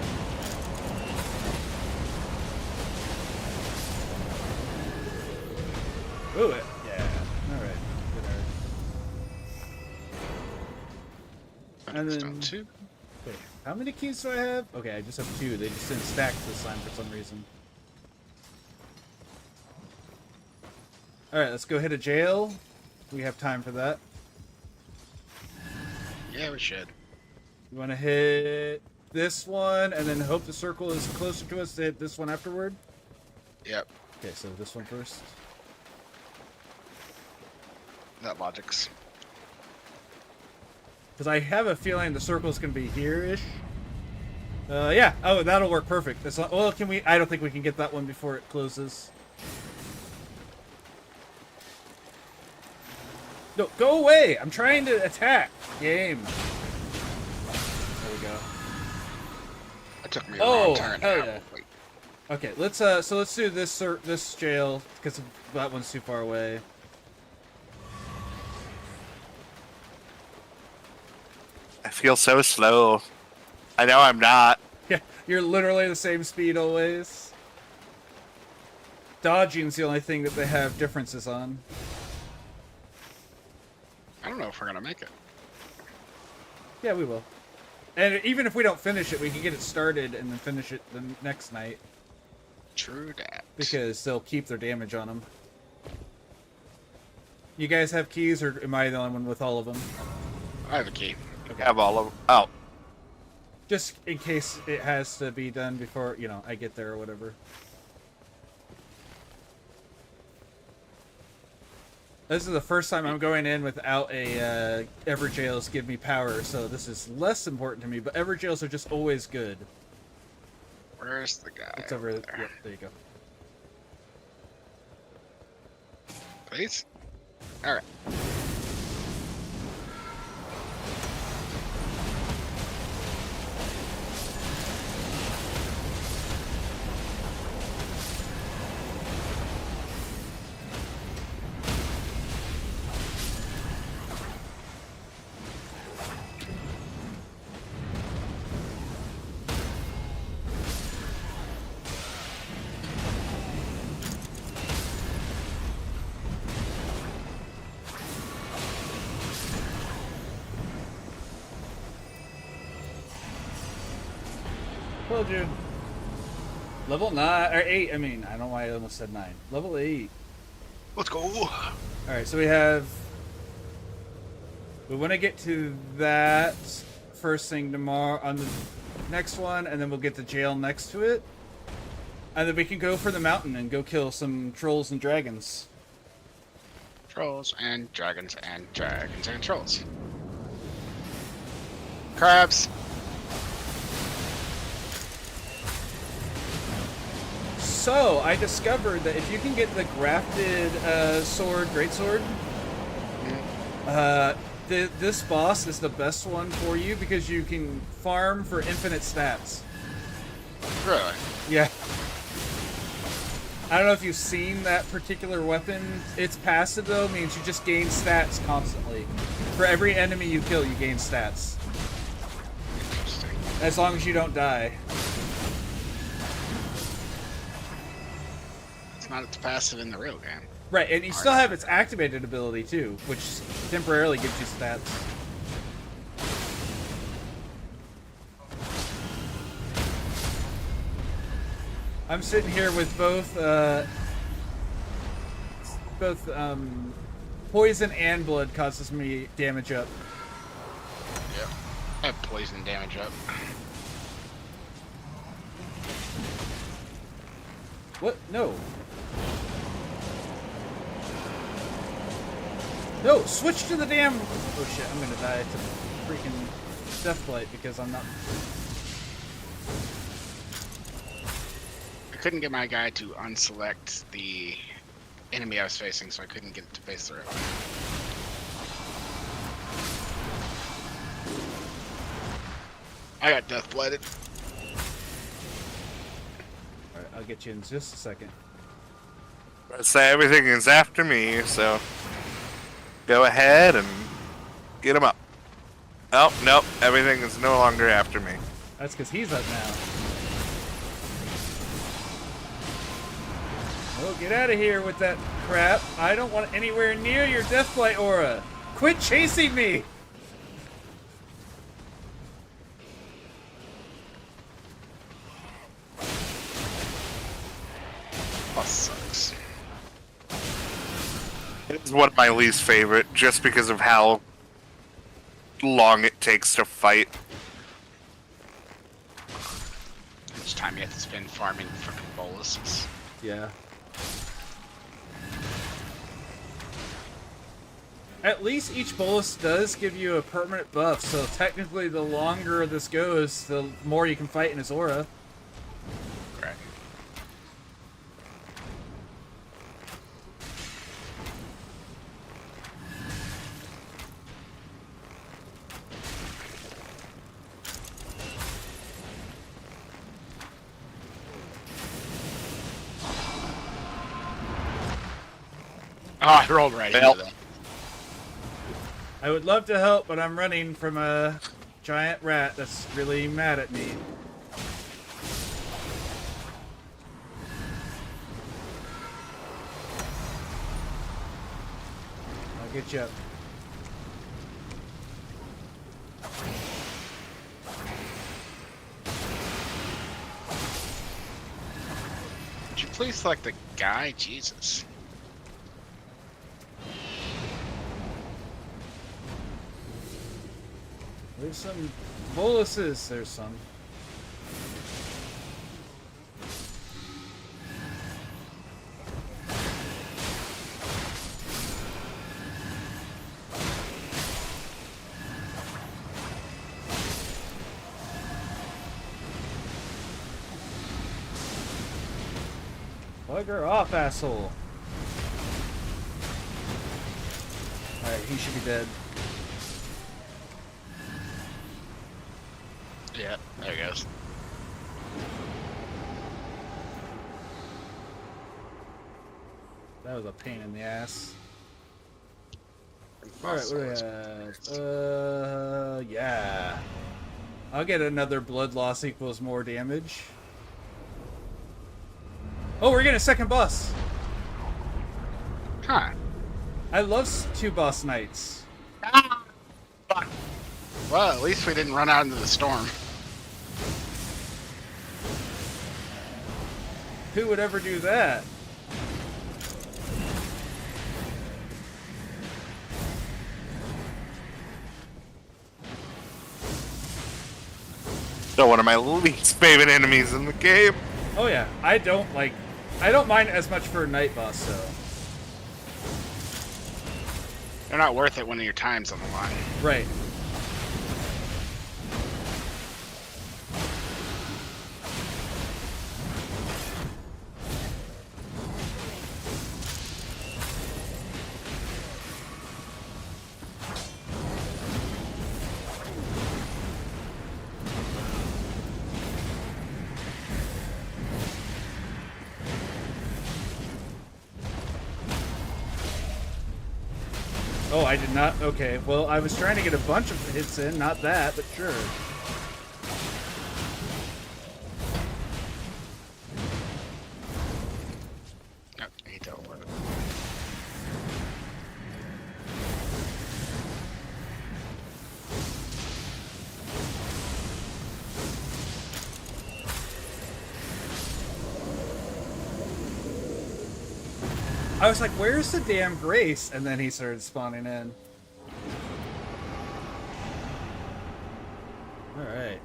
Ooh, yeah. Alright. Good. And then... 2. Wait, how many keys do I have? Okay, I just have 2. They just didn't stack this time for some reason. Alright, let's go hit a jail. We have time for that. Yeah, we should. You want to hit this one, and then hope the circle is closer to us to hit this one afterward? Yep. Okay, so this one first. That logic's. Because I have a feeling the circle's going to be here-ish. Yeah. Oh, that'll work perfect. That's not, well, can we... I don't think we can get that one before it closes. No, go away! I'm trying to attack. Game. There we go. That took me a long time. Oh, yeah. Okay, let's so let's do this jail because that one's too far away. I feel so slow. I know I'm not. Yeah, you're literally the same speed always. Dodging's the only thing that they have differences on. I don't know if we're gonna make it. Yeah, we will. And even if we don't finish it, we can get it started and then finish it the next night. True that. Because they'll keep their damage on them. You guys have keys, or am I the only one with all of them? I have a key. Okay. Have all of them. Oh. Just in case it has to be done before, you know, I get there or whatever. This is the first time I'm going in without a Everjails give me power, so this is less important to me, but Everjails are just always good. Where's the guy? It's over there. Yep, there you go. Please? Alright. Told you. Level 9, or 8, I mean, I don't know why I almost said 9. Level 8. Let's go. Alright, so we want to get to that first thing tomorrow on the next one, and then we'll get the jail next to it. And then we can go for the mountain and go kill some trolls and dragons. Trolls and dragons and dragons and trolls. Crabs. So, I discovered that if you can get the grafted sword, greatsword, this boss is the best one for you because you can farm for infinite stats. Really? Yeah. I don't know if you've seen that particular weapon. Its passive, though, means you just gain stats constantly. For every enemy you kill, you gain stats. Interesting. As long as you don't die. Not its passive in the real game. Right, and you still have its activated ability too, which temporarily gives you stats. I'm sitting here with both poison and blood causes me damage up. Yeah. I have poison damage up. What? No. No, switch to the damn... Oh shit, I'm gonna die to freaking Deathblight because I'm not... I couldn't get my guy to unselect the enemy I was facing, so I couldn't get it to face through. I got Deathblighted. Alright, I'll get you in just a second. I say everything is after me, so go ahead and get him up. Oh, nope, everything is no longer after me. That's because he's up now. Oh, get out of here with that crap. I don't want anywhere near your Deathblight aura. Quit chasing me! That sucks. It's one of my least favorite, just because of how long it takes to fight. Each time you have to spend farming freaking boluses. Yeah. At least each bolus does give you a permanent buff, so technically the longer this goes, the more you can fight in his aura. Correct. Oh, I rolled right into that. I would love to help, but I'm running from a giant rat that's really mad at me. I'll get you up. please select the guy? Jesus. There's some boluses. There's some. Bugger off, asshole. Alright, he should be dead. Yeah, there he goes. That was a pain in the ass. Alright, what do we have? Yeah. I'll get another blood loss equals more damage. Oh, we're getting a second boss. Huh. I love 2 boss nights. Well, at least we didn't run out into the storm. Who would ever do that? Still one of my least favorite enemies in the game. Oh yeah, I don't mind as much for a night boss though. They're not worth it when your time's on the line. Right. Oh, I did not. Okay, well, I was trying to get a bunch of hits in, not that, but sure. Oh, he dealt with it. I was like, where's the damn Grace? And then he started spawning in. Alright.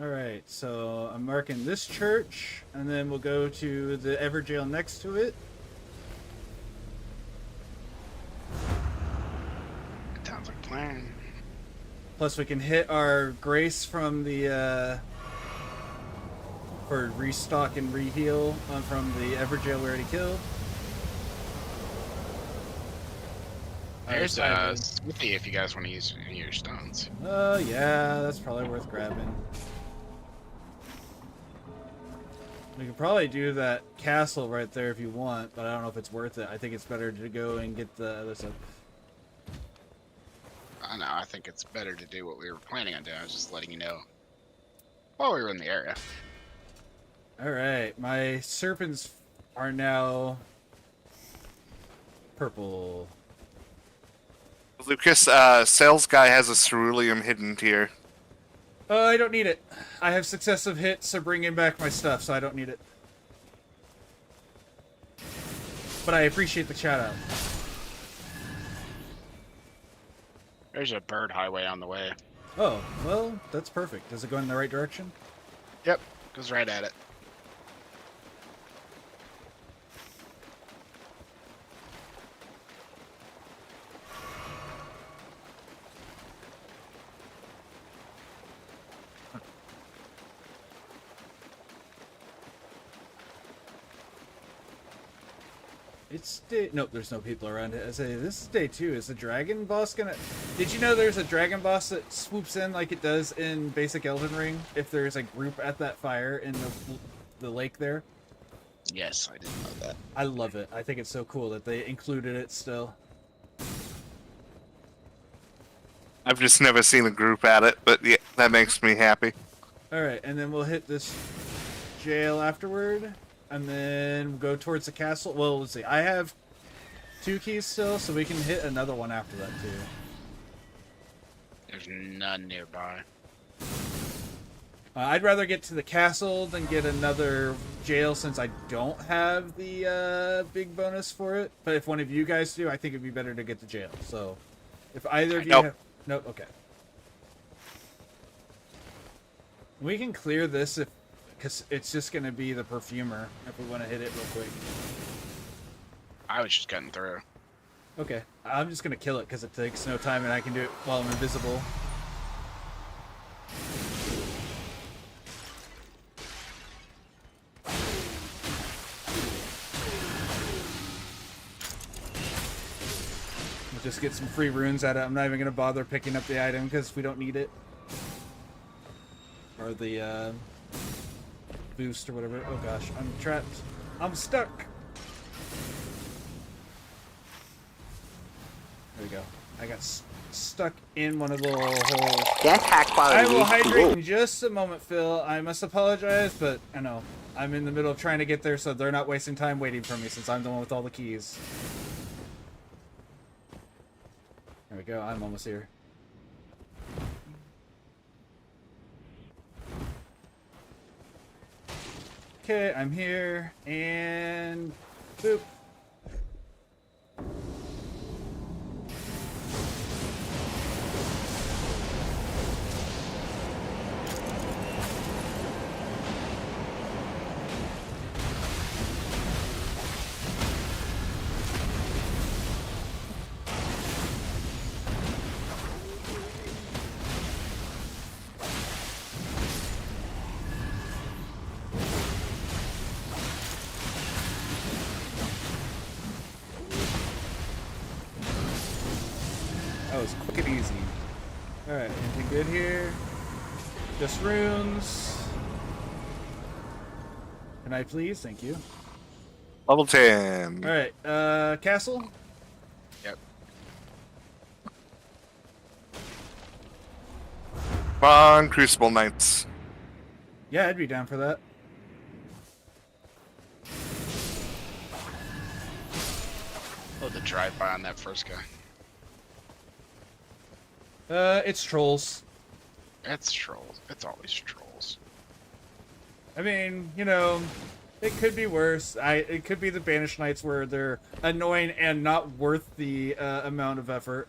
Alright, so I'm marking this church, and then we'll go to the Everjail next to it. Sounds like a plan. Plus we can hit our Grace from the, for restock and reheal from the Everjail we already killed. There's Smithy if you guys want to use any of your stones. Yeah, that's probably worth grabbing. We could probably do that castle right there if you want, but I don't know if it's worth it. I think it's better to go and get the other stuff. I know, I think it's better to do what we were planning on doing. I was just letting you know while we were in the area. Alright, my serpents are now purple. Lucas, sales guy has a ceruleum hidden tier. I don't need it. I have successive hits of bringing back my stuff, so I don't need it. But I appreciate the shout out. There's a bird highway on the way. Oh, well, that's perfect. Does it go in the right direction? Yep, goes right at it. It's day. Nope, there's no people around it. I say this is day 2. Is the dragon boss gonna? Did you know there's a dragon boss that swoops in like it does in basic Elden Ring? If there's a group at that fire in the lake there. Yes, I didn't know that. I love it. I think it's so cool that they included it still. I've just never seen a group at it, but yeah, that makes me happy. All right, and then we'll hit this jail afterward. And then go towards the castle. Well, let's see. I have 2 keys still, so we can hit another one after that, too. There's none nearby. I'd rather get to the castle than get another jail since I don't have the big bonus for it. But if one of you guys do, I think it'd be better to get the jail. So if either of you have... Nope, okay. We can clear this if... because it's just going to be the perfumer if we want to hit it real quick. I was just cutting through. Okay. I'm just going to kill it because it takes no time and I can do it while I'm invisible. Just get some free runes out of it. I'm not even going to bother picking up the item because we don't need it. Or the boost or whatever. Oh gosh, I'm trapped. I'm stuck. There we go. I got stuck in one of the little holes. Get hacked by I will hydrate in just a moment, Phil. I must apologize, but I know I'm in the middle of trying to get there, so they're not wasting time waiting for me since I'm the one with all the keys. There we go, I'm almost here. Okay, I'm here, and boop. That was quick and easy. Alright, anything good here? Just runes. Can I please? Thank you. Level 10. Alright, castle? Yep. Come on, Crucible Knights. Yeah, I'd be down for that. Oh, the drive-by on that first guy. It's trolls. It's trolls. It's always trolls. I mean, you know, it could be worse. It could be the Banished Knights where they're annoying and not worth the amount of effort.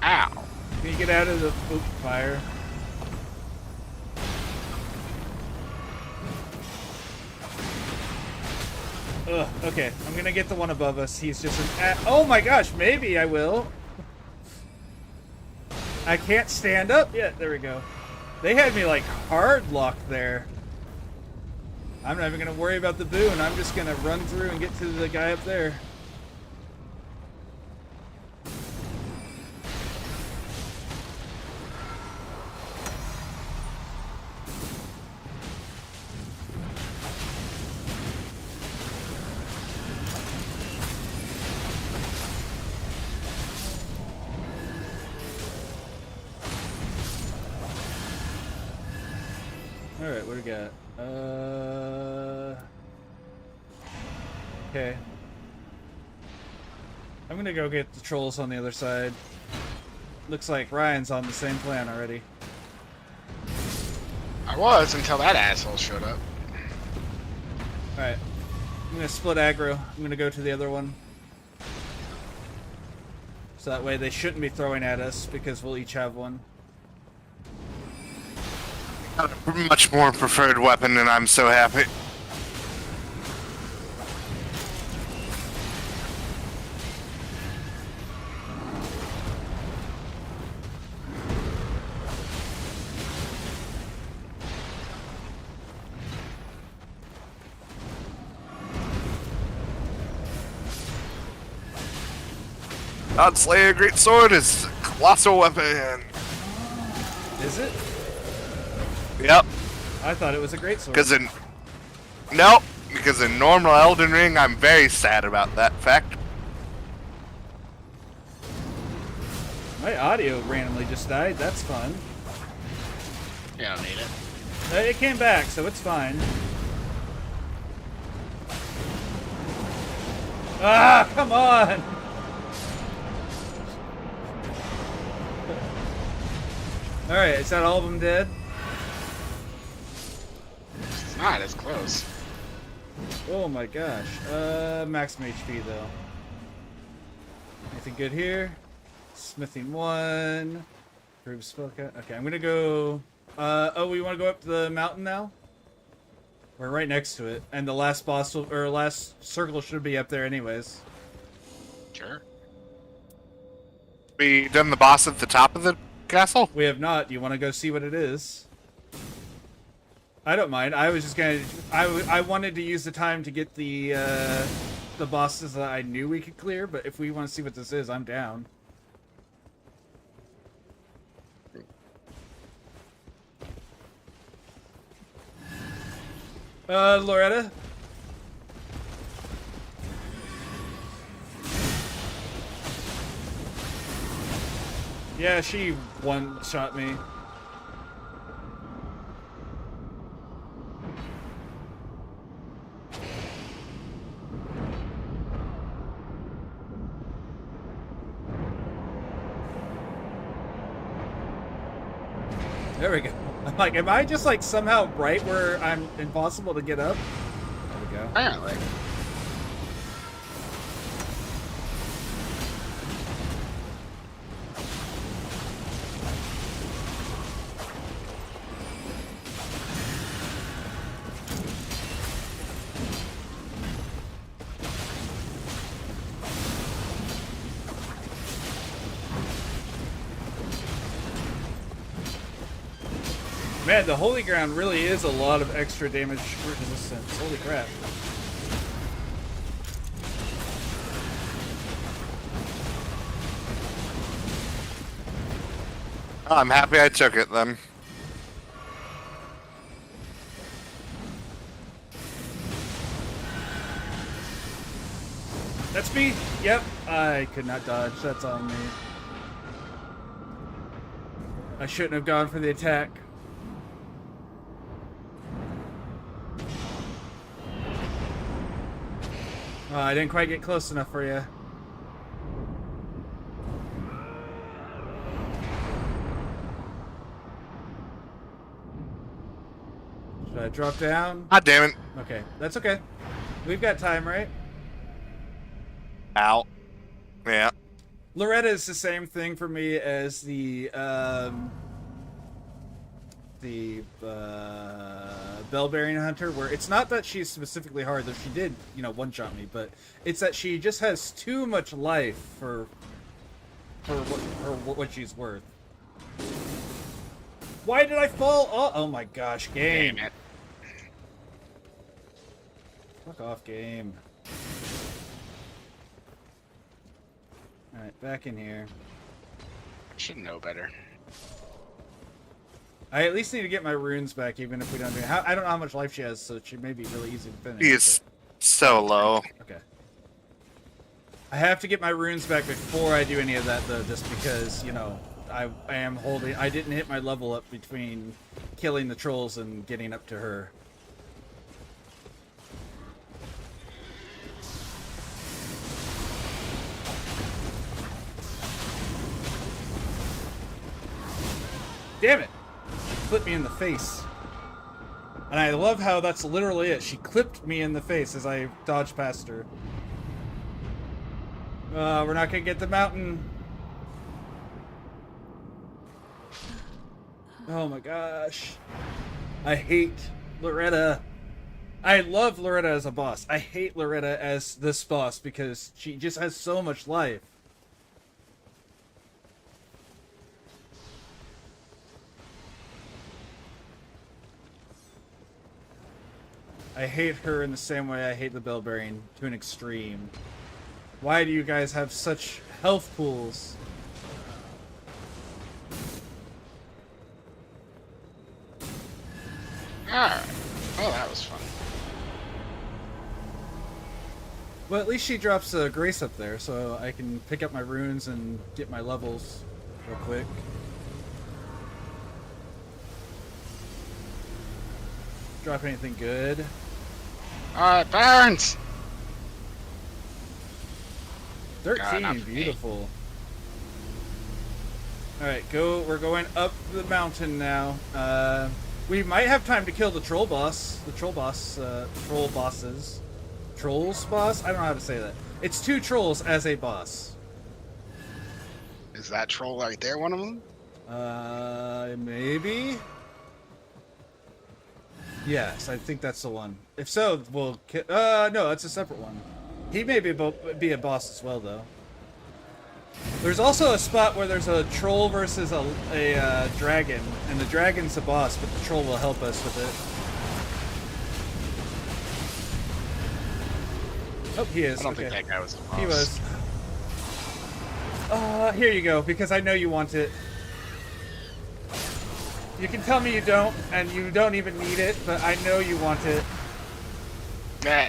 Ow! Can you get out of the fire? Ugh, okay, I'm gonna get the one above us. He's just an oh my gosh, maybe I will. I can't stand up yet. There we go. They had me like hard locked there. I'm not even gonna worry about the boon. I'm just gonna run through and get to the guy up there. Alright, what do we got? Okay. I'm gonna go get the trolls on the other side. Looks like Ryan's on the same plan already. I was until that asshole showed up. Alright. I'm gonna split aggro. I'm gonna go to the other one. So that way they shouldn't be throwing at us because we'll each have one. Got a much more preferred weapon, and I'm so happy. Godslayer Great Sword is a colossal weapon. Is it? Yep. I thought it was a great sword. Because in normal Elden Ring, I'm very sad about that fact. My audio randomly just died. That's fun. Yeah, I don't need it. It came back, so it's fine. Ah, come on! Alright, is that all of them dead? It's not as close. Oh my gosh. Maximum HP though. Anything good here? Smithing 1. Improve spell count. Okay, I'm gonna go. Oh, we want to go up the mountain now? We're right next to it, and the last boss or last circle should be up there, anyways. Sure. We done the boss at the top of the castle? We have not. Do you want to go see what it is? I don't mind. I was just gonna. I wanted to use the time to get the bosses that I knew we could clear, but if we want to see what this is, I'm down. Loretta? Yeah, she one-shot me. There we go. I'm like, am I just like somehow right where I'm impossible to get up? There we go. Apparently. Man, the Holy Ground really is a lot of extra damage resistance. Holy crap. Oh, I'm happy I took it then. That's me. Yep. I could not dodge. That's on me. I shouldn't have gone for the attack. Oh, I didn't quite get close enough for you. Should I drop down? God damn it. Okay, that's okay. We've got time, right? Ow. Yeah. Loretta is the same thing for me as the Bell-bearing hunter, where it's not that she's specifically hard, though she did, you know, one-shot me, but it's that she just has too much life for what she's worth. Why did I fall? Oh my gosh, game. Damn it. Fuck off, game. Alright, back in here. I should know better. I at least need to get my runes back, even if we don't do it. I don't know how much life she has, so she may be really easy to finish. He is so low. Okay. I have to get my runes back before I do any of that, though, just because, you know, I am holding... I didn't hit my level up between killing the trolls and getting up to her. Damn it! Clipped me in the face. And I love how that's literally it. She clipped me in the face as I dodged past her. We're not gonna get the mountain. Oh my gosh. I hate Loretta. I love Loretta as a boss. I hate Loretta as this boss because she just has so much life. I hate her in the same way I hate the Bell-bearing to an extreme. Why do you guys have such health pools? Alright. Oh, that was fun. Well, at least she drops Grace up there, so I can pick up my runes and get my levels. real quick. Drop anything good? It burns! 13, beautiful. Alright, we're going up the mountain now. We might have time to kill the troll boss. Troll bosses. Trolls boss? I don't know how to say that. It's 2 trolls as a boss. Is that troll right there one of them? Maybe? Yes, I think that's the one. If so, we'll no, that's a separate one. He may be a boss as well, though. There's also a spot where there's a troll versus a dragon, and the dragon's the boss, but the troll will help us with it. Oh, he is. I don't think that guy was the boss. He was. Here you go, because I know you want it. You can tell me you don't, and you don't even need it, but I know you want it. Meh.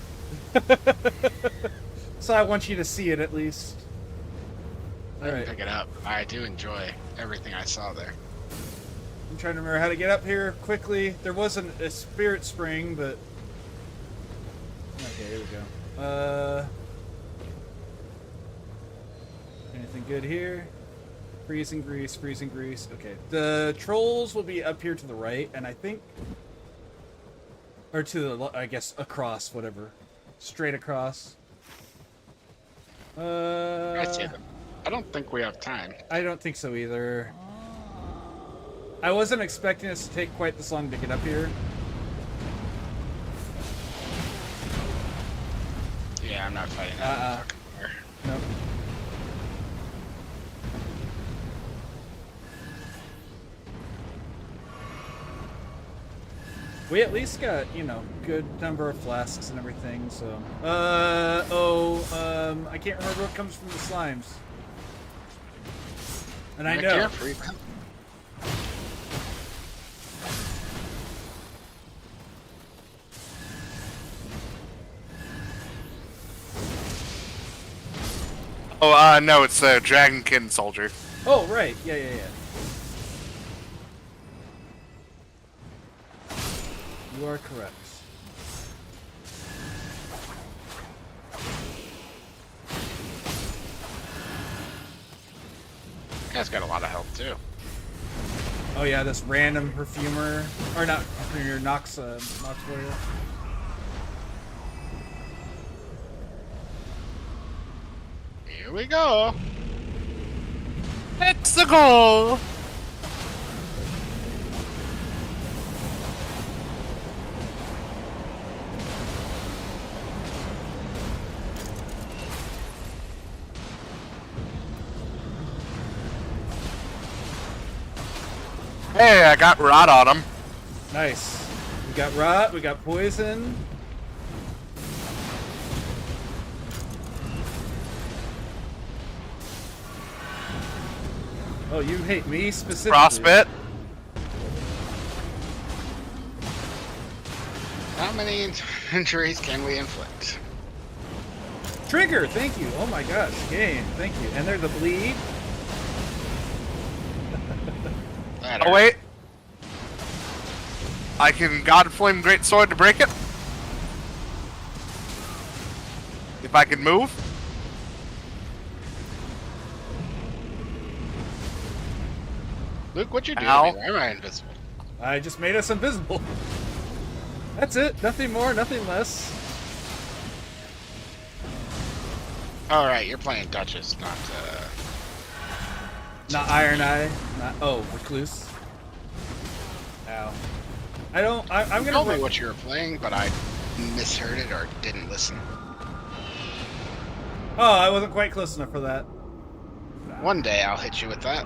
So I want you to see it at least. I didn't pick it up. I do enjoy everything I saw there. I'm trying to remember how to get up here quickly. There wasn't a spirit spring, but... Okay, here we go. Anything good here? Freezing grease, freezing grease. Okay. The trolls will be up here to the right, and I think... Or to the, I guess, across, whatever. Straight across. I see them. I don't think we have time. I don't think so either. I wasn't expecting us to take quite this long to get up here. Yeah, I'm not fighting that. Nope. We at least got, you know, good number of flasks and everything, so... I can't remember what comes from the slimes. And I know... Oh, no, it's a Dragonkin soldier. Oh, right. Yeah. You are correct. Guy's got a lot of health too. Oh yeah, this random perfumer, or not perfumer, Nox warrior. Here we go. It's the goal. Hey, I got rot on him. Nice. We got rot, we got poison. Oh, you hate me specifically. Frostbite. How many injuries can we inflict? Trigger, thank you. Oh my gosh, game, thank you. And there's the bleed. Oh wait. I can Godflame Greatsword to break it. If I can move. Luke, what you doing? Ow. Why am I invisible? I just made us invisible. That's it. Nothing more, nothing less. Alright, you're playing Duchess, not Iron Eye. Not Recluse. Ow. I'm gonna told me what you were playing, but I misheard it or didn't listen. Oh, I wasn't quite close enough for that. One day I'll hit you with that.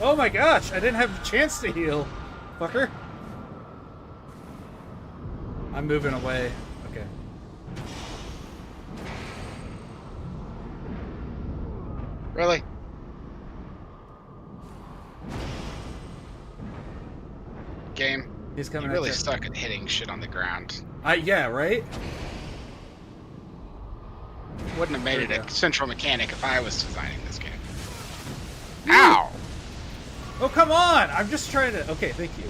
Oh my gosh, I didn't have the chance to heal. Fucker. I'm moving away. Okay. Really? Game. He's coming. You really at suck at hitting shit on the ground. Yeah, right? Wouldn't have made it a central mechanic if I was designing this game. Ow! Oh, come on! I'm just trying to... Okay, thank you.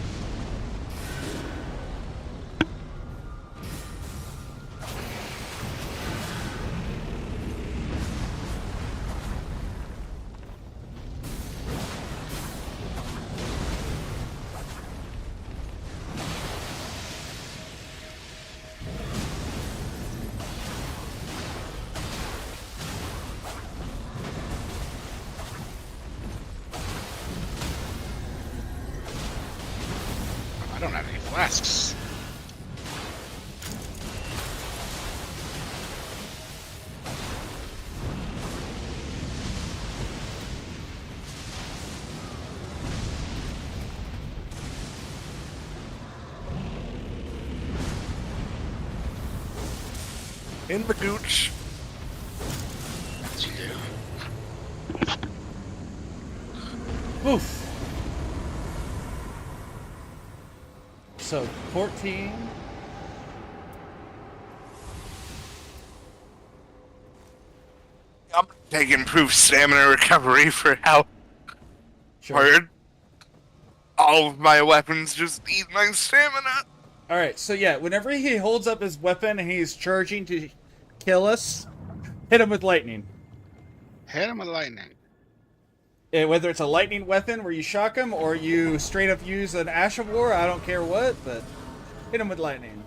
I don't have any flasks. In the gooch. Yes, you do. Oof. So, 14. I'm taking improved stamina recovery for how hard all of my weapons just eat my stamina. Alright, so yeah, whenever he holds up his weapon and he's charging to kill us, hit him with lightning. Hit him with lightning. Whether it's a lightning weapon where you shock him or you straight up use an Ash of War, I don't care what, but hit him with lightning.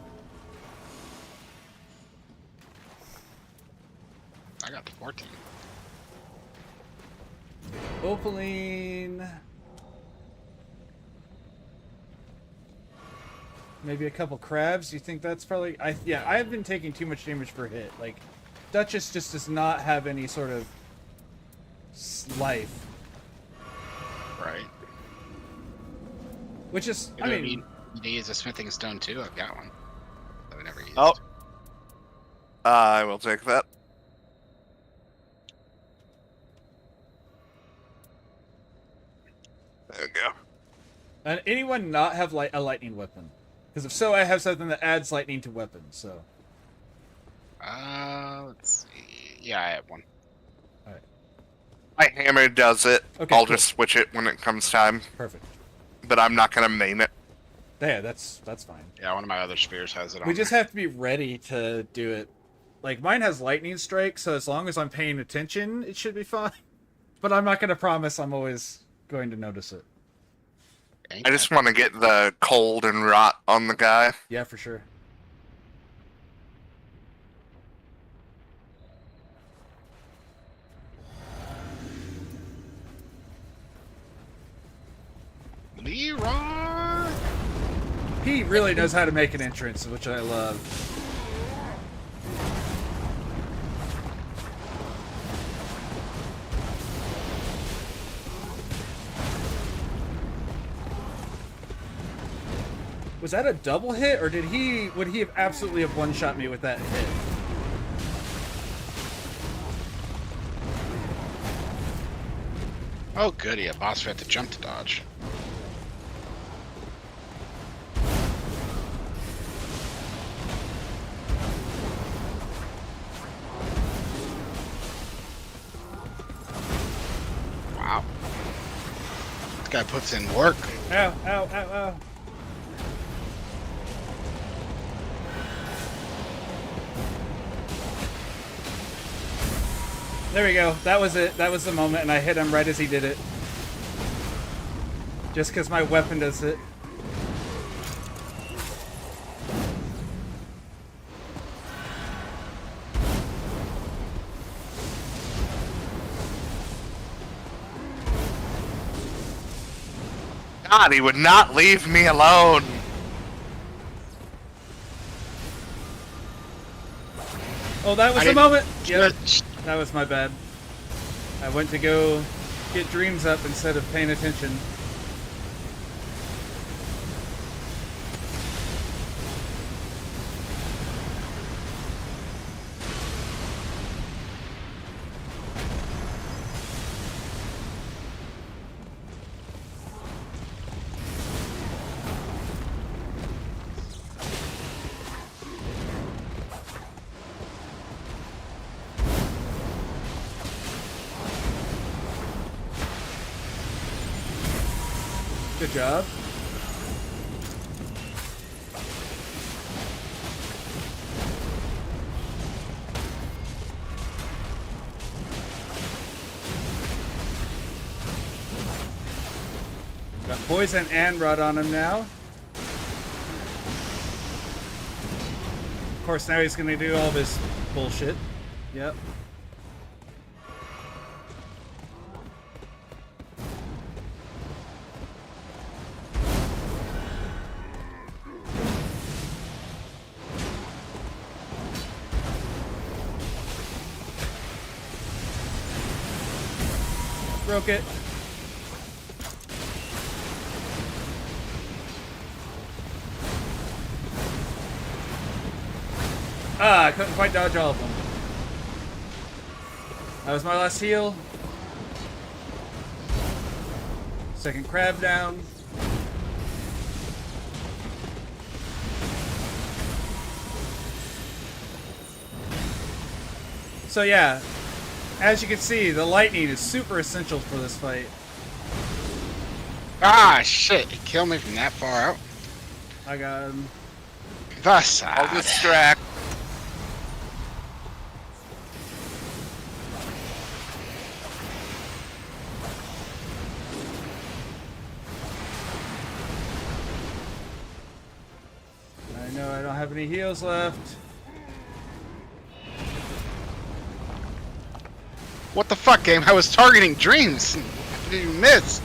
I got the 14. Opaline. Maybe a couple crabs. You think that's probably... Yeah, I've been taking too much damage per hit. Like, Duchess just does not have any sort of life. Right. Which is, You need to use a smithing stone too? I've got one. That I never used. Oh. I will take that. There we go. And anyone not have a lightning weapon? Because if so, I have something that adds lightning to weapons, so... Let's see. Yeah, I have one. Alright. My hammer does it. Okay, I'll cool. just switch it when it comes time. Perfect. But I'm not gonna main it. Yeah, that's fine. Yeah, one of my other spears has it on. We just have to be ready to do it. Like, mine has lightning strike, so as long as I'm paying attention, it should be fine. But I'm not going to promise I'm always going to notice it. I just want to get the cold and rot on the guy. Yeah, for sure. Leroy! He really knows how to make an entrance, which I love. Was that a double hit, or would he have absolutely have one-shot me with that hit? Oh, goody, a boss had to jump to dodge. Wow. This guy puts in work. Ow, ow, ow, ow. There we go. That was it. That was the moment, and I hit him right as he did it. Just because my weapon does it. God, he would not leave me alone. Oh, that was the moment. Yep. That was my bad. I went to go get dreams up instead of paying attention. Good job. Got poison and rot on him now. Of course, now he's gonna do all this bullshit. Yep. Broke it. Ah, I couldn't quite dodge all of them. That was my last heal. Second crab down. So yeah, as you can see, the lightning is super essential for this fight. Ah, shit. He killed me from that far out. I got him. Thus, I'll distract. I know I don't have any heals left. What the fuck, game? I was targeting dreams. How did you miss?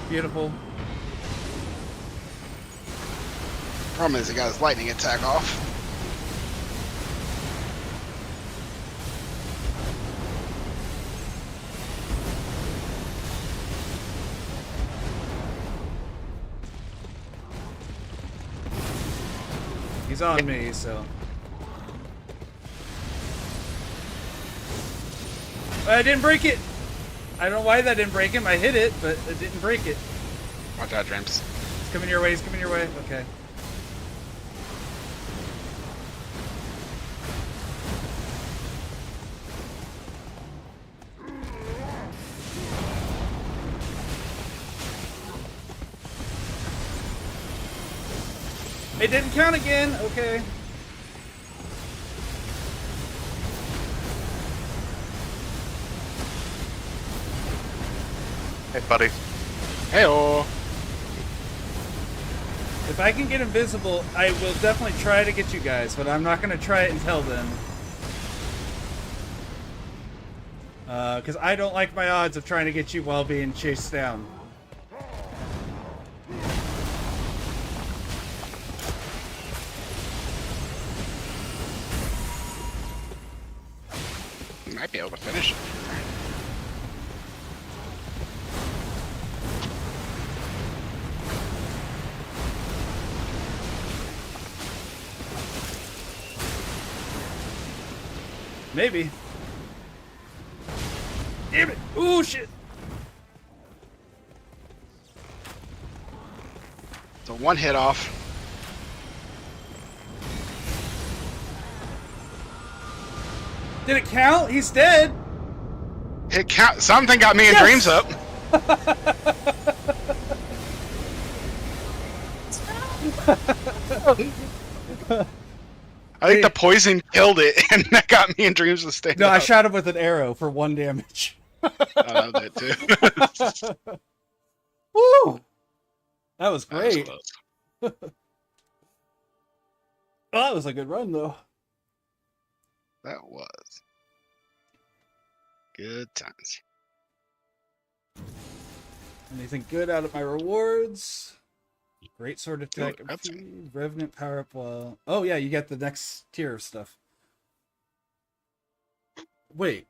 Beautiful. Problem is, he got his lightning attack off. He's on me, so. I didn't break it. I don't know why that didn't break him. I hit it, but it didn't break it. Watch out, Dreams. He's coming your way. He's coming your way. Okay. It didn't count again. Okay. Hey, buddy. Hey-oh. If I can get invisible, I will definitely try to get you guys, but I'm not going to try it until then. Because I don't like my odds of trying to get you while being chased down. You might be able to finish it. Maybe. Damn it! Ooh, shit! It's a one hit off. Did it count? He's dead! It count. Something got me in dreams up. I think the poison killed it, and that got me in dreams to stay. No, I shot him with an arrow for 1 damage. I did too. Woo! That was great. That That was a good run, though. That was good times. Anything good out of my rewards? Great sword attack. Ooh, that's- Revenant power up while. Oh, yeah, you get the next tier of stuff. Wait.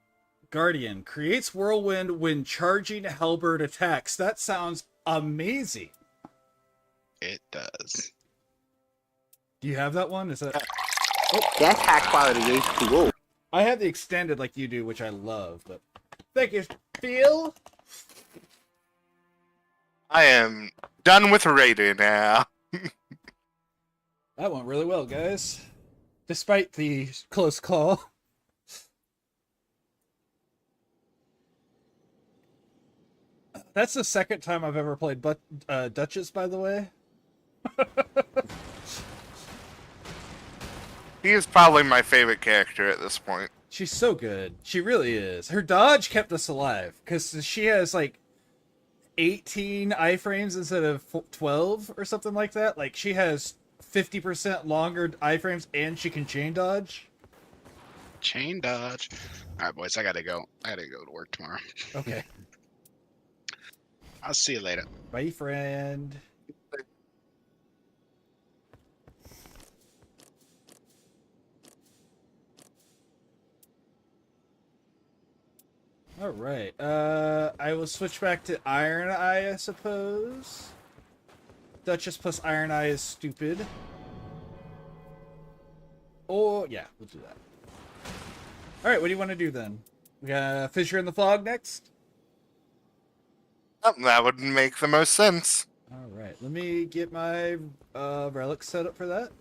Guardian creates whirlwind when charging halberd attacks. That sounds amazing. It does. Do you have that one? Is that? That's high quality H2O. I have the extended like you do, which I love. But thank you, Phil. I am done with raiding now. That went really well, guys. Despite the close call. That's the second time I've ever played Duchess, by the way. He is probably my favorite character at this point. She's so good. She really is. Her dodge kept us alive because she has like 18 iframes instead of 12 or something like that. Like she has 50% longer iframes and she can chain dodge. Chain dodge. All right, boys, I gotta go. I gotta go to work tomorrow. Okay. I'll see you later. Bye, friend. All right. I will switch back to Iron Eye, I suppose. Duchess plus Iron Eye is stupid. Oh, yeah, we'll do that. All right, what do you want to do then? We got Fissure in the Fog next? Oh, that would make the most sense. All right, let me get my relic set up for that.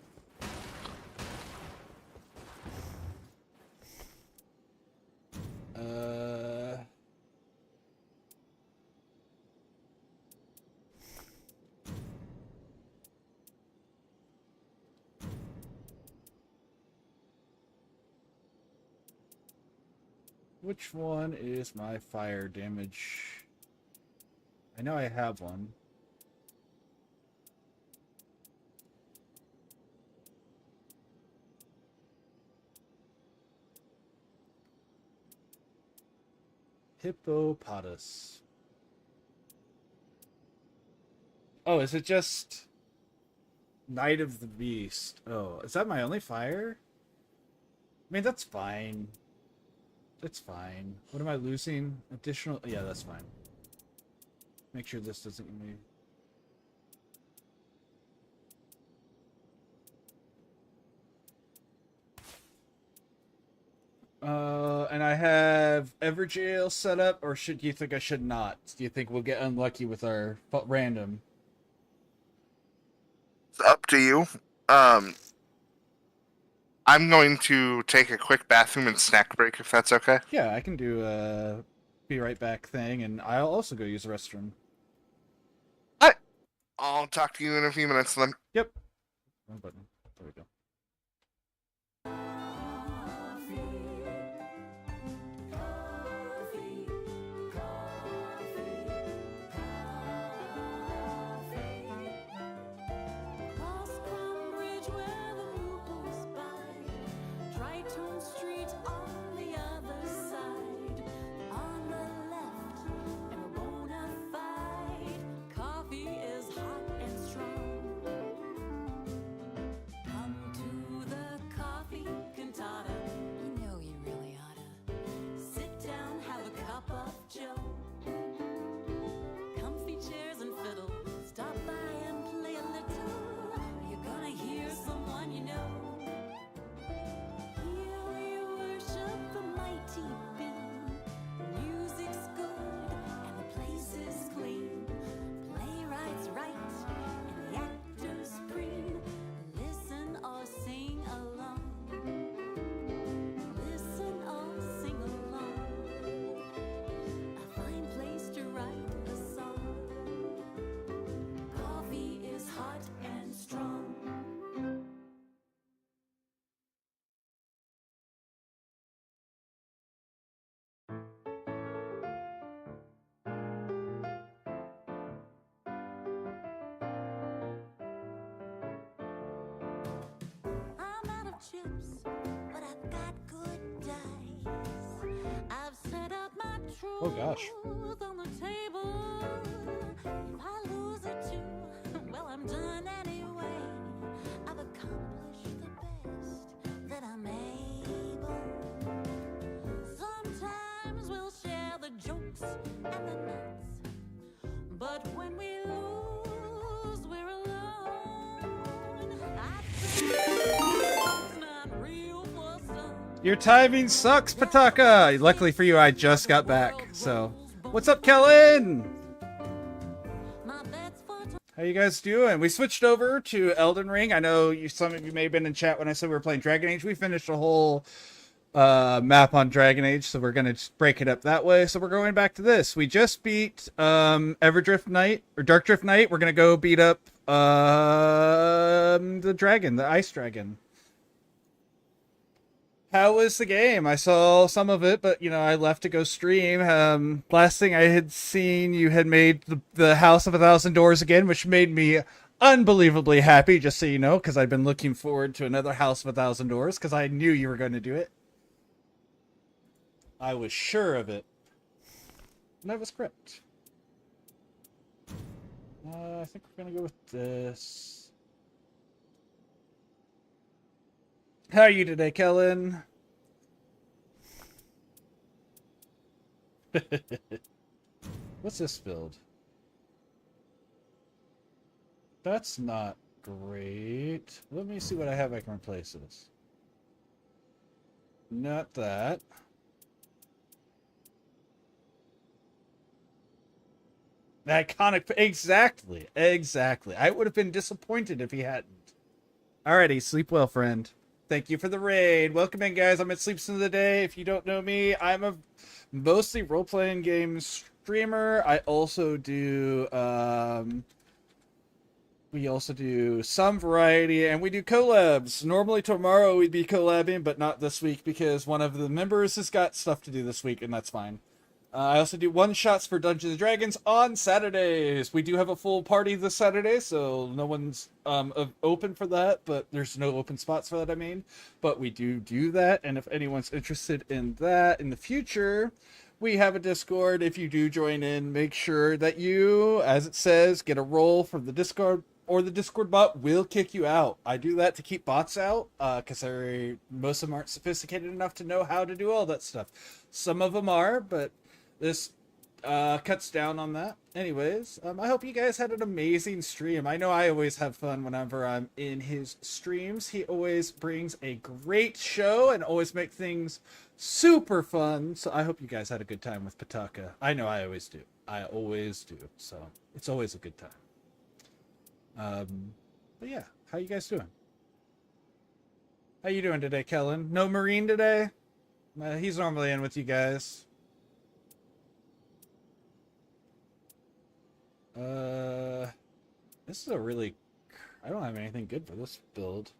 Which one is my fire damage? I know I have one. Hippopotamus. Oh, is it just Knight of the Beast? Oh, is that my only fire? I mean, that's fine. That's fine. What am I losing? Additional... Yeah, that's fine. Make sure this doesn't give me... And I have Everjail set up, or do you think I should not? Do you think we'll get unlucky with our random? It's up to you. I'm going to take a quick bathroom and snack break, if that's okay. Yeah, I can do a be right back thing, and I'll also go use the restroom. Alright. I'll talk to you in a few minutes then. Yep. Wrong button. There we go. Chips, but I've got good dice. I've set up my truth Oh gosh. on the table. If I lose it too, well, I'm done anyway. I've accomplished the best that I'm able. Sometimes we'll share the jokes and the nuts, but when we lose, we're alone. Your timing sucks, Pataka! Luckily for you, I just got back, so... What's up, Kellen? How you guys doing? We switched over to Elden Ring. I know some of you may have been in chat when I said we were playing Dragon Age. We finished a whole map on Dragon Age, so we're gonna just break it up that way. So we're going back to this. We just beat Everdrift Knight or Darkdrift Knight. We're gonna go beat up the dragon, the ice dragon. How was the game? I saw some of it, but I left to go stream. Last thing I had seen, you had made the House of 1,000 Doors again, which made me unbelievably happy, just so you know, because I've been looking forward to another House of 1,000 Doors, because I knew you were going to do it. I was sure of it. And I was correct. I think we're going to go with this. How are you today, Kellen? What's this build? That's not great. Let me see what I have I can replace this. Not that. Iconic. Exactly. Exactly. I would have been disappointed if he hadn't. Alrighty. Sleep well, friend. Thank you for the raid. Welcome in, guys. I'm at Sleeps of the Day. If you don't know me, I'm a mostly role-playing game streamer. I also do we also do some variety, and we do collabs. Normally tomorrow we'd be collabing, but not this week because one of the members has got stuff to do this week, and that's fine. I also do one-shots for Dungeons & Dragons on Saturdays. We do have a full party this Saturday, so no one's open for that, but there's no open spots for that, I mean. But we do that, and if anyone's interested in that in the future, we have a Discord. If you do join in, make sure that you, as it says, get a role from the Discord, or the Discord bot will kick you out. I do that to keep bots out, because most of them aren't sophisticated enough to know how to do all that stuff. Some of them are, but this cuts down on that. Anyways, I hope you guys had an amazing stream. I know I always have fun whenever I'm in his streams. He always brings a great show and always make things super fun. So I hope you guys had a good time with Pataka. I know I always do. I always do. So it's always a good time. But yeah, how you guys doing? How you doing today, Kellen? No Marine today? He's normally in with you guys. This is a really... I don't have anything good for this build.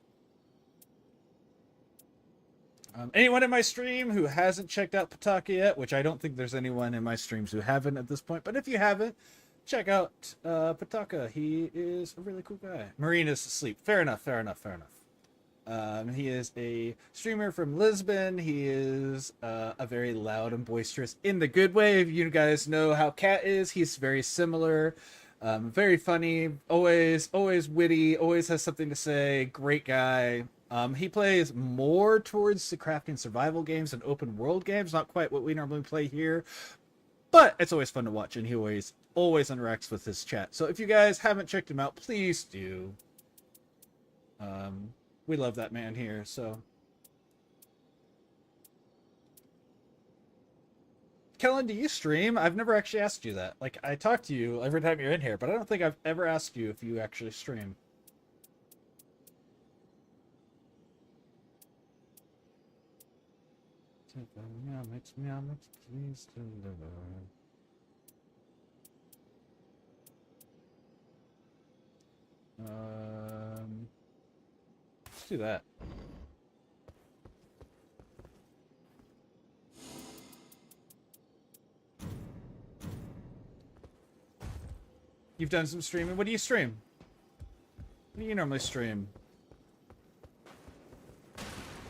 Anyone in my stream who hasn't checked out Pataka yet, which I don't think there's anyone in my streams who haven't at this point, but if you haven't, check out Pataka. He is a really cool guy. Marine is asleep. Fair enough, fair enough, fair enough. He is a streamer from Lisbon. He is a very loud and boisterous in the good way. If you guys know how Cat is, he's very similar. Very funny, always witty, always has something to say. Great guy. He plays more towards the crafting survival games and open world games. Not quite what we normally play here, but it's always fun to watch, and he always interacts with his chat. So if you guys haven't checked him out, please do. We love that man here, so. Kellen, do you stream? I've never actually asked you that. Like, I talk to you every time you're in here, but I don't think I've ever asked you if you actually stream. Please deliver. Let's do that. You've done some streaming. What do you stream? What do you normally stream?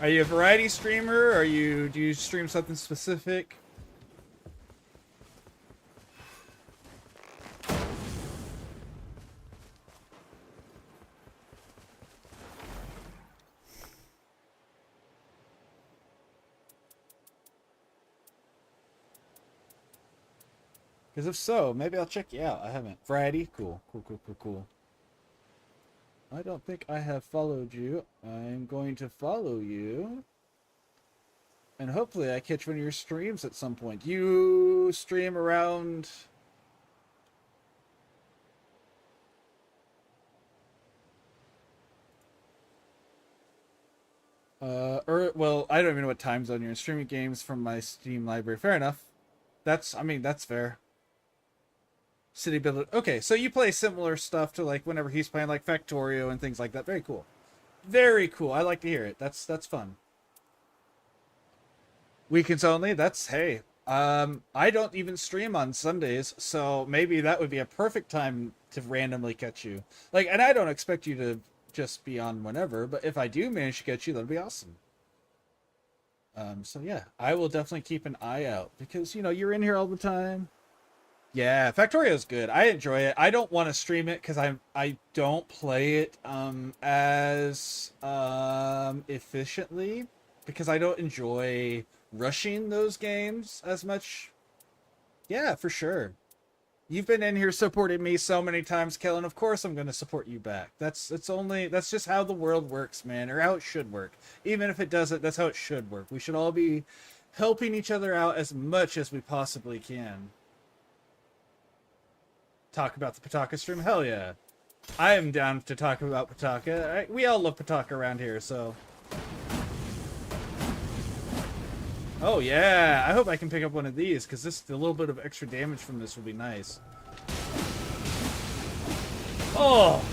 Are you a variety streamer? Do you stream something specific? Because if so, maybe I'll check you out. I haven't. Variety? Cool. Cool. I don't think I have followed you. I'm going to follow you. And hopefully I catch one of your streams at some point. You stream around... Or well, I don't even know what time zone you're in. Streaming games from my Steam library. Fair enough. I mean, that's fair. City Builder. Okay, so you play similar stuff to like whenever he's playing like Factorio and things like that. Very cool. Very cool. I like to hear it. That's fun. Weekends only. That's hey. I don't even stream on Sundays, so maybe that would be a perfect time to randomly catch you. Like, and I don't expect you to just be on whenever, but if I do manage to catch you, that'd be awesome. So yeah, I will definitely keep an eye out because you know you're in here all the time. Yeah, Factorio's good. I enjoy it. I don't want to stream it because I don't play it as efficiently because I don't enjoy rushing those games as much. Yeah, for sure. You've been in here supporting me so many times, Kellen. Of course I'm going to support you back. That's just how the world works, man, or how it should work. Even if it doesn't, that's how it should work. We should all be helping each other out as much as we possibly can. Talk about the Pataka stream? Hell yeah. I am down to talk about Pataka. We all love Pataka around here, so... Oh yeah, I hope I can pick up one of these, because a little bit of extra damage from this will be nice. Oh!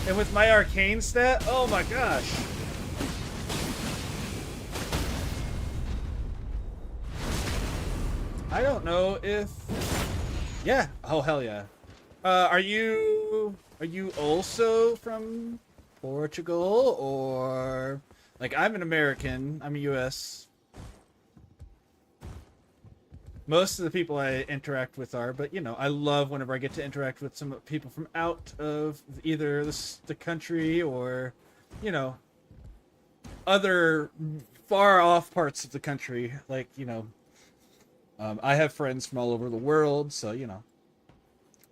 And with my arcane stat, oh my gosh! I don't know if... Yeah, oh hell yeah. Are you also from Portugal, or... Like, I'm an American, I'm a US... Most of the people I interact with are, but you know, I love whenever I get to interact with some people from out of either the country or, you know, other far off parts of the country. Like, you know, I have friends from all over the world, so you know.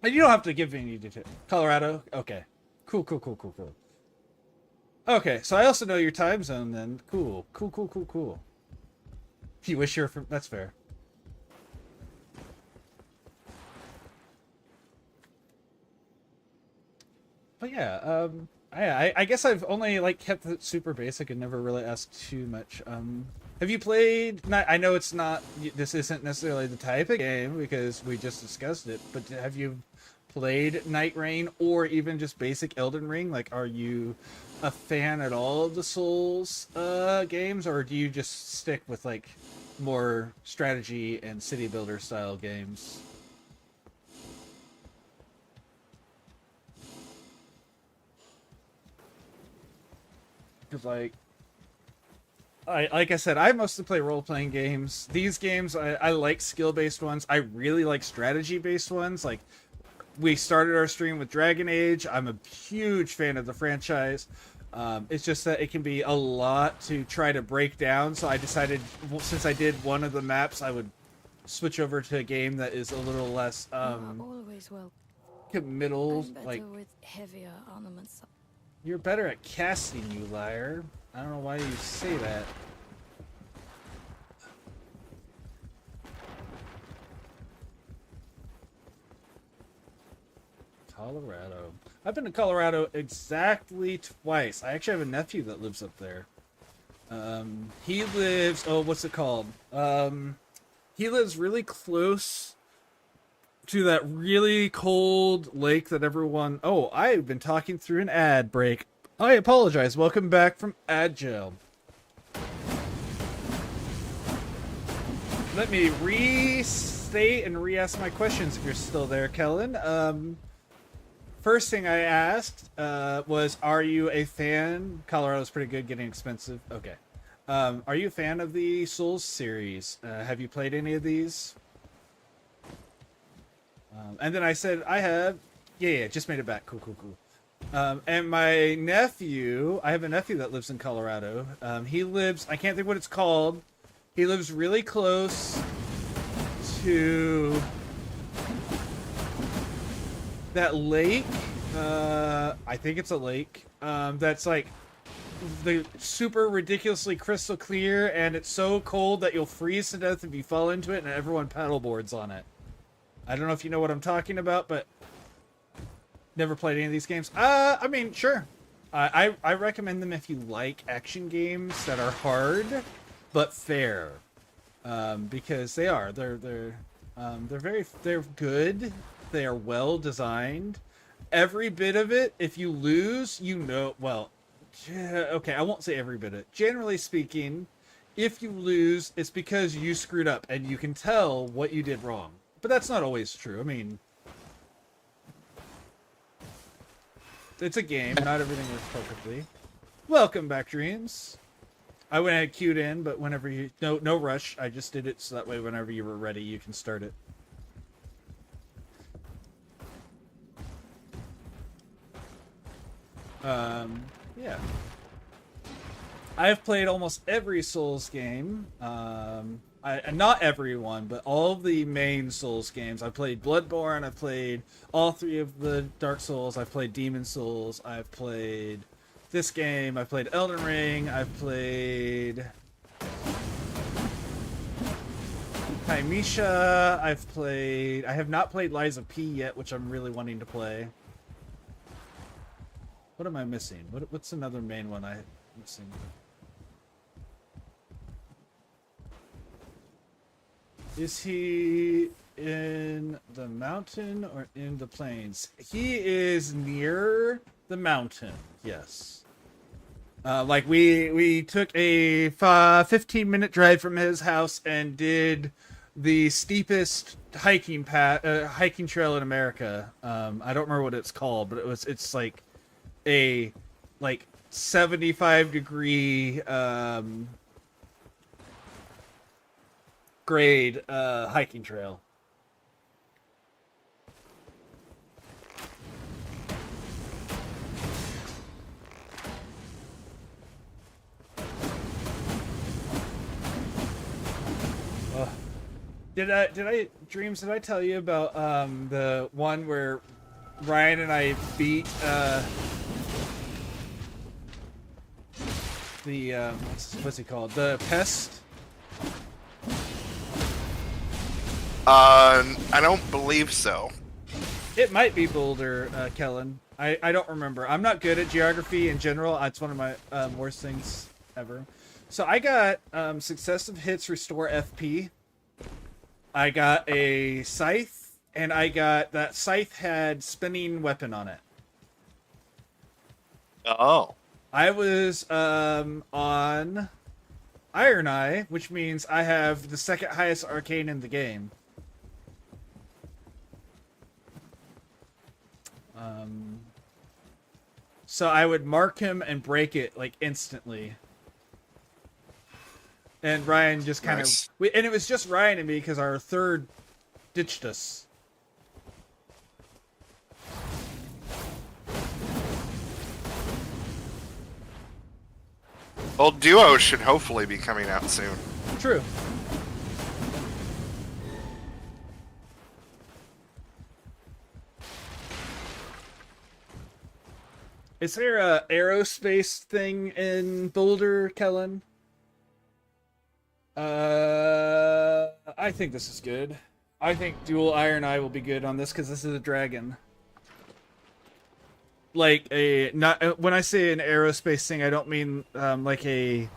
And you don't have to give me any detail. Colorado? Okay. Cool. Okay, so I also know your time zone then. Cool. If you wish you're from... That's fair. But yeah, I guess I've only like kept it super basic and never really asked too much. Have you played? I know it's not. This isn't necessarily the type of game because we just discussed it. But have you played Night Rain or even just basic Elden Ring? Like, are you a fan at all of the Souls games, or do you just stick with like more strategy and city builder style games? Because like I said, I mostly play role-playing games. These games, I like skill-based ones. I really like strategy-based ones. Like, we started our stream with Dragon Age. I'm a huge fan of the franchise. It's just that it can be a lot to try to break down. So I decided, since I did one of the maps, I would switch over to a game that is a little less always well. committal. I'm better Like, with heavier ornaments. you're better at casting, you liar. I don't know why you say that. Colorado. I've been to Colorado exactly twice. I actually have a nephew that lives up there. He lives... Oh, what's it called? He lives really close to that really cold lake that everyone... Oh, I've been talking through an ad break. I apologize. Welcome back from ad jail. Let me restate and re-ask my questions if you're still there, Kellen. First thing I asked was, are you a fan? Colorado's pretty good, getting expensive. Okay. Are you a fan of the Souls series? Have you played any of these? And then I said, I have. Yeah, just made it back. Cool. And my nephew, I have a nephew that lives in Colorado. He lives, I can't think what it's called. He lives really close to that lake. I think it's a lake. That's like the super ridiculously crystal clear, and it's so cold that you'll freeze to death if you fall into it, and everyone paddleboards on it. I don't know if you know what I'm talking about, but never played any of these games. I mean, sure. I recommend them if you like action games that are hard but fair, because they're good. They are well designed. Every bit of it. If you lose, okay, I won't say every bit of it. Generally speaking, if you lose, it's because you screwed up, and you can tell what you did wrong. But that's not always true. I mean, it's a game. Not everything works perfectly. Welcome back, Dreams. I went ahead queued in, but whenever you... No rush. I just did it so that way whenever you were ready, you can start it. Yeah. I've played almost every Souls game. Not every one, but all of the main Souls games. I've played Bloodborne, I've played all 3 of the Dark Souls, I've played Demon Souls, I've played this game, I've played Elden Ring, I've played Chimeisha, I have not played Lies of P yet, which I'm really wanting to play. What am I missing? What's another main one I'm missing? Is he in the mountain or in the plains? He is near the mountain, yes. Like we took a 15-minute drive from his house and did the steepest hiking trail in America. I don't remember what it's called, but it's like a 75-degree grade hiking trail. Did I Dreams? Did I tell you about the one where Ryan and I beat the what's he called? The Pest? I don't believe so. It might be Boulder, Kellen. I don't remember. I'm not good at geography in general. It's one of my worst things ever. So I got successive hits restore FP. I got a scythe, and I got that scythe had spinning weapon on it. Oh. I was on Iron Eye, which means I have the second highest arcane in the game. So I would mark him and break it like instantly. And Ryan just kind of... And it was just Ryan and me because our third ditched us. Well, Duo should hopefully be coming out soon. True. Is there a aerospace thing in Boulder, Kellen? I think this is good. I think dual Iron Eye will be good on this because this is a dragon. Like when I say an aerospace thing, I don't mean like a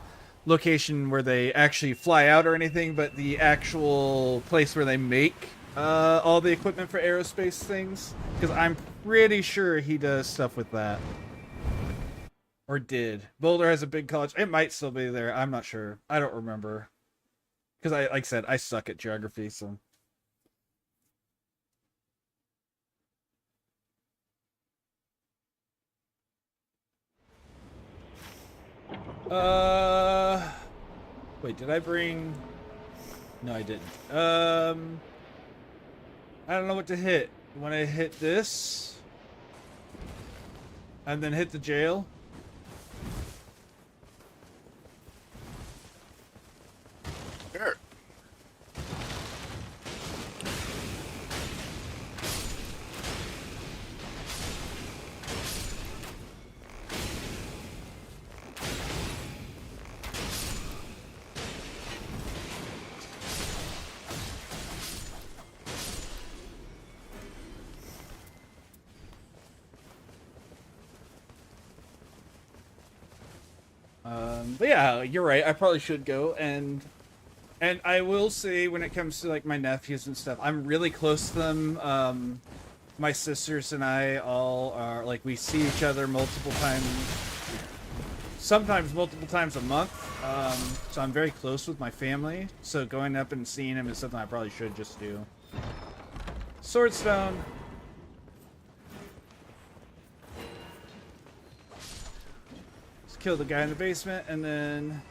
location where they actually fly out or anything, but the actual place where they make all the equipment for aerospace things. Because I'm pretty sure he does stuff with that. Or did. Boulder has a big college. It might still be there. I'm not sure. I don't remember. Because like I said, I suck at geography, so... Wait, did I bring... No, I didn't. I don't know what to hit. When I hit this... And then hit the jail... Sure. But yeah, you're right. I probably should go, and I will say when it comes to like my nephews and stuff, I'm really close to them. My sisters and I all are like, we see each other multiple times, sometimes multiple times a month. So I'm very close with my family. So going up and seeing him is something I probably should just do. Swordstone. Let's kill the guy in the basement and then.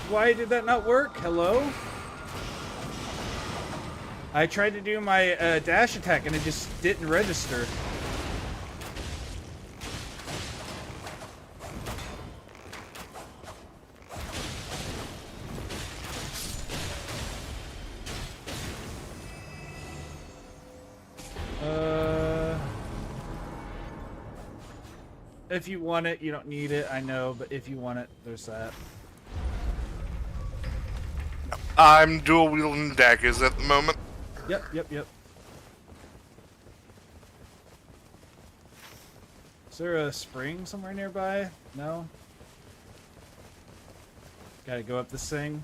Why did that not work? Hello? I tried to do my dash attack and it just didn't register. If you want it, you don't need it, I know, but if you want it, there's that. I'm dual wielding daggers at the moment. Yep. Is there a spring somewhere nearby? No? Gotta go up this thing.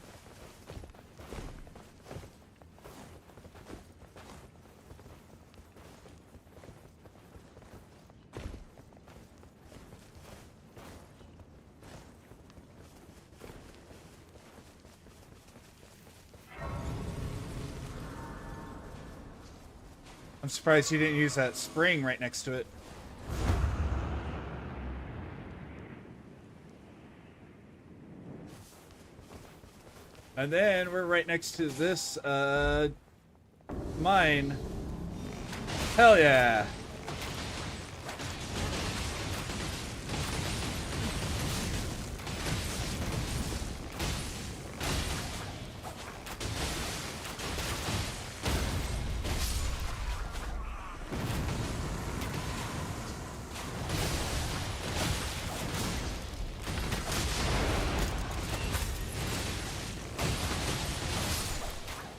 I'm surprised you didn't use that spring right next to it. And then we're right next to this, mine. Hell yeah!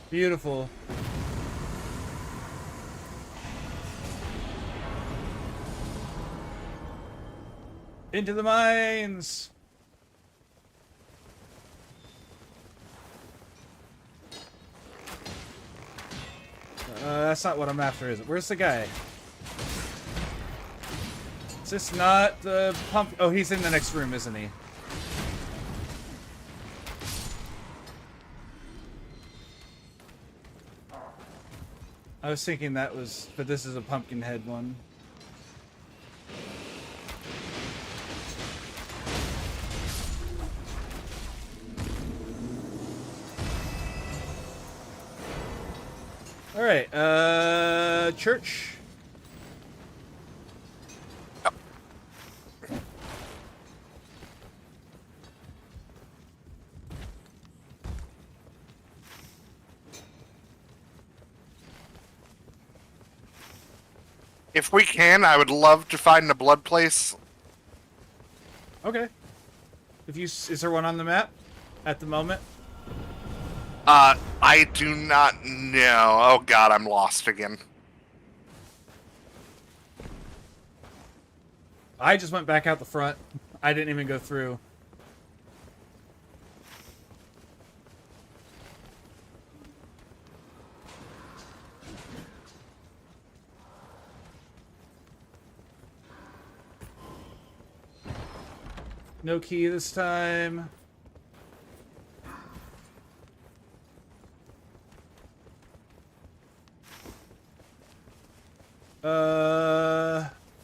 Beautiful. Into the mines! That's not what I'm after, is it? Where's the guy? Is this not the pump? Oh, he's in the next room, isn't he? I was thinking that was, but this is a pumpkin head one. All right, church. If we can, I would love to find a blood place. Okay. If you, is there one on the map at the moment? I do not know. Oh god, I'm lost again. I just went back out the front. I didn't even go through. No key this time.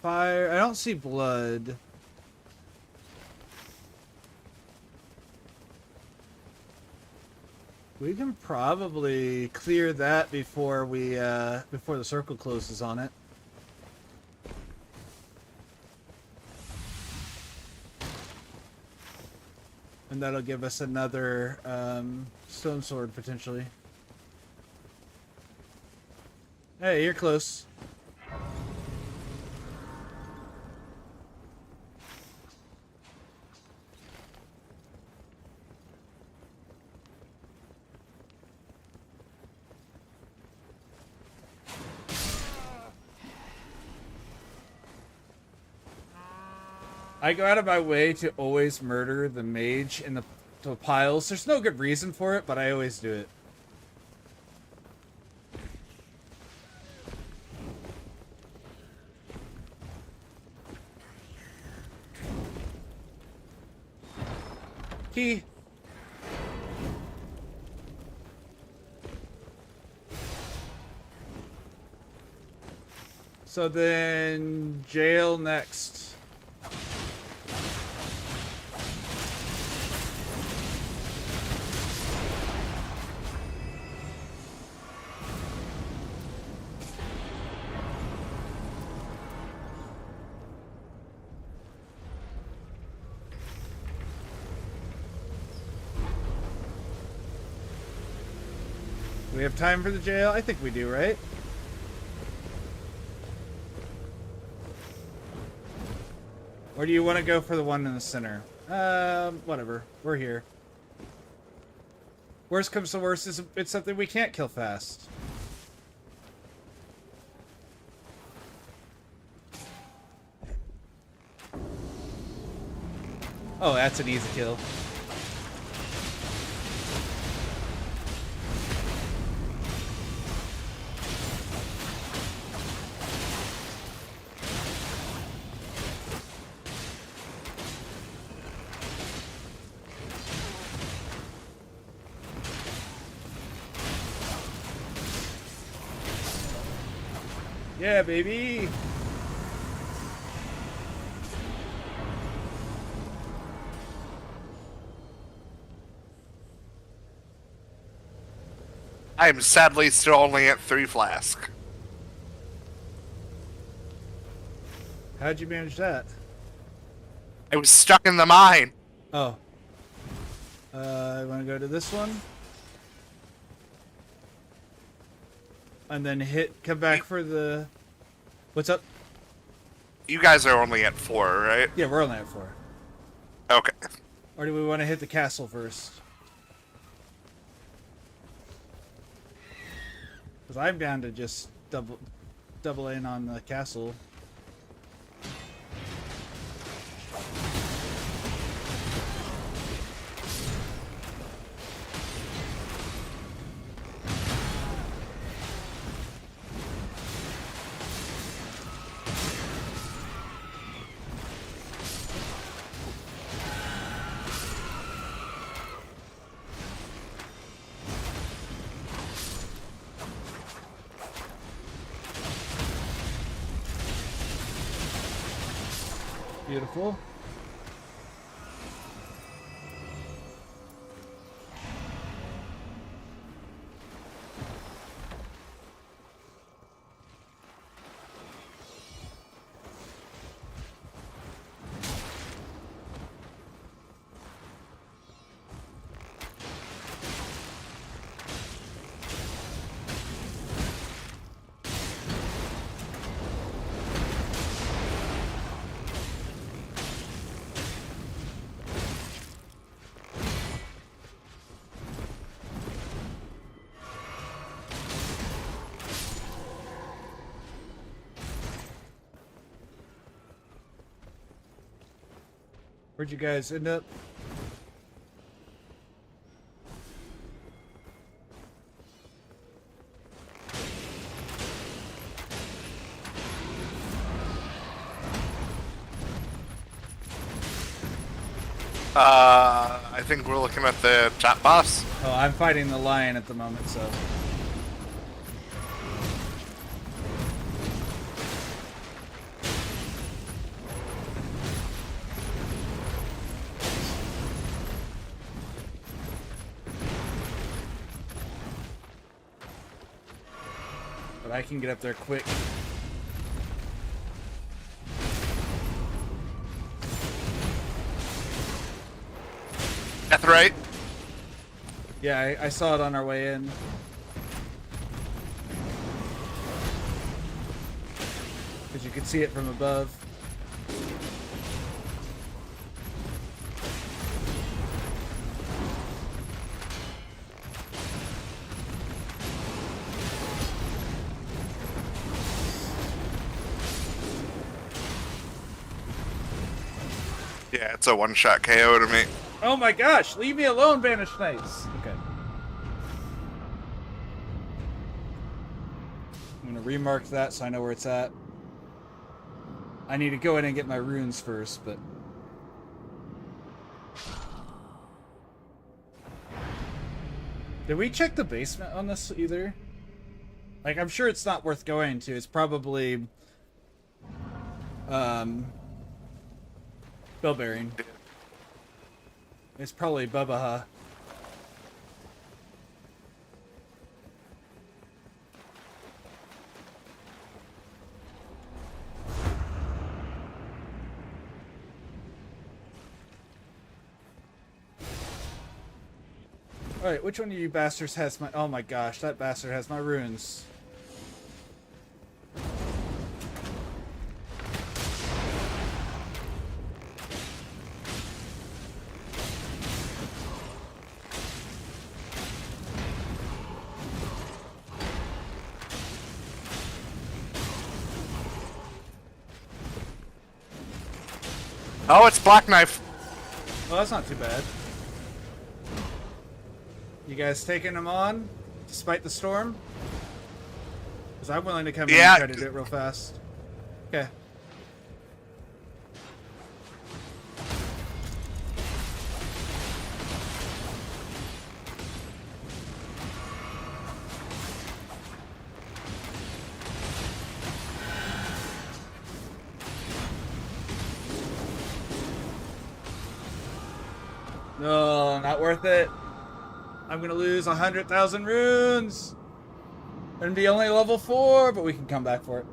Fire. I don't see blood. We can probably clear that before we before the circle closes on it. And that'll give us another stone sword potentially. Hey, you're close. I go out of my way to always murder the mage in the piles. There's no good reason for it, but I always do it. Key. So then, jail next. Do we have time for the jail? I think we do, right? Or do you want to go for the one in the center? Whatever. We're here. Worst comes to worst, it's something we can't kill fast. Oh, that's an easy kill. Yeah, baby! I am sadly still only at 3 flasks. How'd you manage that? I was stuck in the mine. Oh. I want to go to this one. And then come back for the... What's up? You guys are only at 4, right? Yeah, we're only at 4. Okay. Or do we want to hit the castle first? Because I'm down to just double in on the castle. Beautiful. Where'd you guys end up? I think we're looking at the top boss. Oh, I'm fighting the lion at the moment, so... But I can get up there quick. Death right? Yeah, I saw it on our way in. Because you could see it from above. Yeah, it's a one-shot KO to me. Oh my gosh, leave me alone, Banished Knights. Okay. I'm gonna remark that so I know where it's at. I need to go in and get my runes first, but... Did we check the basement on this either? Like, I'm sure it's not worth going to. It's probably... bell bearing. It's probably Bubba. Alright, which one of you bastards has my... Oh my gosh, that bastard has my runes. Oh, it's Black Knife. Well, that's not too bad. You guys taking them on, despite the storm? Because I'm willing to come in and try to do it real fast. Okay. No, not worth it. I'm gonna lose 100,000 runes and be only level 4, but we can come back for it.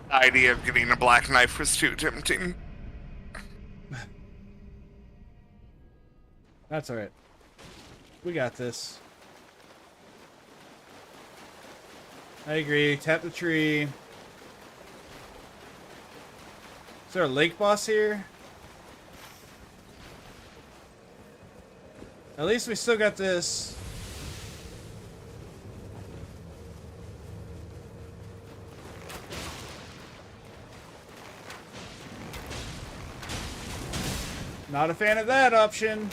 The idea of getting a Black Knife was too tempting. That's alright. We got this. I agree. Tap the tree. Is there a lake boss here? At least we still got this. Not a fan of that option.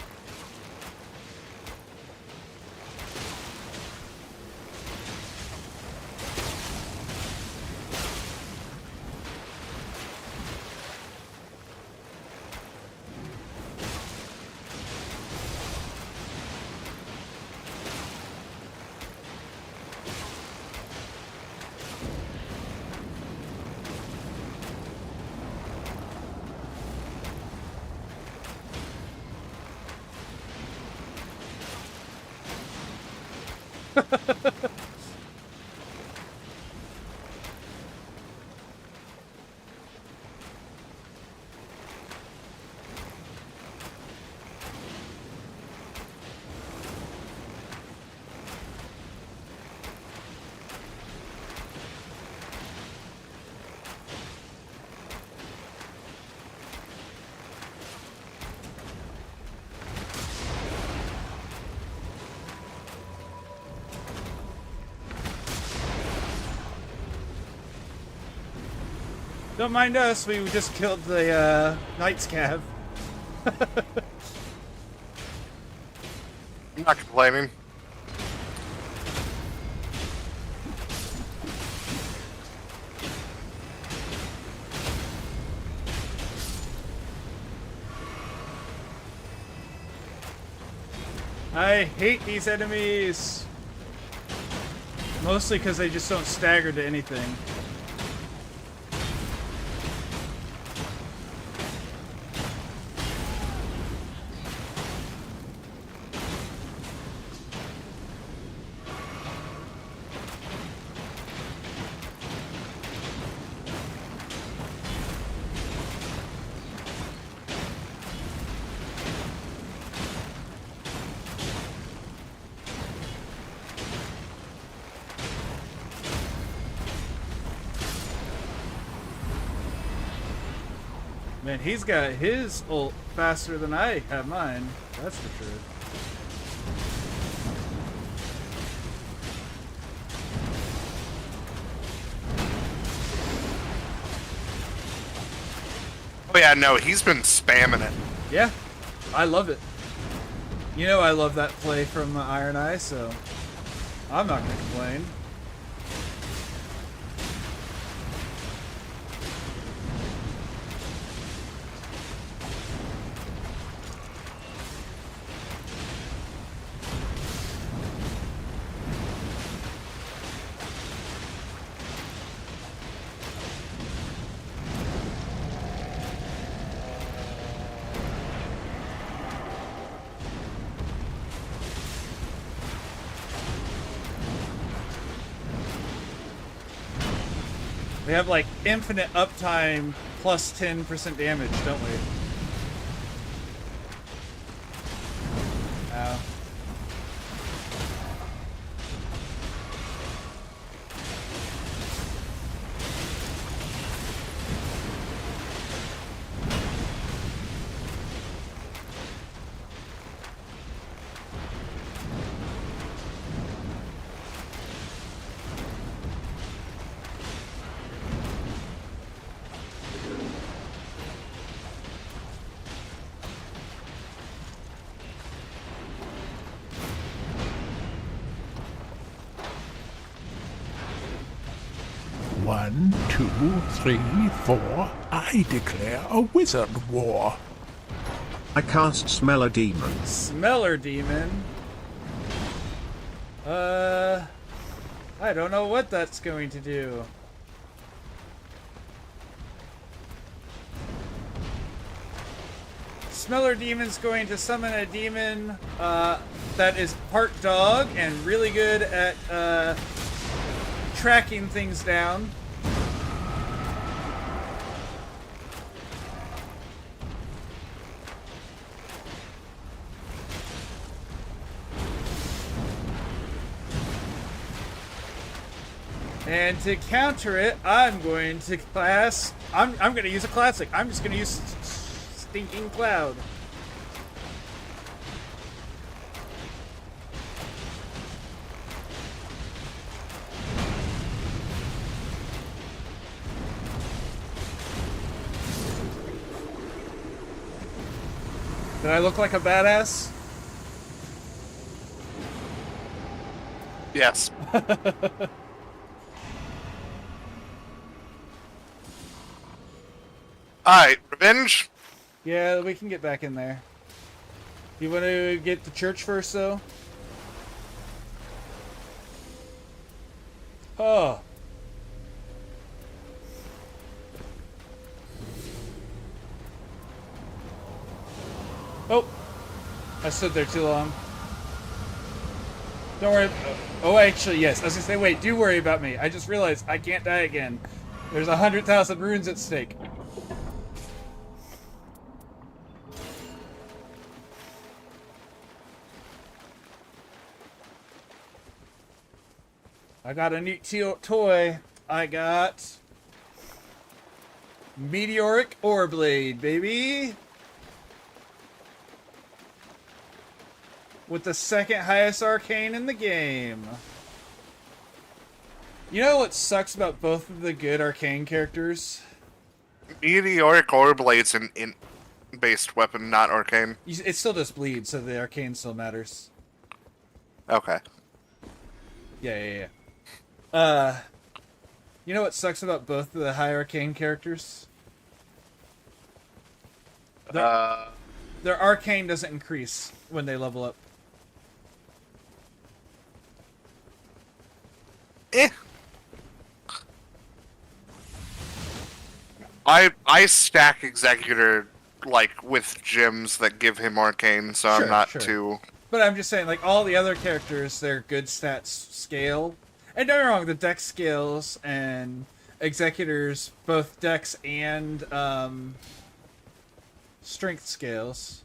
Don't mind us, we just killed the Knight's Cav. I'm not complaining. I hate these enemies. Mostly because they just don't stagger to anything. Man, he's got his ult faster than I have mine. That's for sure. Oh yeah, no, he's been spamming it. Yeah, I love it. You know I love that play from Iron Eye, so I'm not gonna complain. We have like infinite uptime plus 10% damage, don't we? Ow. One, two, three, four. I declare a wizard war. I cast Smeller Demon. Smeller Demon? I don't know what that's going to do. Smeller Demon's going to summon a demon that is part dog and really good at tracking things down. And to counter it, I'm going to I'm going to use a classic. I'm just going to use Stinking Cloud. Did I look like a badass? Yes. Alright, revenge? Yeah, we can get back in there. You want to get to church first, though? Oh. Oh. I stood there too long. Don't worry. Oh, actually, yes. I was gonna say, wait, do worry about me. I just realized I can't die again. There's 100,000 runes at stake. I got a neat toy. I got Meteoric Ore Blade, baby. With the second highest arcane in the game. You know what sucks about both of the good arcane characters? Meteoric Ore Blade's an int-based weapon, not arcane. It still does bleed, so the arcane still matters. Okay. Yeah. You know what sucks about both of the high arcane characters? Their arcane doesn't increase when they level up. I stack Executor like with gems that give him arcane, so I'm not too. But I'm just saying, like all the other characters, their good stats scale. And don't get me wrong, the dex scales and Executors, both dex and strength scales.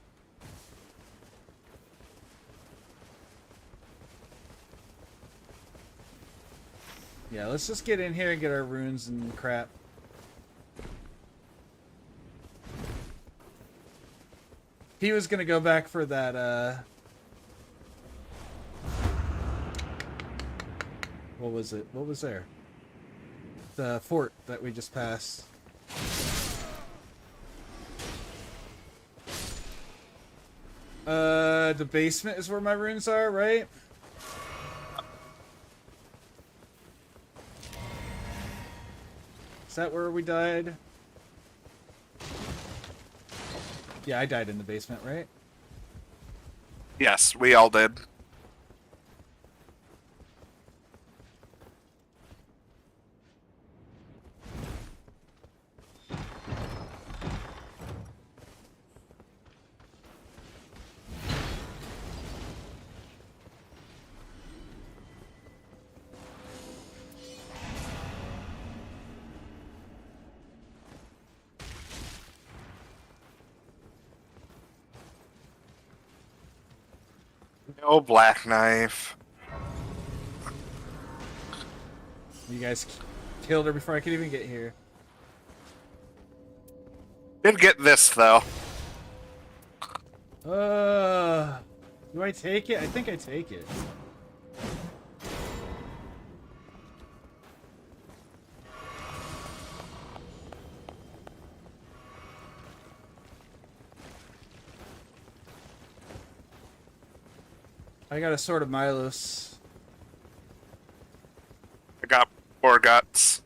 Yeah, let's just get in here and get our runes and crap. He was gonna go back for that, what was it? What was there? The fort that we just passed. The basement is where my runes are, right? Is that where we died? Yeah, I died in the basement, right? Yes, we all did. No black knife. You guys killed her before I could even get here. Did get this though. Do I take it? I think I take it. I got a Sword of Milos. I got 4 guts.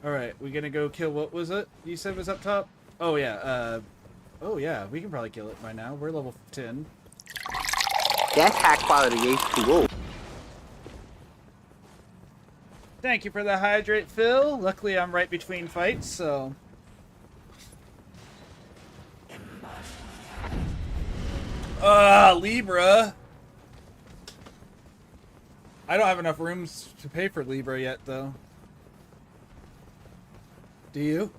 Alright, we gonna go kill, what was it you said was up top? Oh yeah, oh yeah, we can probably kill it by now. We're level 10. That's high quality H2O. Thank you for the hydrate, Phil. Luckily I'm right between fights, so... Libra! I don't have enough rooms to pay for Libra yet, though. Do you?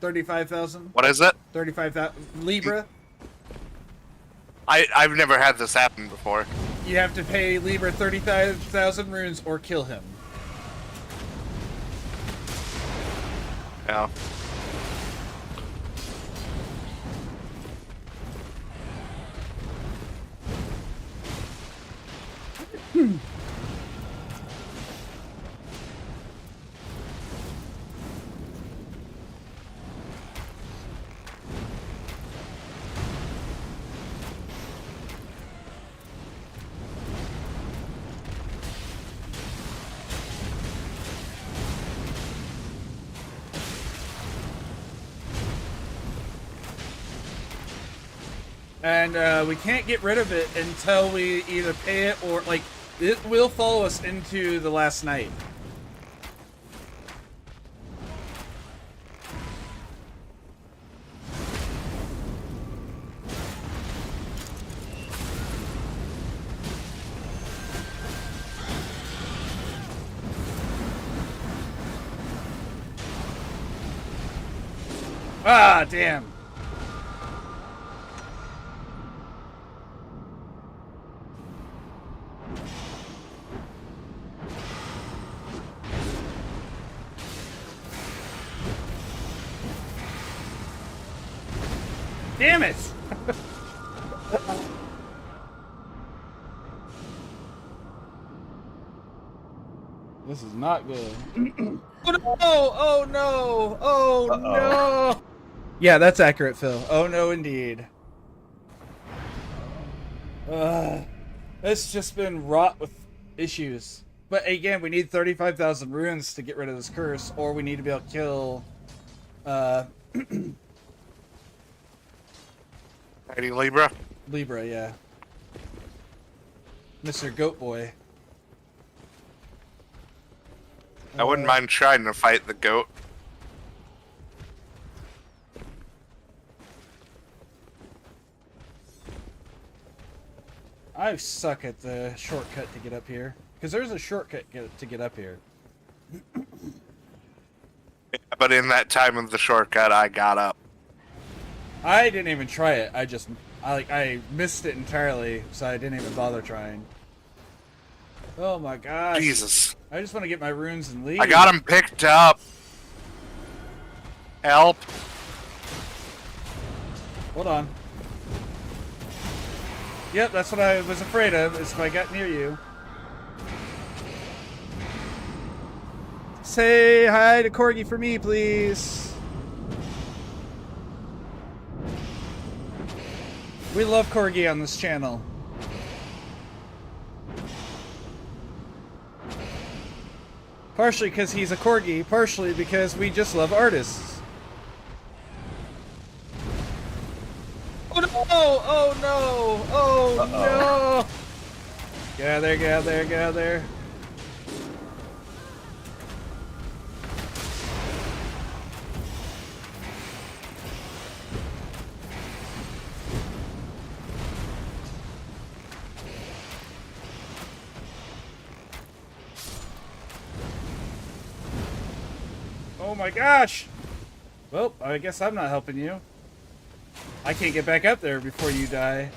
35,000? What is it? 35,000 Libra? I've never had this happen before. You have to pay Libra 35,000 runes or kill him. Yeah. And we can't get rid of it until we either pay it or, like, it will follow us into the last night. Ah, damn. Damn it! This is not good. Oh no! Oh no! Oh no! Yeah, that's accurate, Phil. Oh no, indeed. It's just been wrought with issues. But again, we need 35,000 runes to get rid of this curse, or we need to be able to kill, Fighting Libra? Libra, yeah. Mr. Goat Boy. I wouldn't mind trying to fight the goat. I suck at the shortcut to get up here. Because there's a shortcut to get up here. But in that time of the shortcut, I got up. I didn't even try it. I missed it entirely, so I didn't even bother trying. Oh my gosh. Jesus. I just want to get my runes and leave. I got him picked up. Help. Hold on. Yep, that's what I was afraid of, is if I got near you. Say hi to Corgi for me, please. We love Corgi on this channel. Partially because he's a Corgi, partially because we just love artists. Oh no! Oh no! Oh no! Get out there, get out there, get out there. Oh my gosh! Well, I guess I'm not helping you. I can't get back up there before you die.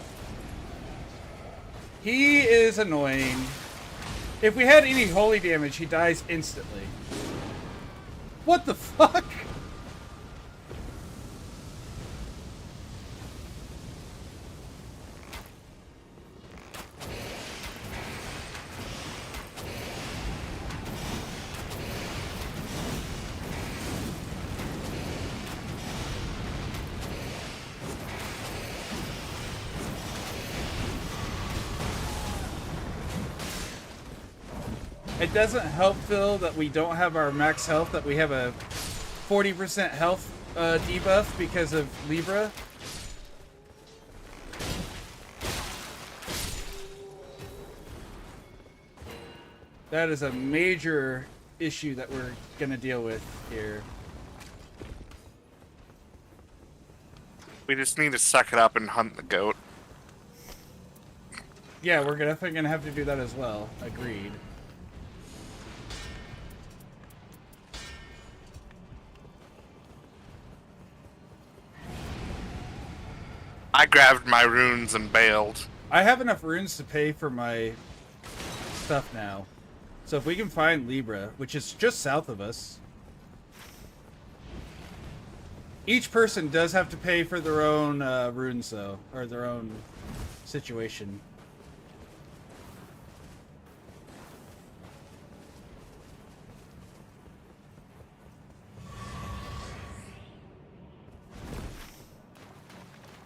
He is annoying. If we had any holy damage, he dies instantly. What the fuck? It doesn't help, Phil, that we don't have our max health, that we have a 40% health debuff because of Libra. That is a major issue that we're going to deal with here. We just need to suck it up and hunt the goat. Yeah, we're definitely going to have to do that as well. Agreed. I grabbed my runes and bailed. I have enough runes to pay for my stuff now. So if we can find Libra, which is just south of us. Each person does have to pay for their own runes, though, or their own situation.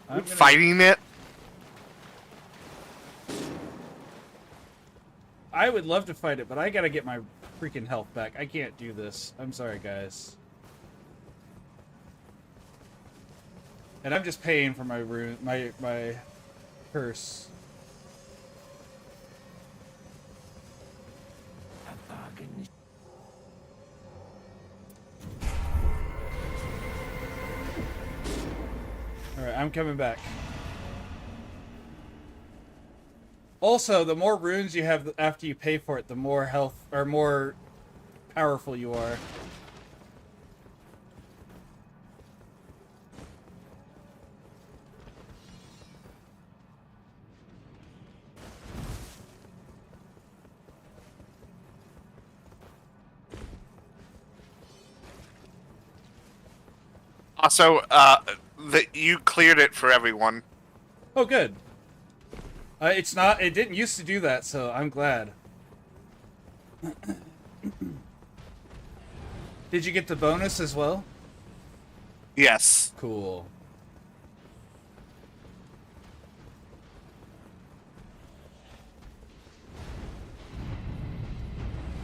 I'm fighting it? I would love to fight it, but I gotta get my freaking health back. I can't do this. I'm sorry, guys. And I'm just paying for my rune, my purse. Alright, I'm coming back. Also, the more runes you have after you pay for it, the more health, or more powerful you are. Also, you cleared it for everyone. Oh, good. It's not. It didn't used to do that, so I'm glad. Did you get the bonus as well? Yes. Cool.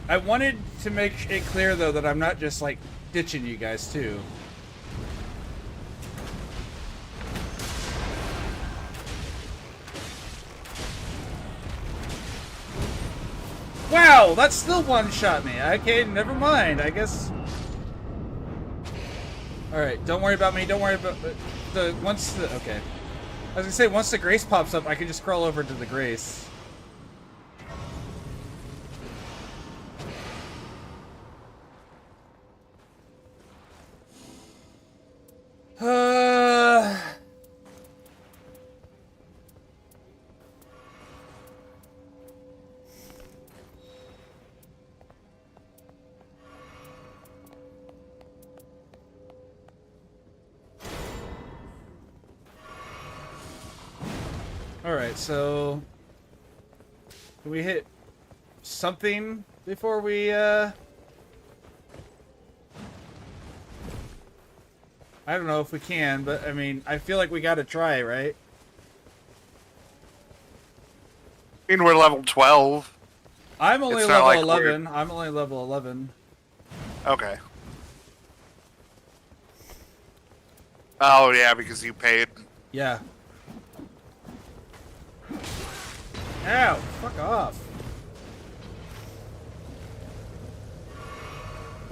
I wanted to make it clear, though, that I'm not just, like, ditching you guys, too. Wow, that still one-shot me. Okay, never mind. I guess... Alright, don't worry about me. Don't worry about... Okay. I was gonna say, once the Grace pops up, I can just crawl over to the Grace. Alright, so... Can we hit something before we, I don't know if we can, but, I mean, I feel like we gotta try, right? I mean, we're level 12. I'm only It's not level like 11. I'm only level 11. Okay. Oh, yeah, because you paid. Yeah. Ow! Fuck off.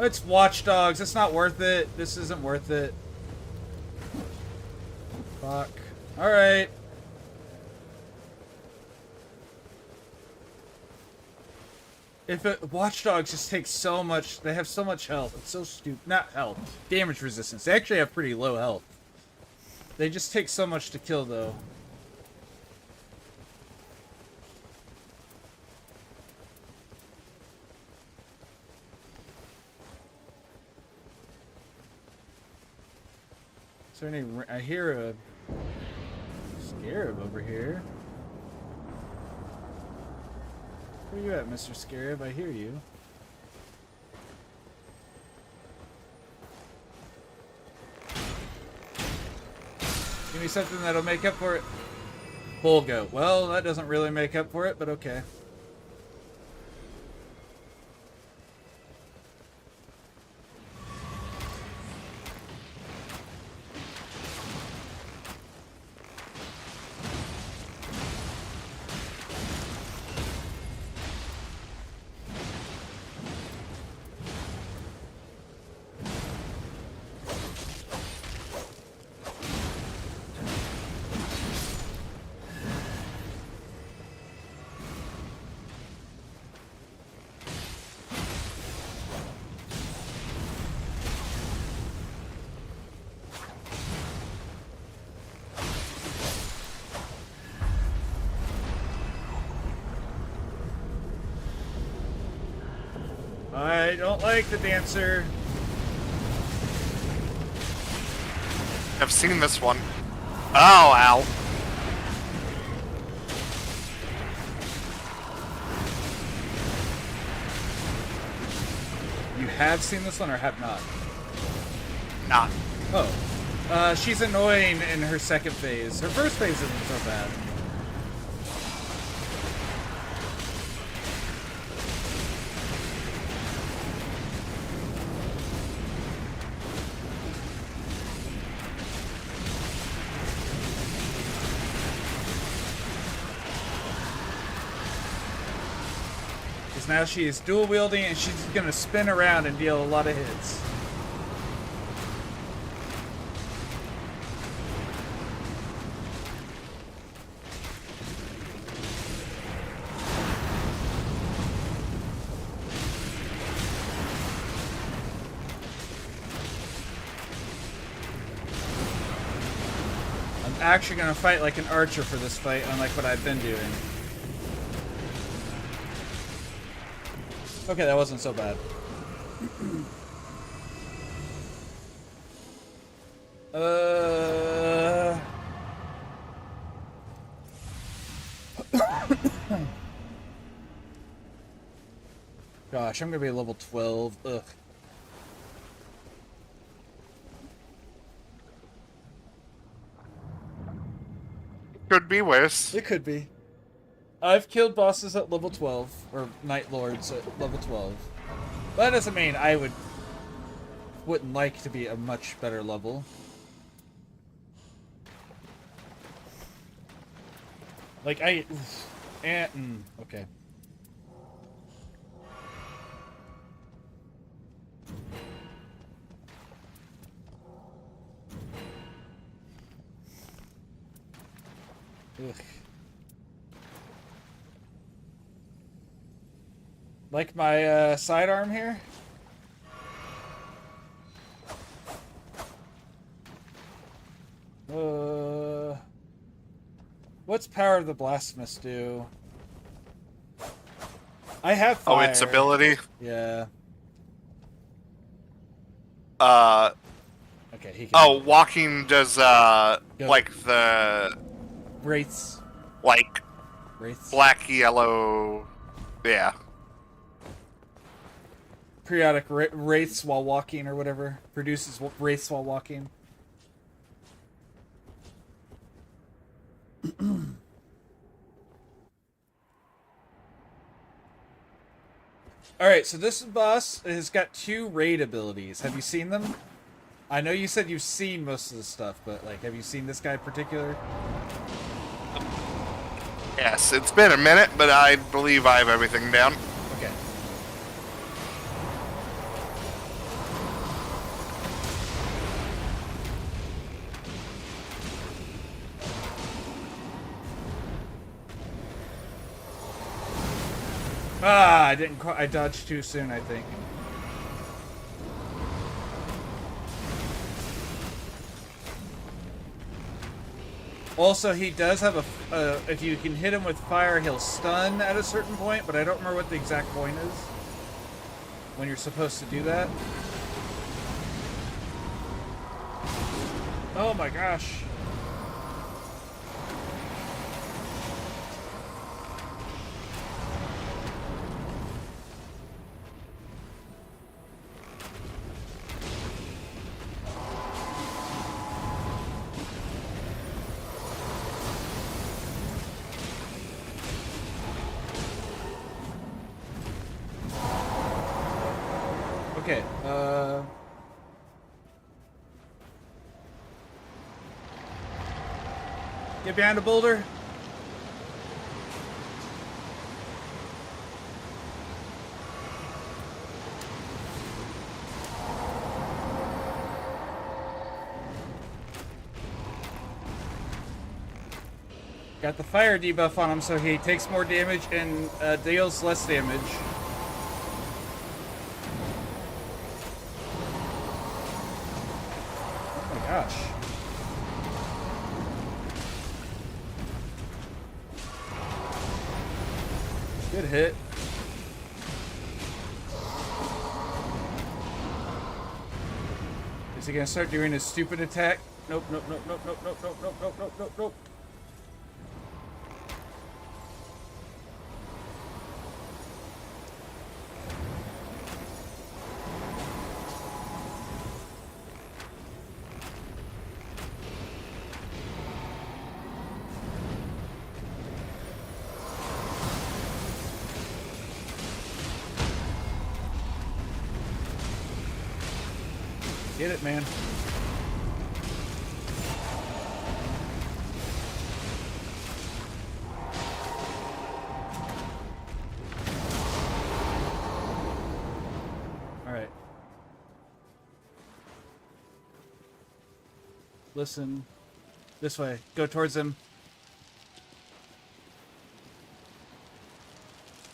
It's Watch Dogs. It's not worth it. This isn't worth it. Fuck. Alright. If it, Watch Dogs just takes so much, they have so much health. It's so stupid. Not health. Damage resistance. They actually have pretty low health. They just take so much to kill, though. Is there any... I hear a scarab over here. Where you at, Mr. Scarab? I hear you. Give me something that'll make up for it. Bull goat. Well, that doesn't really make up for it, but okay. I don't like the dancer. I've seen this one. Oh, ow. You have seen this one or have not? Not. Oh. She's annoying in her second phase. Her first phase isn't so bad. Now she is dual wielding and she's gonna spin around and deal a lot of hits. I'm actually gonna fight like an archer for this fight, unlike what I've been doing. Okay, that wasn't so bad. Gosh, I'm gonna be level 12. Ugh. Could be worse. It could be. I've killed bosses at level 12, or Night Lords at level 12. But that doesn't mean I wouldn't like to be a much better level. Like, okay. Ugh. Like my sidearm here? What's Power of the Blasphemous do? I have fire. Oh, its ability? Yeah. Okay, he can... Oh, walking does, like the... Wraiths. like Wraiths. black, yellow. Yeah. Periodic wraiths while walking or whatever. Produces wraiths while walking. Alright, so this boss has got 2 raid abilities. Have you seen them? I know you said you've seen most of the stuff, but like, have you seen this guy in particular? Yes, it's been a minute, but I believe I have everything down. Okay. Ah, I didn't. I dodged too soon, I think. Also, he does have a. If you can hit him with fire, he'll stun at a certain point, but I don't remember what the exact point is when you're supposed to do that. Oh my gosh. Okay, get behind a boulder. Got the fire debuff on him, so he takes more damage and deals less damage. Gosh. Good hit. Is he gonna start doing his stupid attack? Nope, nope, nope, nope, nope, nope, nope, nope, nope, nope, nope, nope. Get it, man. All right. Listen. This way. Go towards him.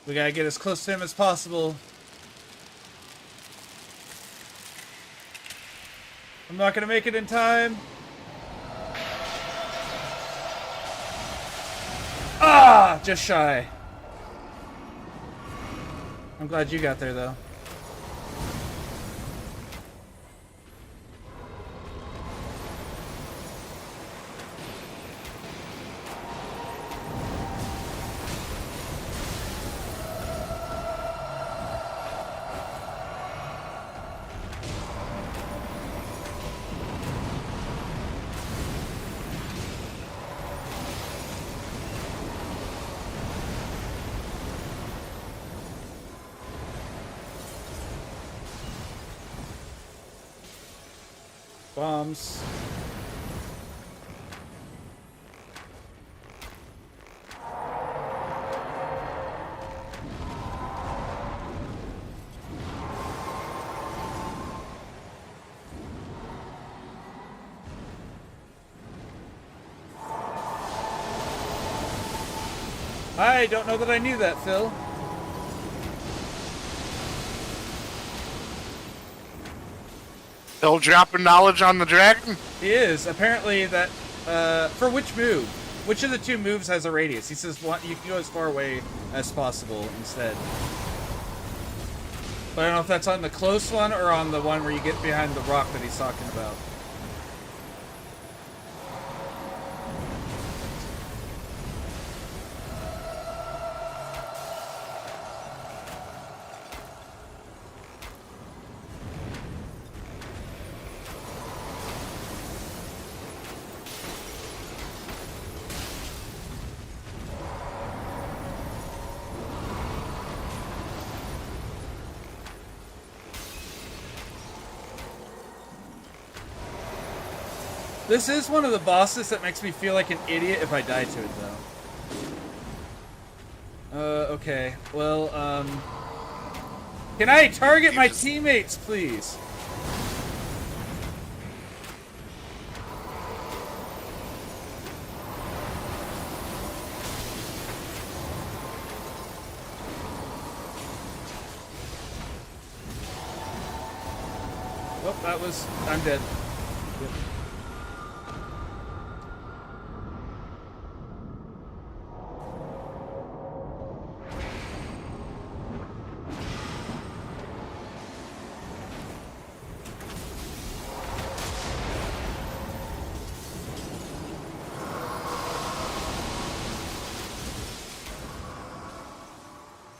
We gotta get as close to him as possible. I'm not gonna make it in time. Ah, just shy. I'm glad you got there though. Bombs. I don't know that I knew that, Phil. Still dropping knowledge on the dragon? He is. Apparently that, for which move? Which of the 2 moves has a radius? He says you can go as far away as possible instead. But I don't know if that's on the close one or on the one where you get behind the rock that he's talking about. This is one of the bosses that makes me feel like an idiot if I die to it, though. Okay. Well, can I target my teammates, please? Oh, that was... I'm dead. Yep.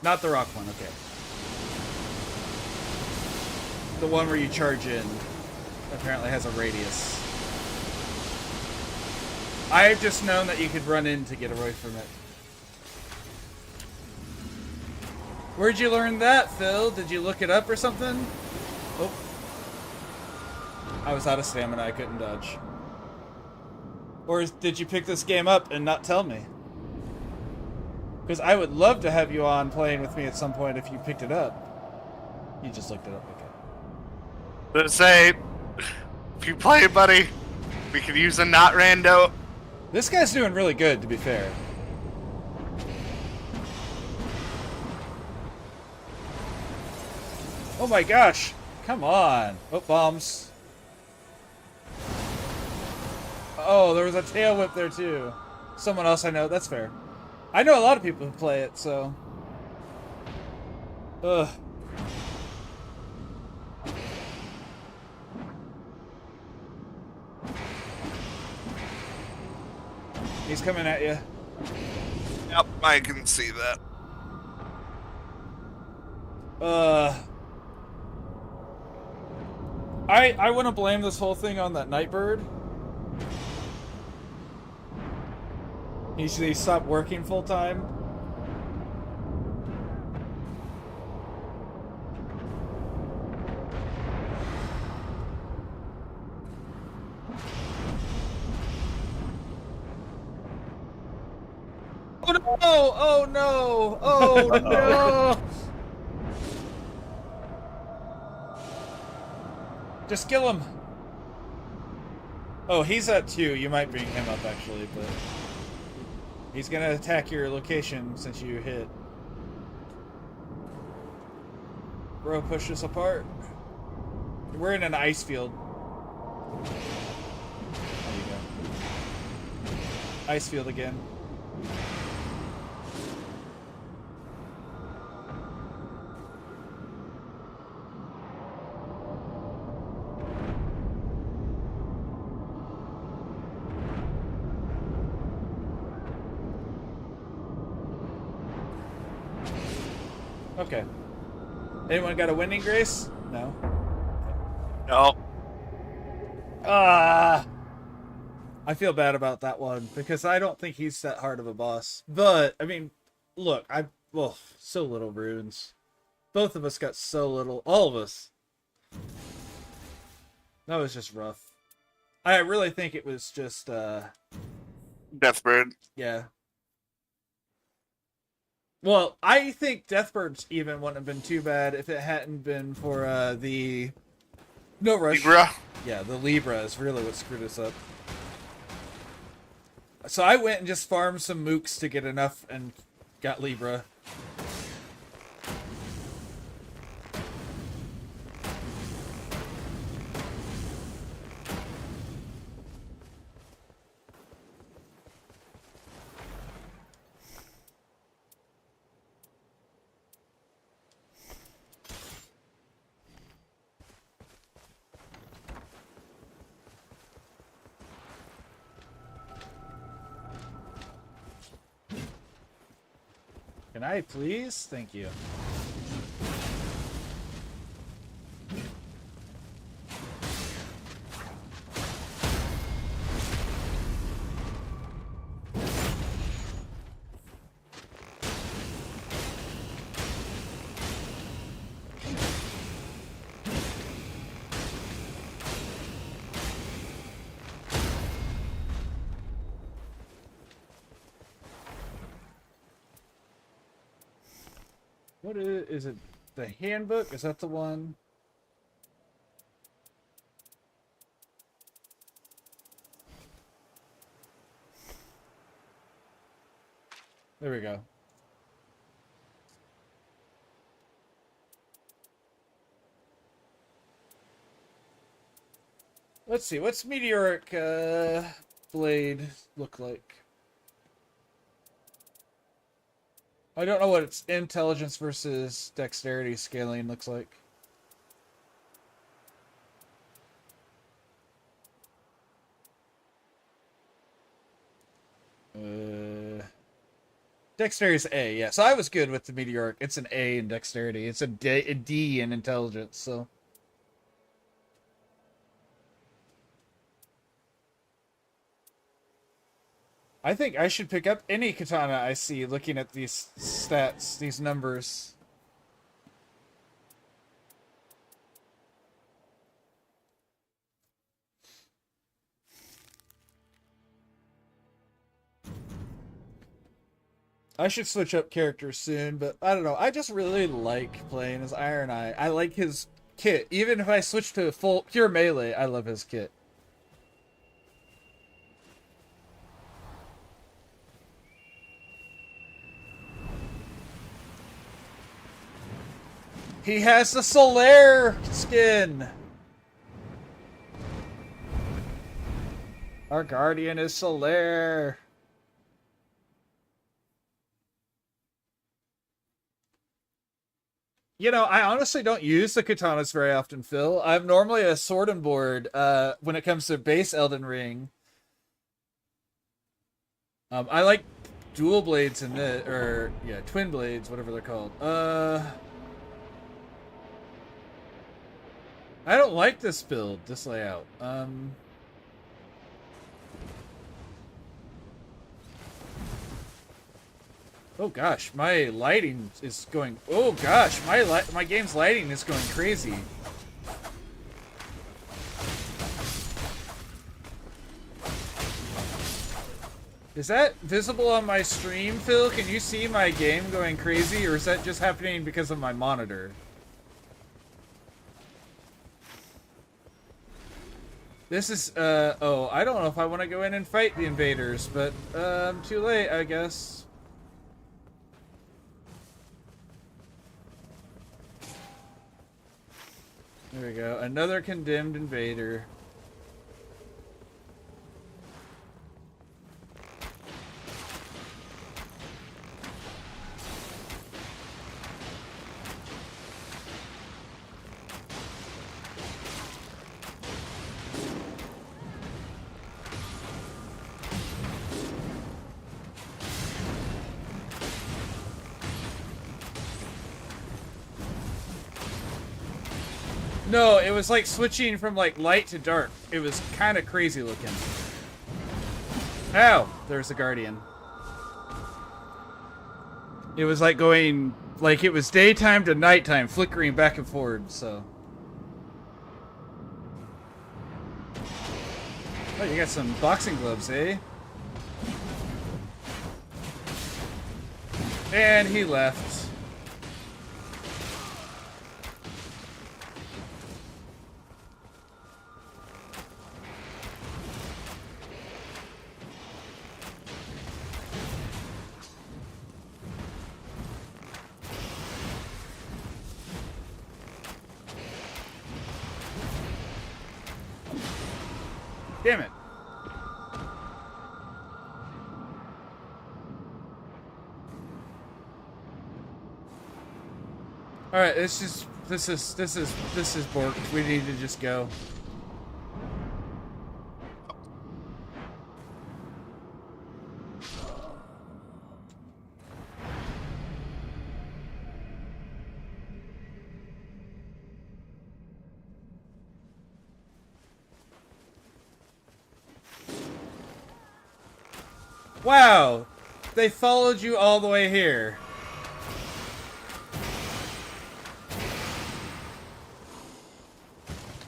Not the rock one, okay. The one where you charge in apparently has a radius. I've just known that you could run in to get away from it. Where'd you learn that, Phil? Did you look it up or something? Oh. I was out of stamina, I couldn't dodge. Or did you pick this game up and not tell me? Because I would love to have you on playing with me at some point if you picked it up. You just looked it up, okay. Let's say, if you play, buddy, we could use a not rando. This guy's doing really good, to be fair. Oh my gosh! Come on! Oh, bombs. Oh, there was a tail whip there too. Someone else I know, that's fair. I know a lot of people who play it, so... Ugh. He's coming at you. Yep, I can see that. I want to blame this whole thing on that Nightbird. He stopped working full time. Oh no! Oh no! Oh no! Just kill him. Oh, he's at 2. You might bring him up actually, but he's gonna attack your location since you hit. Bro, push us apart. We're in an ice field. There you go. Ice field again. Okay. Anyone got a winning grace? No. No. Ah. I feel bad about that one because I don't think he's that hard of a boss. But I mean, look, so little runes. Both of us got so little. All of us. That was just rough. I really think it was just Deathbird. Yeah. Well, I think Deathbird's even wouldn't have been too bad if it hadn't been for the No Rush. Libra? Yeah, the Libra is really what screwed us up. So I went and just farmed some mooks to get enough and got Libra. Can I please? Thank you. What is it? The handbook? Is that the one? There we go. Let's see, what's meteoric blade look like? I don't know what its intelligence versus dexterity scaling looks like. Dexterity is A, yeah. So I was good with the meteoric. It's an A in dexterity. It's a D in intelligence, so. I think I should pick up any katana I see looking at these stats, these numbers. I should switch up characters soon, but I don't know. I just really like playing as Iron Eye. I like his kit. Even if I switch to full pure melee, I love his kit. He has the Solaire skin. Our guardian is Solaire. You know, I honestly don't use the katanas very often, Phil. I'm normally a sword and board when it comes to base Elden Ring. I like dual blades in this, or yeah, twin blades, whatever they're called. I don't like this build, this layout. Oh gosh, my lighting is going. Oh gosh, my game's lighting is going crazy. Is that visible on my stream, Phil? Can you see my game going crazy, or is that just happening because of my monitor? This is, oh, I don't know if I want to go in and fight the invaders, but, too late, I guess. There we go, another condemned invader. No, it was like switching from like light to dark. It was kind of crazy looking. Ow! There's the Guardian. It was like going, like it was daytime to nighttime, flickering back and forward, so. Oh, you got some boxing gloves, eh? And he left. Damn it. All right, this is borked. We need to just go. Wow, they followed you all the way here.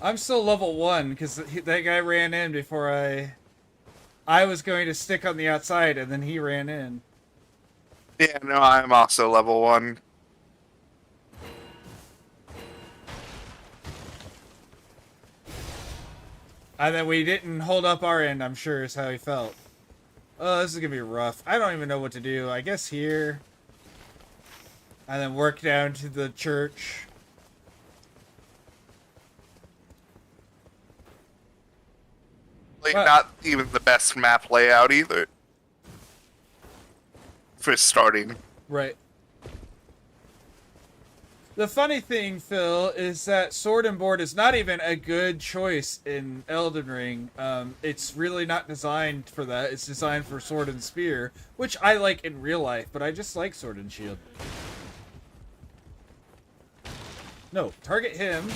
I'm still level 1 because that guy ran in before I was going to stick on the outside and then he ran in. Yeah, no, I'm also level 1. And then we didn't hold up our end, I'm sure, is how he felt. Oh, this is gonna be rough. I don't even know what to do. I guess here. And then work down to the church. Like, not even the best map layout either. For starting. Right. The funny thing, Phil, is that Sword and Board is not even a good choice in Elden Ring. It's really not designed for that. It's designed for Sword and Spear, which I like in real life, but I just like Sword and Shield. No, target him.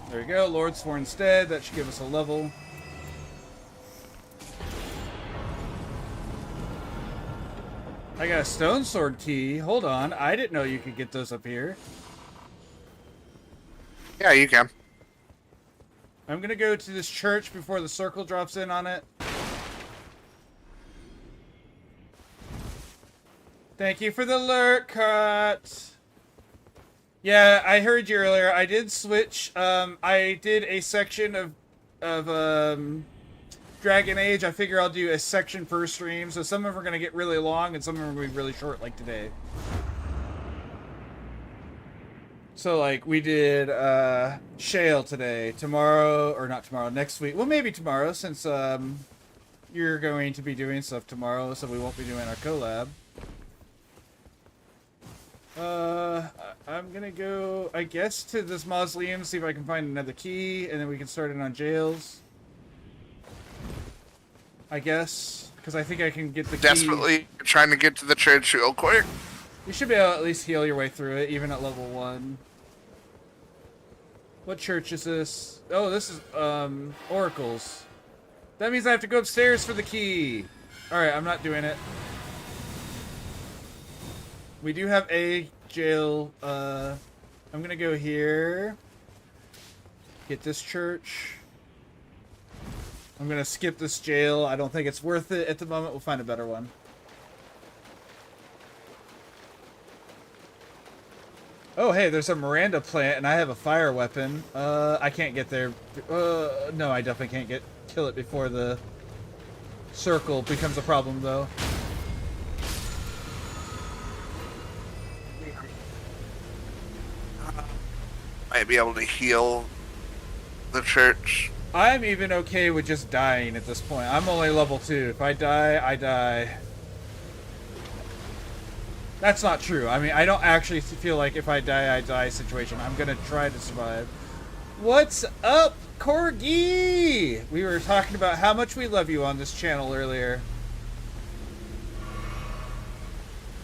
There we go, Lord Sworn Stead. That should give us a level. I got a Stone Sword key. Hold on, I didn't know you could get those up here. Yeah, you can. I'm gonna go to this church before the circle drops in on it. Thank you for the alert, Cut. Yeah, I heard you earlier. I did switch. I did a section of Dragon Age. I figure I'll do a section per stream. So some of them are gonna get really long, and some of them are gonna be really short, like today. So like we did Shale today. Tomorrow, or not tomorrow, next week. Well, maybe tomorrow, since you're going to be doing stuff tomorrow, so we won't be doing our collab. I'm gonna go, I guess, to this mausoleum, see if I can find another key, and then we can start it on jails. I guess, because I think I can get the key. Desperately trying to get to the church real quick. You should be able to at least heal your way through it, even at level 1. What church is this? Oh, this is, Oracle's. That means I have to go upstairs for the key. Alright, I'm not doing it. We do have a jail. I'm gonna go here. Get this church. I'm gonna skip this jail. I don't think it's worth it at the moment. We'll find a better one. Oh, hey, there's a Miranda plant, and I have a fire weapon. I can't get there. No, I definitely can't kill it before the circle becomes a problem, though. Might be able to heal the church. I'm even okay with just dying at this point. I'm only level 2. If I die, I die. That's not true. I mean, I don't actually feel like if I die, I die situation. I'm gonna try to survive. What's up, Corgi? We were talking about how much we love you on this channel earlier.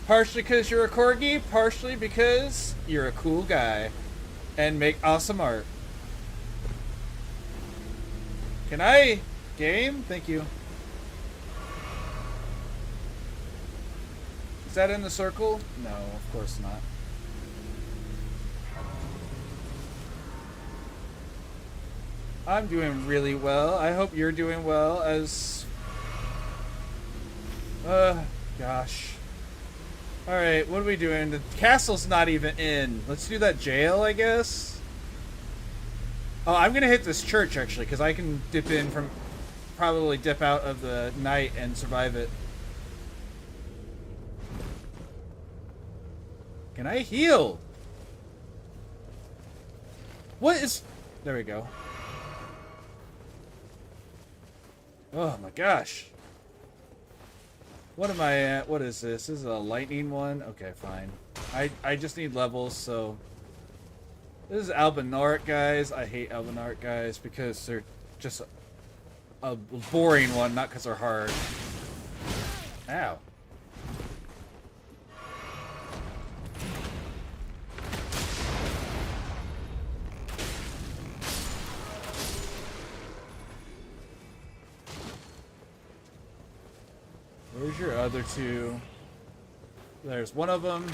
Partially because you're a Corgi, partially because you're a cool guy and make awesome art. Can I game? Thank you. Is that in the circle? No, of course not. I'm doing really well. I hope you're doing well as... gosh. Alright, what are we doing? The castle's not even in. Let's do that jail, I guess. Oh, I'm gonna hit this church, actually, because I can dip in from... probably dip out of the night and survive it. Can I heal? What is... There we go. Oh my gosh. What am I at? What is this? This is a lightning one? Okay, fine. I just need levels, so... This is Albinaric guys. I hate Albinaric guys because they're just a boring one, not because they're hard. Ow. Where's your other two? There's one of them.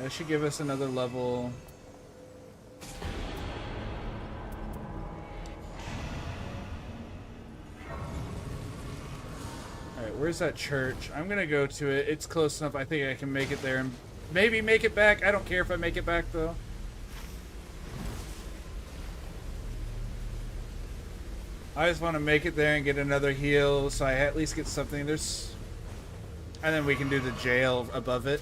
That should give us another level. Alright, where's that church? I'm gonna go to it. It's close enough. I think I can make it there and maybe make it back. I don't care if I make it back, though. I just want to make it there and get another heal so I at least get something. There's... And then we can do the jail above it.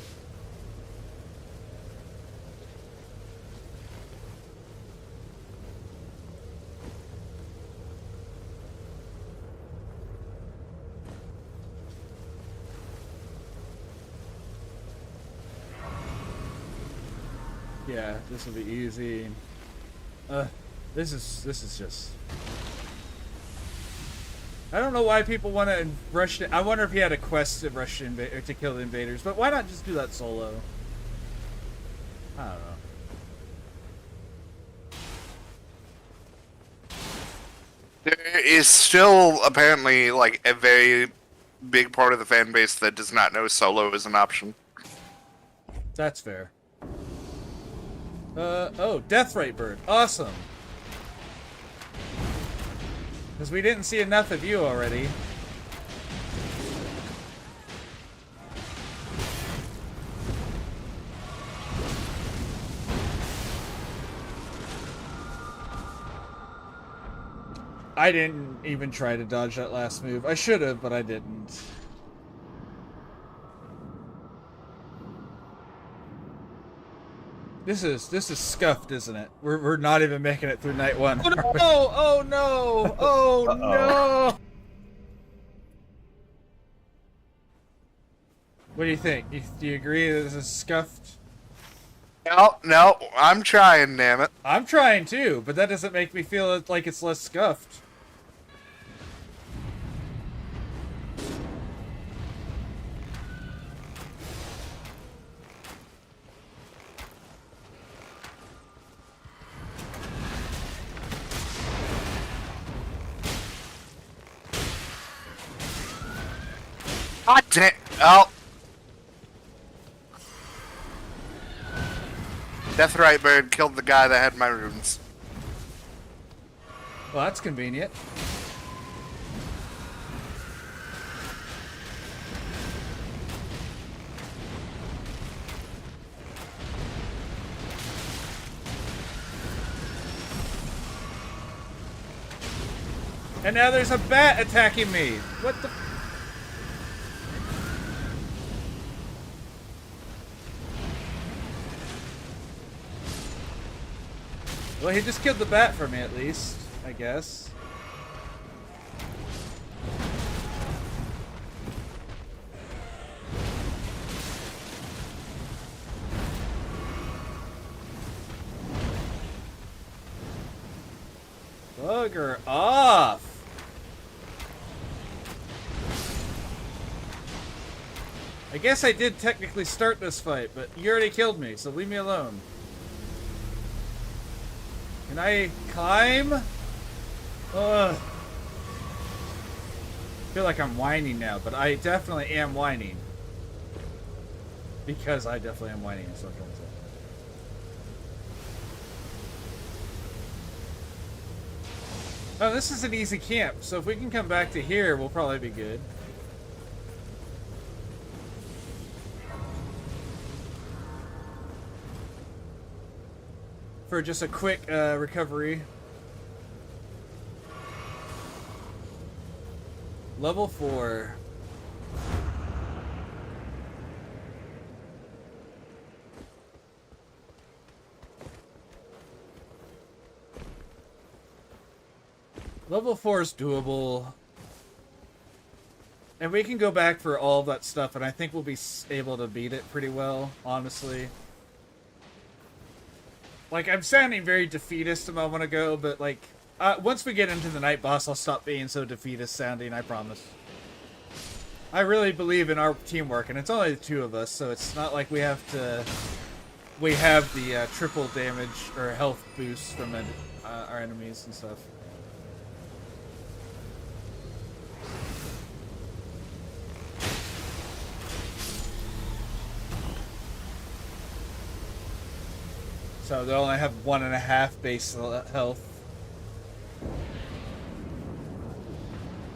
Yeah, this will be easy. This is just... I don't know why people want to rush it. I wonder if he had a quest to rush or to kill the invaders, but why not just do that solo? I don't know. There is still apparently like a very big part of the fan base that does not know solo is an option. That's fair. Oh, Deathrite Bird. Awesome. Because we didn't see enough of you already. I didn't even try to dodge that last move. I should have, but I didn't. This is scuffed, isn't it? We're not even making it through night one. Oh no! Oh no! Oh no! What do you think? Do you agree that this is scuffed? No, I'm trying, damn it. I'm trying too, but that doesn't make me feel like it's less scuffed. God damn. Oh. Deathrite Bird killed the guy that had my runes. Well, that's convenient. And now there's a bat attacking me. What the... Well, he just killed the bat for me, at least, I guess. Bugger off! I guess I did technically start this fight, but you already killed me, so leave me alone. Can I climb? Ugh. I feel like I'm whining now, but I definitely am whining. Because I definitely am whining, so I'm trying to say. Oh, this is an easy camp, so if we can come back to here, we'll probably be good. For just a quick recovery. Level 4. Level 4 is doable. And we can go back for all of that stuff, and I think we'll be able to beat it pretty well, honestly. Like, I'm sounding very defeatist a moment ago, but, like, once we get into the night boss, I'll stop being so defeatist sounding, I promise. I really believe in our teamwork, and it's only the two of us, so it's not like we have to... We have the triple damage or health boost from our enemies and stuff. So they only have 1.5 base health.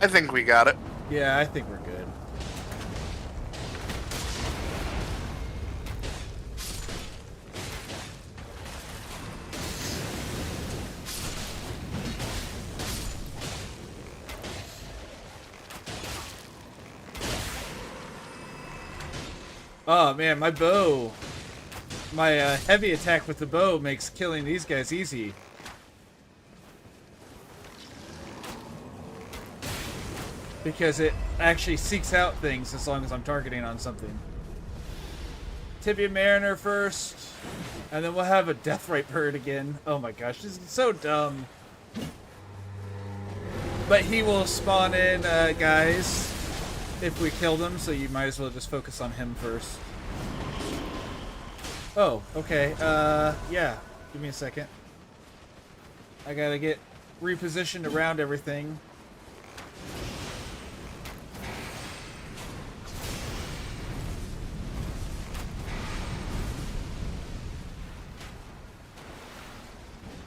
I think we got it. Yeah, I think we're good. Oh man, my bow. My heavy attack with the bow makes killing these guys easy. Because it actually seeks out things as long as I'm targeting on something. Tibia Mariner first, and then we'll have a Deathrite Bird again. Oh my gosh, this is so dumb. But he will spawn in, guys, if we kill them, so you might as well just focus on him first. Oh, okay, yeah, give me a second. I gotta get repositioned around everything.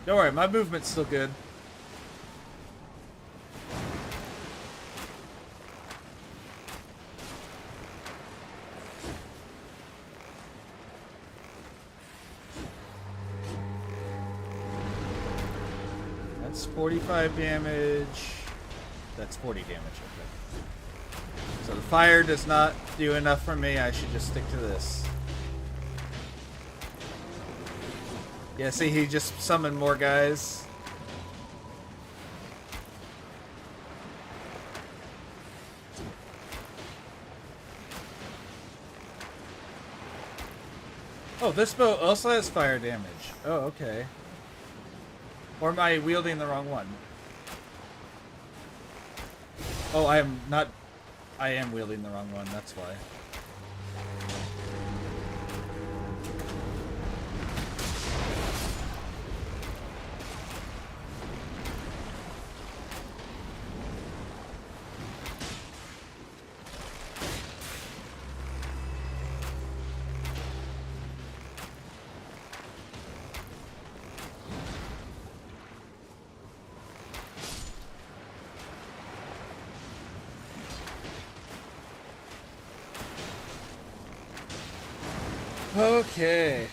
Don't worry, my movement's still good. That's 45 damage. That's 40 damage, okay. So the fire does not do enough for me. I should just stick to this. Yeah, see, he just summoned more guys. Oh, this bow also has fire damage. Oh, okay. Or am I wielding the wrong one? Oh, I am not... I am wielding the wrong one, that's why. Okay.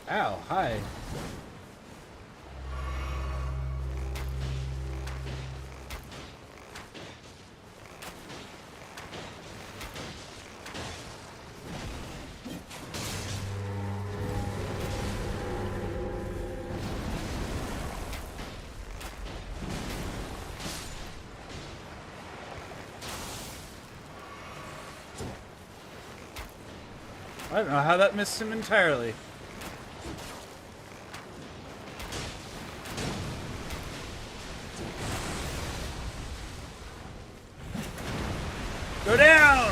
Ow, hi. I don't know how that missed him entirely. Go down!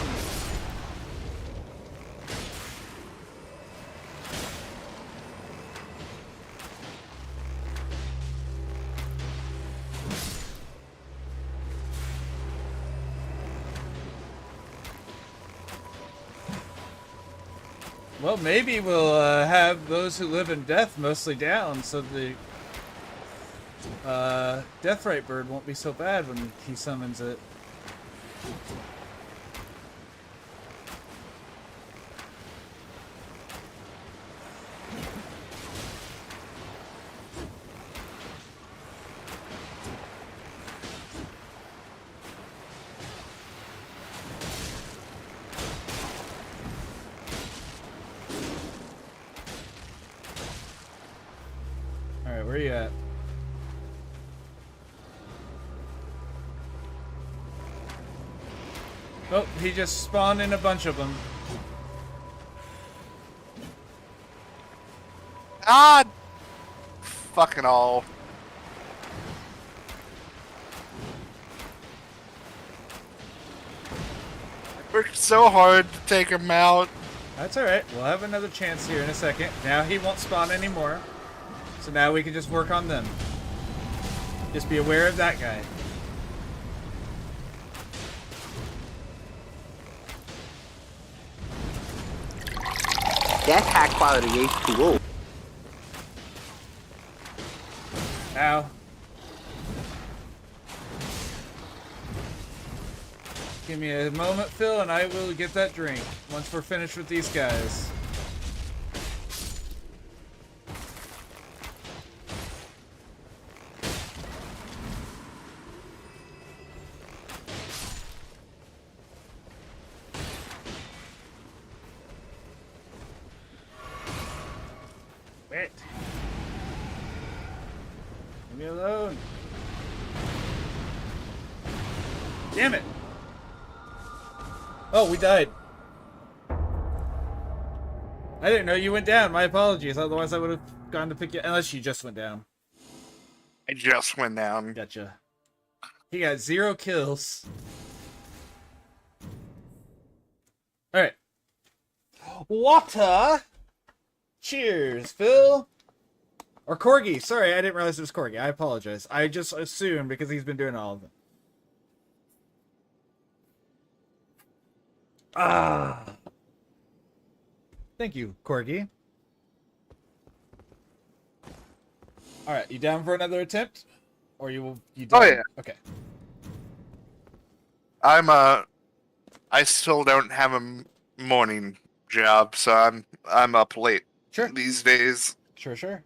Well, maybe we'll have those who live in death mostly down, so the Deathrite Bird won't be so bad when he summons it. Alright, where you at? Oh, he just spawned in a bunch of them. God! Fucking all. I worked so hard to take him out. That's alright. We'll have another chance here in a second. Now he won't spawn anymore. So now we can just work on them. Just be aware of that guy. That's high quality H2O. Ow. Give me a moment, Phil, and I will get that drink once we're finished with these guys. Wait. Leave me alone. Damn it. Oh, we died. I didn't know you went down. My apologies. Otherwise, I would have gone to pick you. Unless you just went down. I just went down. Gotcha. He got 0 kills. Alright. Water! Cheers, Phil! Or Corgi. Sorry, I didn't realize it was Corgi. I apologize. I just assumed because he's been doing all of them. Ah. Thank you, Corgi. Alright, you down for another attempt? Or you done? Oh, yeah. Okay. I still don't have a morning job, so I'm up late these days. Sure.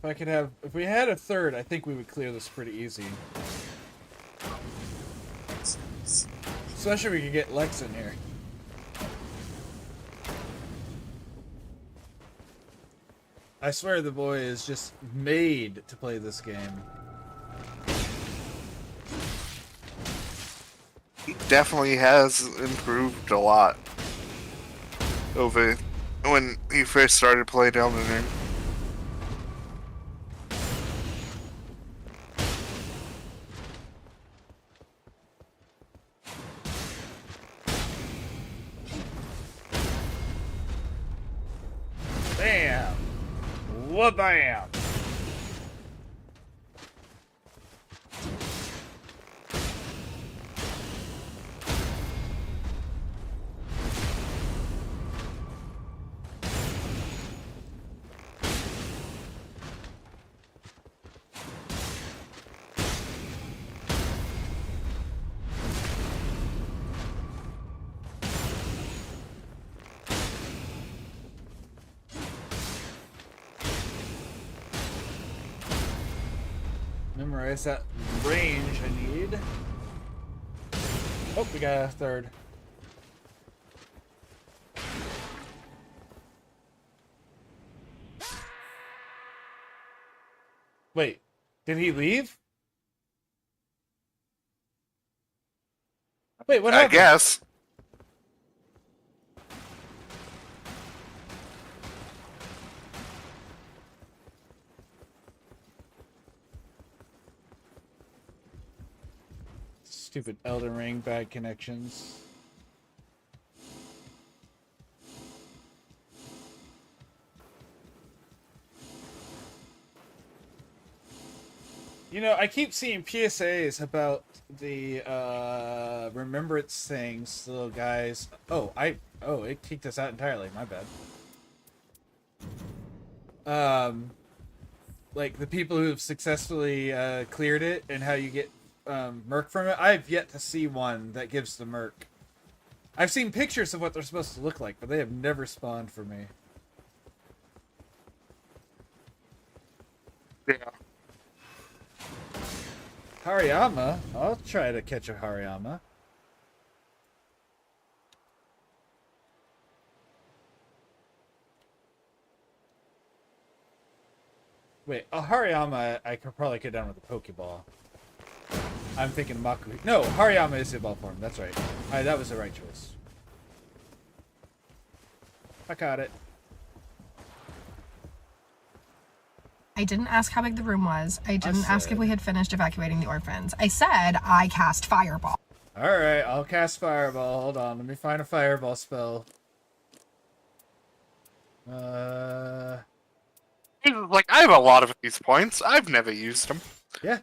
If we had a third, I think we would clear this pretty easy. Especially if we could get Lex in here. I swear the boy is just made to play this game. He definitely has improved a lot over when he first started playing Elden Ring. Bam! Wha-bam! Memorize that range I need. Oh, we got a third. Wait, did he leave? Wait, what happened? I guess. Stupid Elden Ring, bad connections. You know, I keep seeing PSAs about the remembrance things, the little guys. Oh, it kicked us out entirely. My bad. Like the people who've successfully cleared it and how you get merc from it. I've yet to see one that gives the merc. I've seen pictures of what they're supposed to look like, but they have never spawned for me. Yeah. Hariyama? I'll try to catch a Hariyama. Wait, Hariyama, I could probably get down with a Pokeball. I'm thinking Maku. No, Hariyama is Ball form. That's right. That was the right choice. I caught it. I didn't ask how big the room was. I didn't ask if we had finished evacuating the orphans. I said I cast Fireball. Alright, I'll cast Fireball. Hold on, let me find a Fireball spell. Like, I have a lot of these points. I've never used them. Yeah.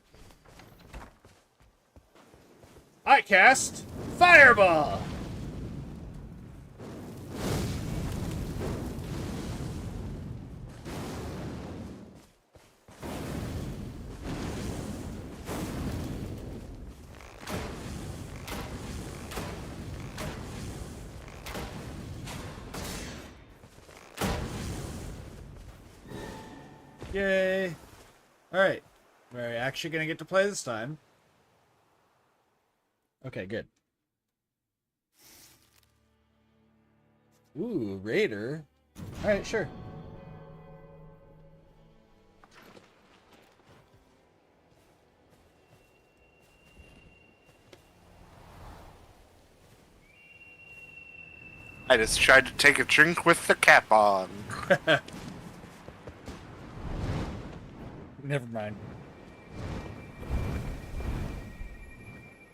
I cast Fireball! Yay! Alright. We're actually gonna get to play this time. Okay, good. Ooh, Raider. Alright, sure. I just tried to take a drink with the cap on. Never mind.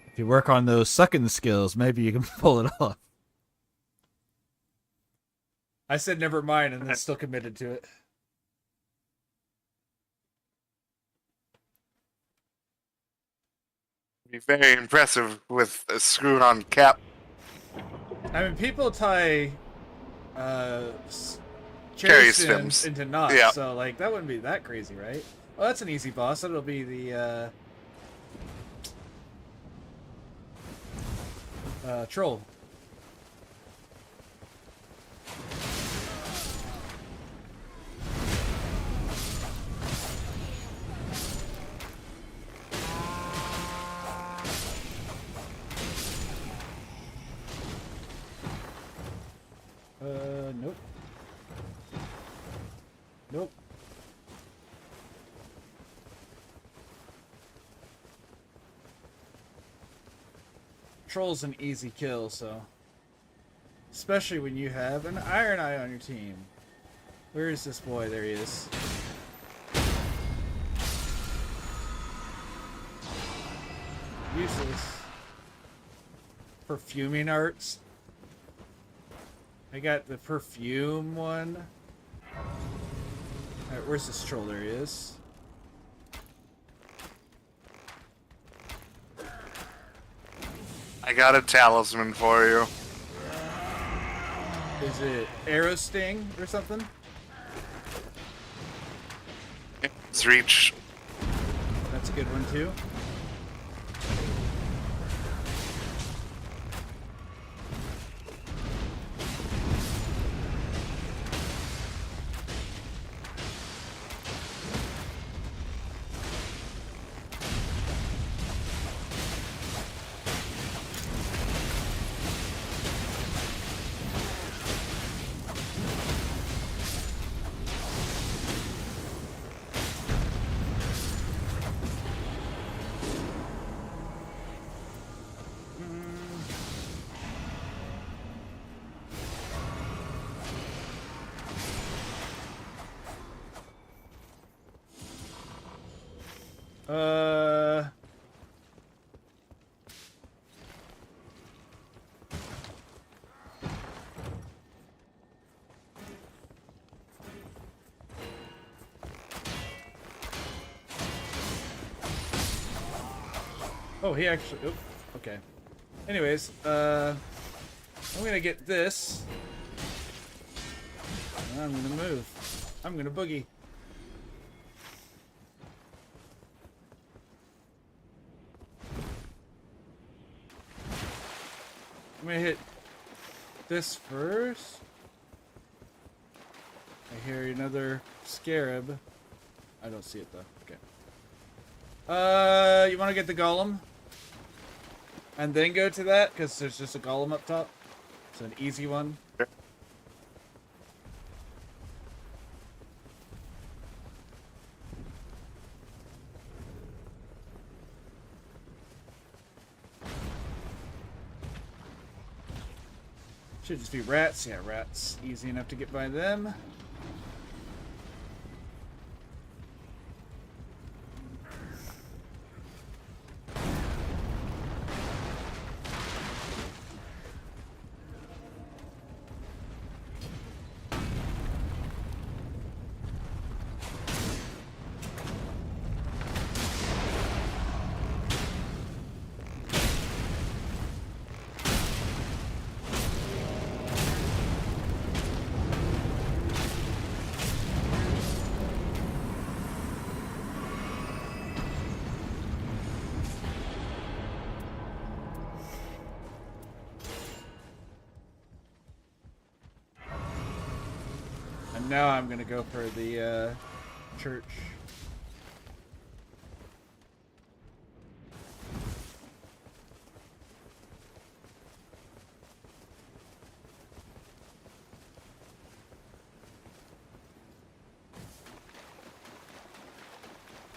If you work on those sucking skills, maybe you can pull it off. I said never mind and then still committed to it. Be very impressive with a screwed on cap. I mean, people tie cherry stems stems into knots, yeah. So like that wouldn't be that crazy, right? Well, that's an easy boss. That'll be the troll. Nope. Nope. Troll's an easy kill, so. Especially when you have an Iron Eye on your team. Where is this boy? There he is. Useless. Perfuming arts. I got the perfume one. Alright, where's this troll? There he is. I got a talisman for you. Is it Arrow Sting or something? It's reach. That's a good one too. Oh, he actually... Oh, okay. Anyways, I'm gonna get this. And I'm gonna move. I'm gonna boogie. I'm gonna hit this first. I hear another scarab. I don't see it though. Okay. You want to get the golem? And then go to that? Because there's just a golem up top. It's an easy one. Should just be rats. Yeah, rats. Easy enough to get by them. And now I'm gonna go for the church.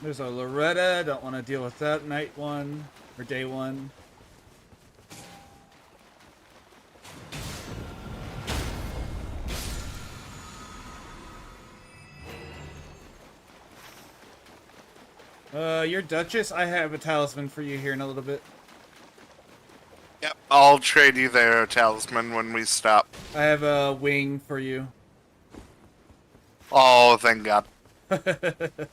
There's a Loretta. Don't want to deal with that night one or day one. Your Duchess, I have a talisman for you here in a little bit. Yep, I'll trade you their talisman when we stop. I have a wing for you. Oh, thank God. Alright,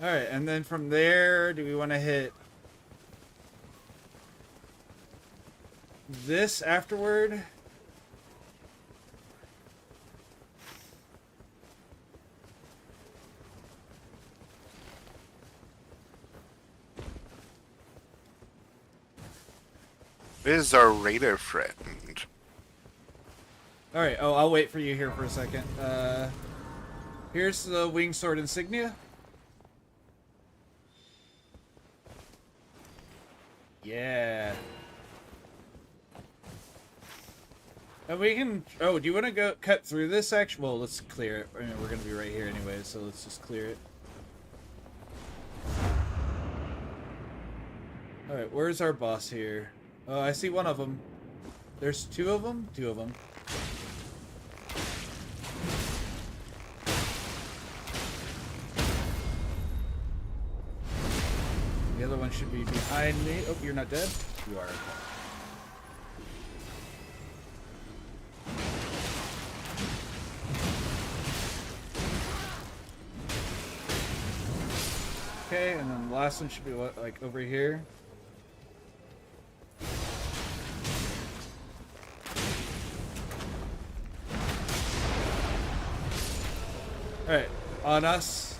and then from there, do we want to hit this afterward? Is our raider friend? Alright, oh, I'll wait for you here for a second. Here's the winged sword insignia. Yeah. And we can... Oh, do you want to go cut through this section? Well, let's clear it. I mean, we're going to be right here anyway, so let's just clear it. Alright, where's our boss here? Oh, I see one of them. There's two of them? Two of them. The other one should be behind me. Oh, you're not dead? You are. Okay, and then the last one should be what, like over here. Alright, on us.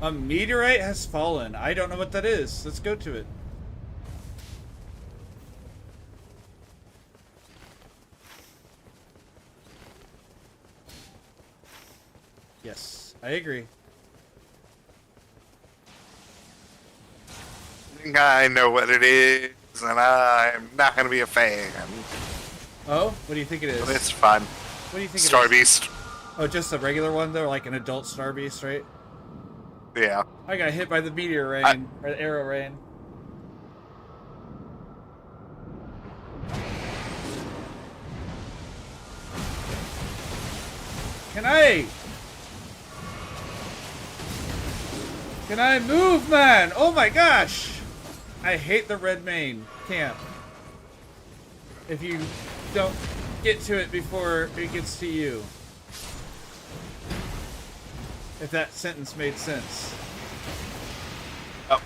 A meteorite has fallen. I don't know what that is. Let's go to it. Yes, I agree. I know what it is, and I'm not going to be a fan. Oh? What do you think it is? But it's fun. What do you think Star it is? Beast. Oh, just a regular one, though? Like an adult Star Beast, right? Yeah. I got hit by the meteor rain, or the arrow rain. Can I move, man? Oh my gosh! I hate the red main camp. If you don't get to it before it gets to you. If that sentence made sense. Oh.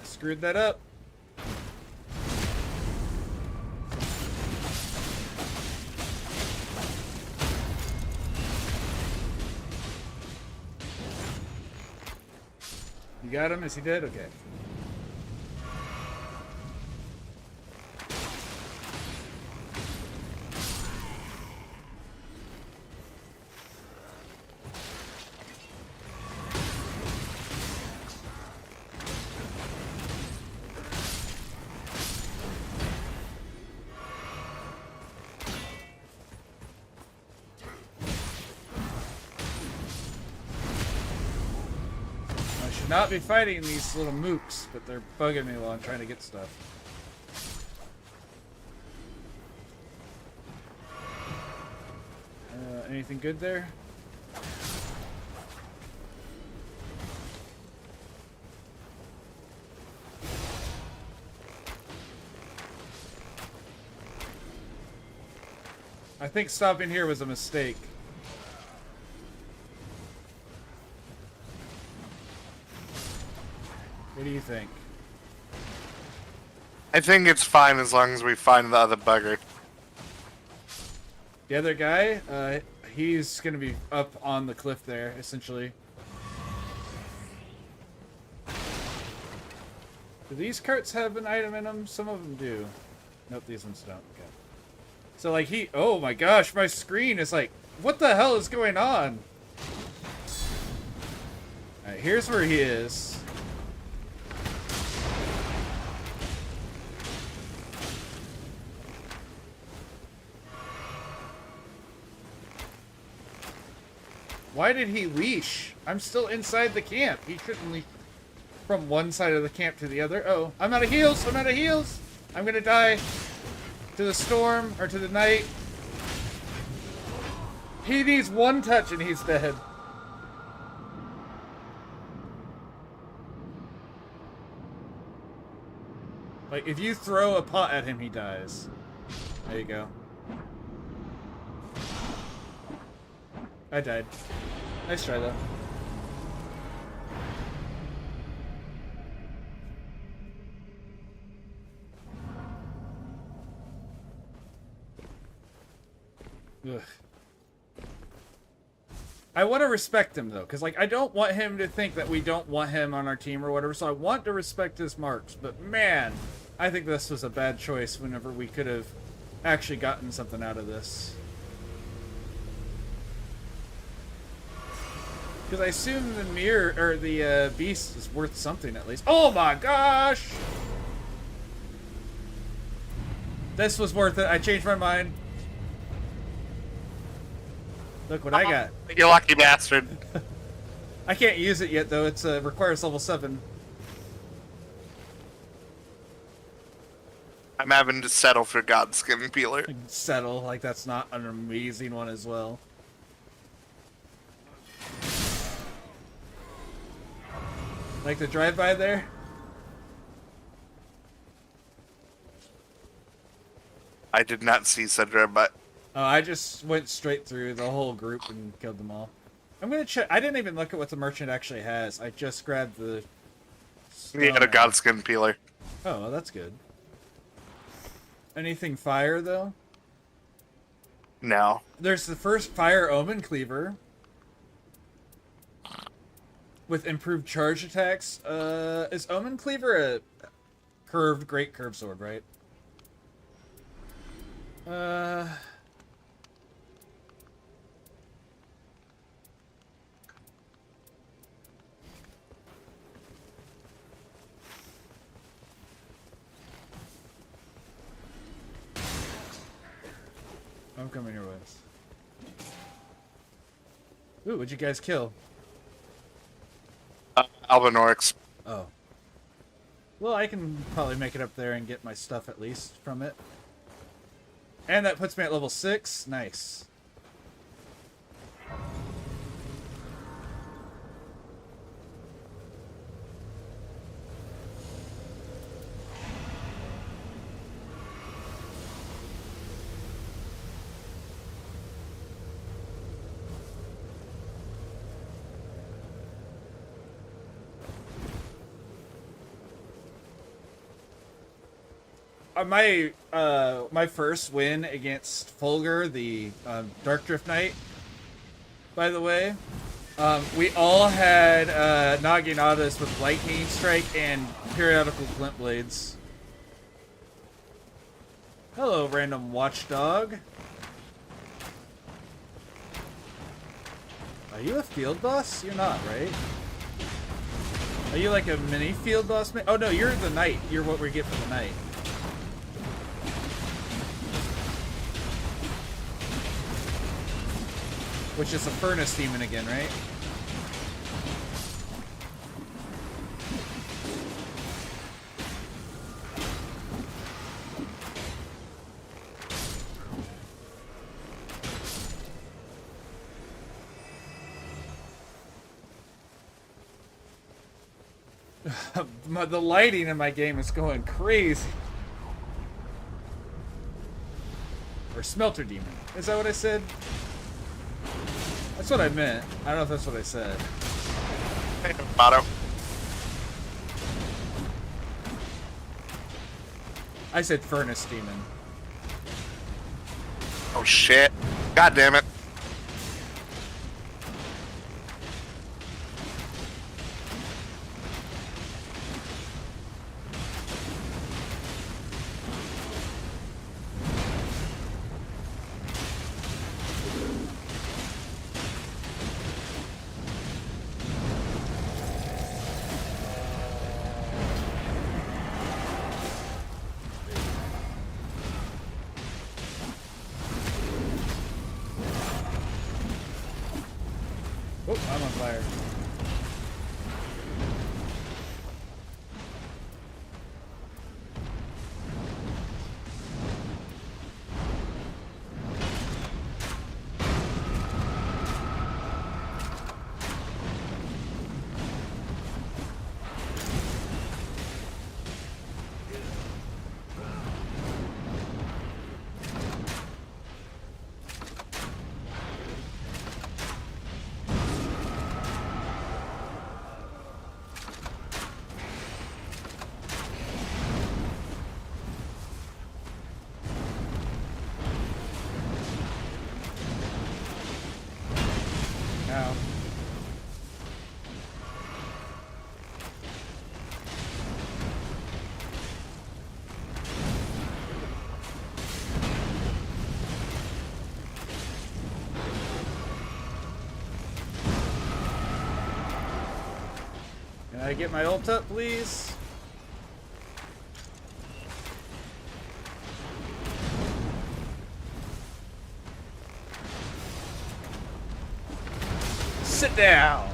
Screwed that up. You got him? Is he dead? Okay. should not be fighting these little mooks, but they're bugging me while I'm trying to get stuff. Anything good there? I think stopping here was a mistake. What do you think? I think it's fine as long as we find the other bugger. The other guy, he's gonna be up on the cliff there, essentially. Do these carts have an item in them? Some of them do. Nope, these ones don't. Okay. So like oh my gosh, my screen is like, what the hell is going on? Alright, here's where he is. Why did he leash? I'm still inside the camp. He shouldn't leash from one side of the camp to the other. Oh, I'm out of heals. I'm out of heals. I'm gonna die to the storm or to the night. He needs one touch and he's dead. Like, if you throw a pot at him, he dies. There you go. I died. Nice try, though. Ugh. I want to respect him, though, because, like, I don't want him to think that we don't want him on our team or whatever, so I want to respect his marks. But, man, I think this was a bad choice whenever we could have actually gotten something out of this. Because I assume the mirror, or the beast is worth something at least. Oh my gosh! This was worth it. I changed my mind. Look what I got. You lucky bastard. I can't use it yet, though. It's requires level 7. I'm having to settle for Godskin Peeler. Settle, like that's not an amazing one as well. Like the drive-by there? I did not see said but Oh, I just went straight through the whole group and killed them all. I'm gonna check. I didn't even look at what the merchant actually has. I just grabbed the... He had a Godskin Peeler. Oh, well, that's good. Anything fire, though? No. There's the first Fire Omen Cleaver. With improved charge attacks. Is Omen Cleaver a great curved sword, right? I'm coming your ways. Ooh, what'd you guys kill? Albinorix. Oh. Well, I can probably make it up there and get my stuff at least from it. And that puts me at level 6. Nice. My first win against Fulgur, the Dark Drift Knight, by the way, we all had Naginatas with Lightning Strike and periodical Glint Blades. Hello, random watchdog. Are you a field boss? You're not, right? Are you like a mini field boss? Oh no, you're the knight. You're what we get for the knight. Which is a furnace demon again, right? The lighting in my game is going crazy. Or Smelter Demon. Is that what I said? That's what I meant. I don't know if that's what I said. Botto. I said Furnace Demon. Oh shit. God damn it. Oh, I'm on fire. Ow. Can I get my ult up, please? Sit down.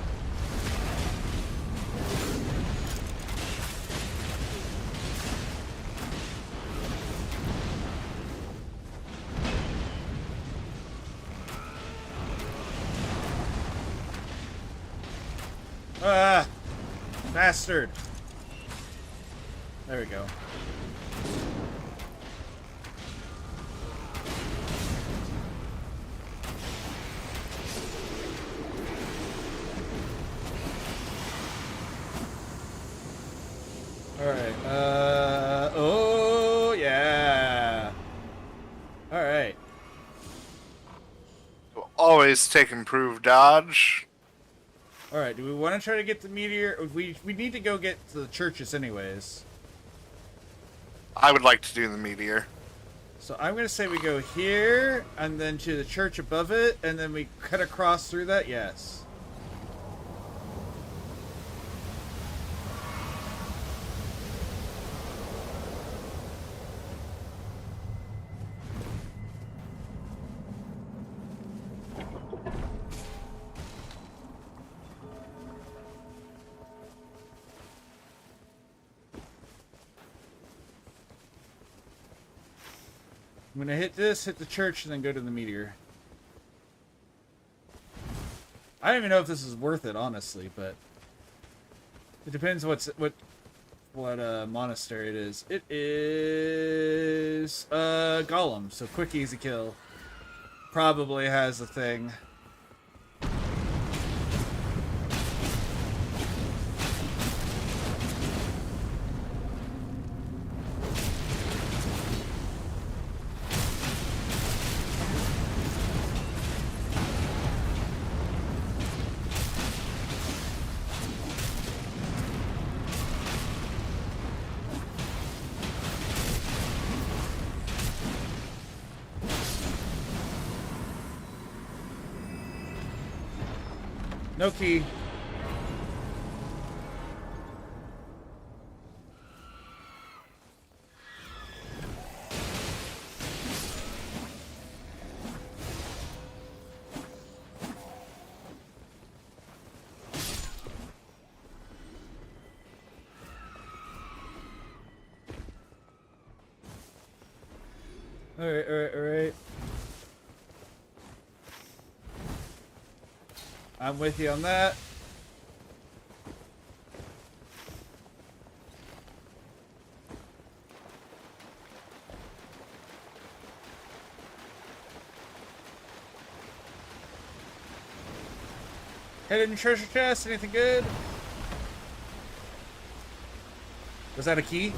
Ah, bastard. There we go. Alright, oh yeah. Alright. We'll always take improved dodge. Alright, do we want to try to get the meteor? We need to go get to the churches anyways. I would like to do the meteor. So I'm going to say we go here, and then to the church above it, and then we cut across through that? Yes. I'm gonna hit this, hit the church, and then go to the meteor. I don't even know if this is worth it, honestly, but it depends what monastery it is. It is Golem, so quick, easy kill. Probably has a thing. No key. Alright. I'm with you on that. Hidden treasure chest, anything good? Was that a key?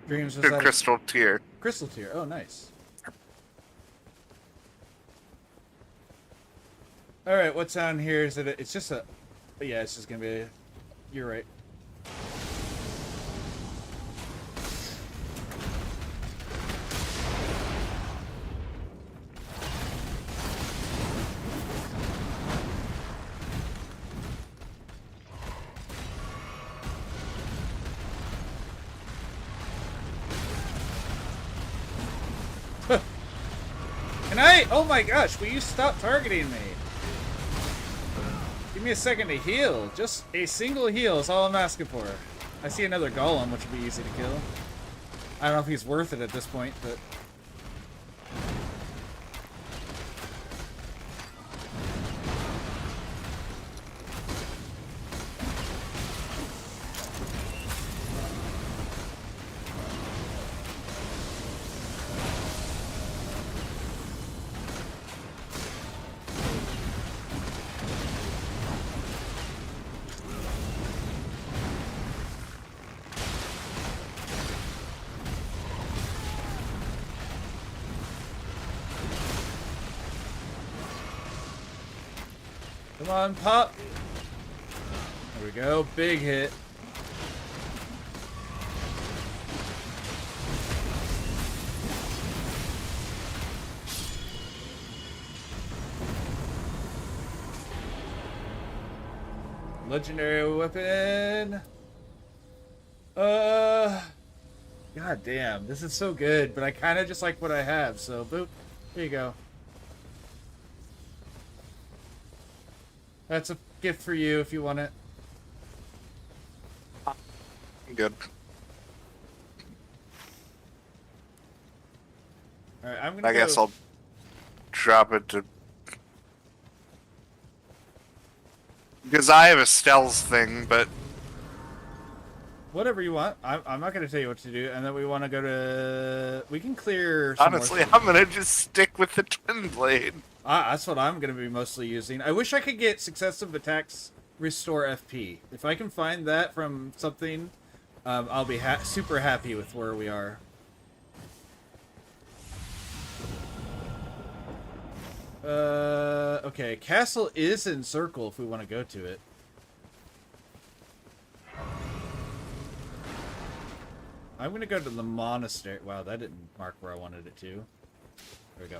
Dreams, was The that crystal tier. Crystal tier, oh nice. Alright, what's on here? Is it it's just a... Yeah, it's just gonna be a... You're right. Can I? Oh my gosh, will you stop targeting me? Give me a second to heal. Just a single heal is all I'm asking for. I see another golem, which would be easy to kill. I don't know if he's worth it at this point, but... Come on, pop. There we go. Big hit. Legendary weapon. God damn. This is so good, but I kind of just like what I have, so boop. Here you go. That's a gift for you if you want it. Good. Alright, I'm gonna I guess I'll drop it to... Because I have a stealth thing, but... Whatever you want. I'm not gonna tell you what to do, and then we want to go to... We can clear some honestly, more... I'm gonna just stick with the twin blade. That's what I'm going to be mostly using. I wish I could get successive attacks restore FP. If I can find that from something, I'll be super happy with where we are. Okay, castle is in circle if we want to go to it. I'm going to go to the monastery. Wow, that didn't mark where I wanted it to. There we go.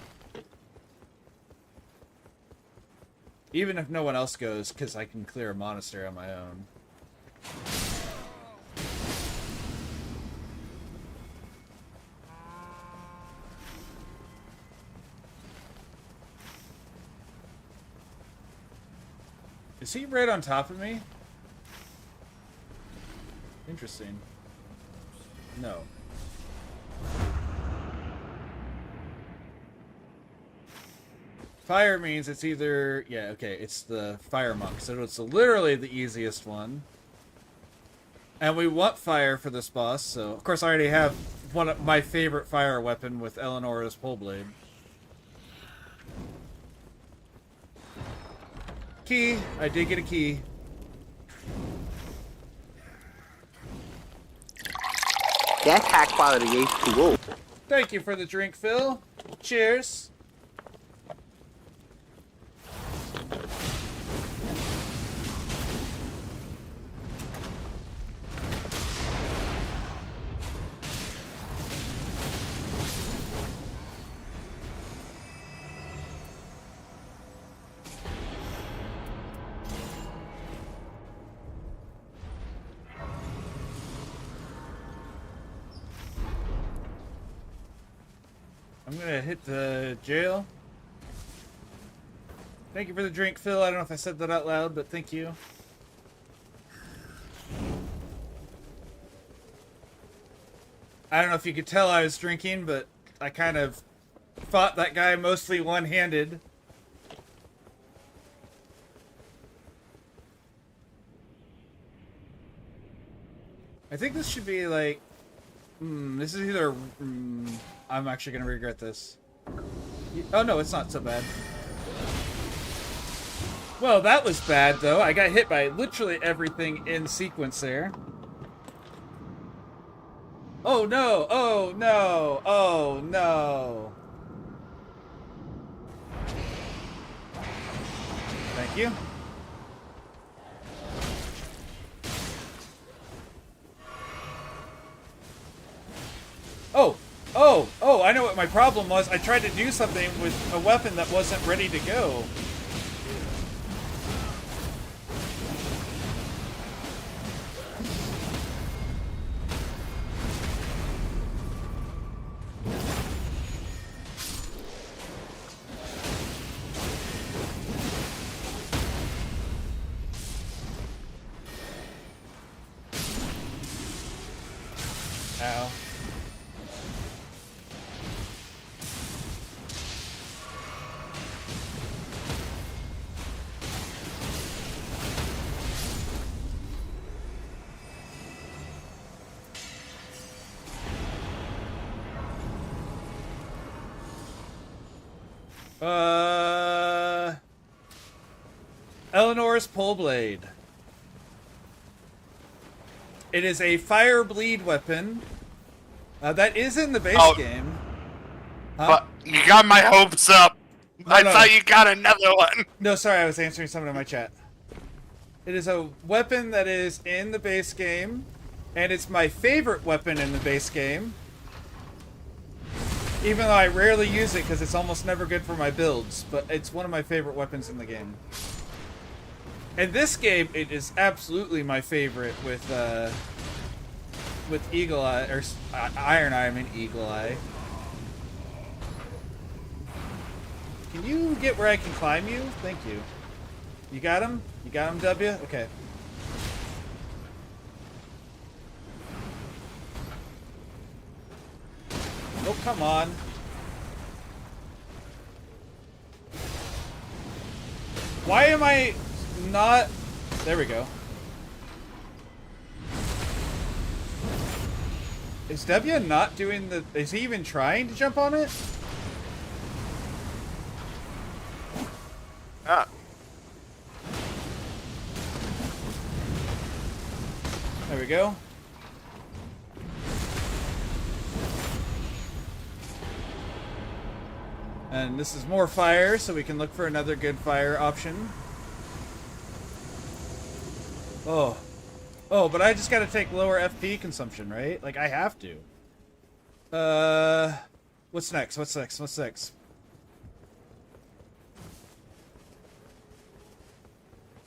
Even if no one else goes, because I can clear a monastery on my own. Is he right on top of me? Interesting. No. Fire means it's either... Yeah, okay, it's the fire monk, so it's literally the easiest one. And we want fire for this boss, so... Of course, I already have one of my favorite fire weapon with Eleanor's pole blade. Key! I did get a key. That's high quality H2O. Thank you for the drink, Phil. Cheers. I'm gonna hit the jail. Thank you for the drink, Phil. I don't know if I said that out loud, but thank you. I don't know if you could tell I was drinking, but I kind of fought that guy mostly one-handed. I think this should be like... this is either... I'm actually going to regret this. Oh no, it's not so bad. Well, that was bad, though. I got hit by literally everything in sequence there. Oh, no! Oh, no! Oh, no! Thank you. Oh! Oh! Oh, I know what my problem was. I tried to do something with a weapon that wasn't ready to go. Ow. Eleanor's Pole Blade. It is a fire bleed weapon. That is in the base game. Huh? But you got my hopes up. No, I no. thought you got another one. No, sorry, I was answering someone in my chat. It is a weapon that is in the base game, and it's my favorite weapon in the base game. Even though I rarely use it because it's almost never good for my builds, but it's one of my favorite weapons in the game. In this game, it is absolutely my favorite with Eagle Eye, or Iron Eye, I mean Eagle Eye. Can you get where I can climb you? Thank you. You got him? You got him, W? Okay. Oh, come on. Why am I not... There we go. Is W not doing the... Is he even trying to jump on it? Ah. There we go. And this is more fire, so we can look for another good fire option. Oh. Oh, but I just gotta take lower FP consumption, right? Like, I have to. What's next? What's next? What's next?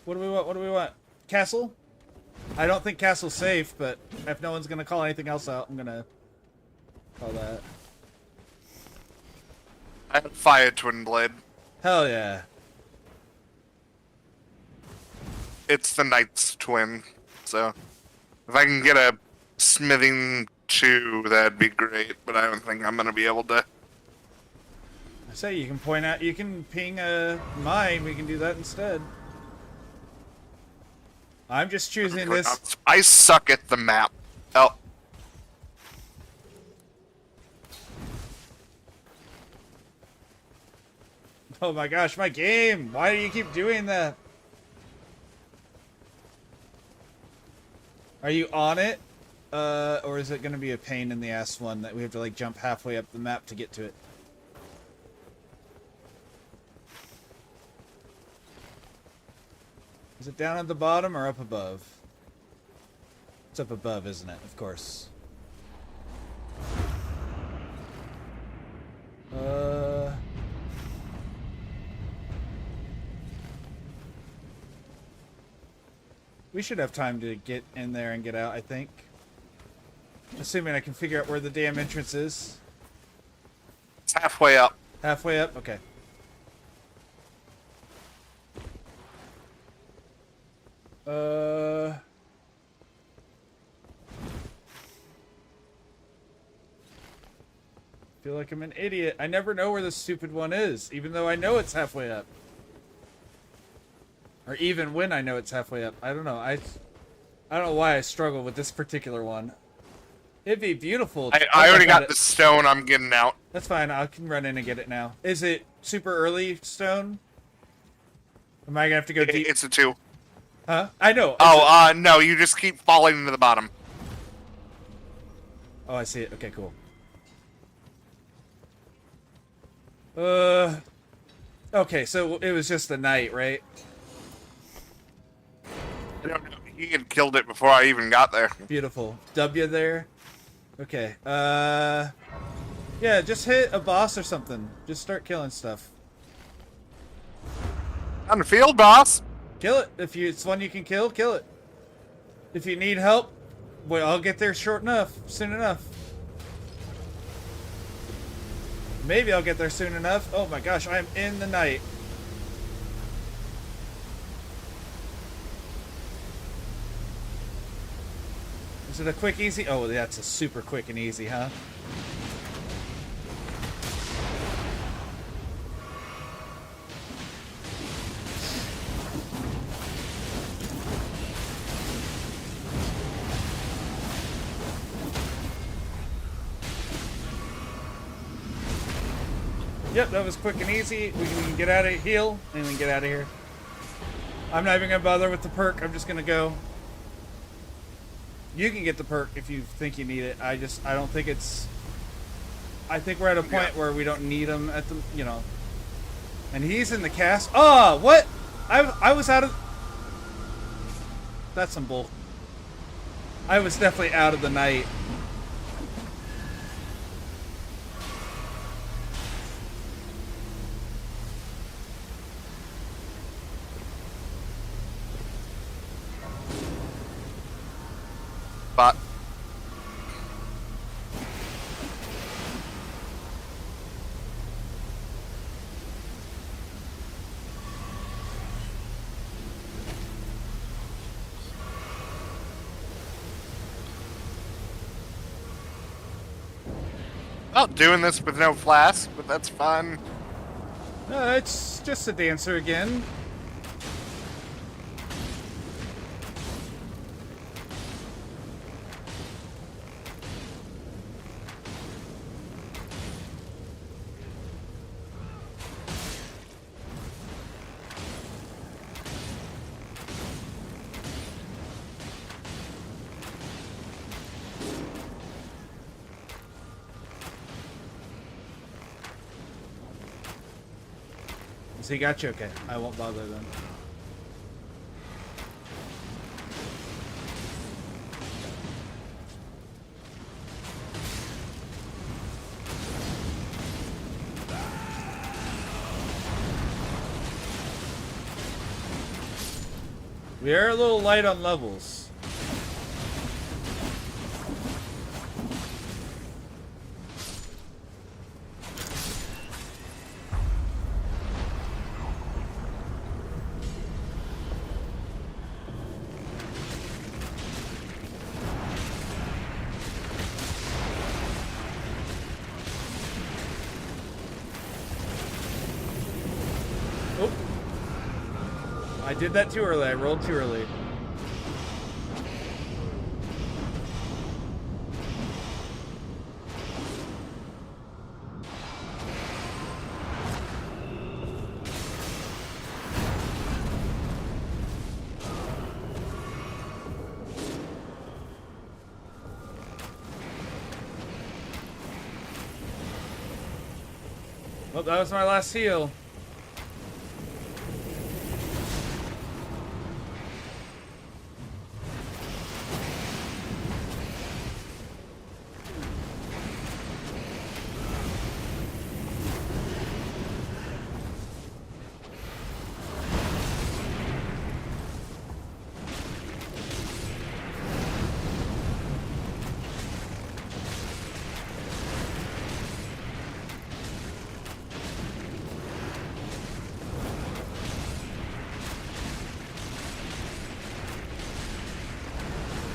What do we want? What do we want? Castle? I don't think castle's safe, but if no one's gonna call anything else out, I'm gonna call that. I have fire twin blade. Hell yeah. It's the knight's twin, so if I can get a smithing 2, that'd be great, but I don't think I'm gonna be able to. I say you can point out, you can ping a mine, we can do that instead. I'm just choosing this. I suck at the map. Oh. Oh my gosh, my game! Why do you keep doing that? Are you on it? Or is it gonna be a pain in the ass one that we have to like jump halfway up the map to get to it? Is it down at the bottom or up above? It's up above, isn't it? Of course. We should have time to get in there and get out, I think. Assuming I can figure out where the damn entrance is. It's halfway up. Halfway up? Okay. Feel like I'm an idiot. I never know where the stupid one is, even though I know it's halfway up. Or even when I know it's halfway up. I don't know. I don't know why I struggle with this particular one. It'd be beautiful. I already got the stone. I'm getting out. That's fine. I can run in and get it now. Is it super early stone? Am I gonna have to go deep? It's a 2. Huh? I know. Oh, no, you just keep falling into the bottom. Oh, I see it. Okay, cool. Okay, so it was just the night, right? I don't know. He had killed it before I even got there. Beautiful. W there. Okay. Yeah, just hit a boss or something. Just start killing stuff. On the field, boss. Kill it. If it's one you can kill, kill it. If you need help, well, I'll get there soon enough. Maybe I'll get there soon enough. Oh my gosh, I am in the night. Is it a quick, easy? Oh, that's a super quick and easy, huh? Yep, that was quick and easy. We can get out of here, heal, and then get out of here. I'm not even gonna bother with the perk. I'm just gonna go. You can get the perk if you think you need it. I don't think it's. I think we're at a point where we don't need him at the, you know. And he's in the cast. Oh, what? I was out of. That's some bull. I was definitely out of the night. But well, doing this with no flask, but that's fun. No, it's just a dancer again. So he got you? Okay, I won't bother then. We are a little light on levels. I did that too early. I rolled too early. Well, that was my last heal.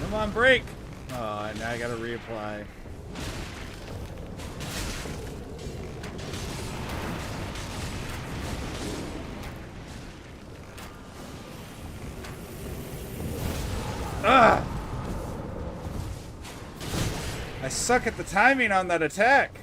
Come on, break! Oh, and now I gotta reapply. Ah! I suck at the timing on that attack.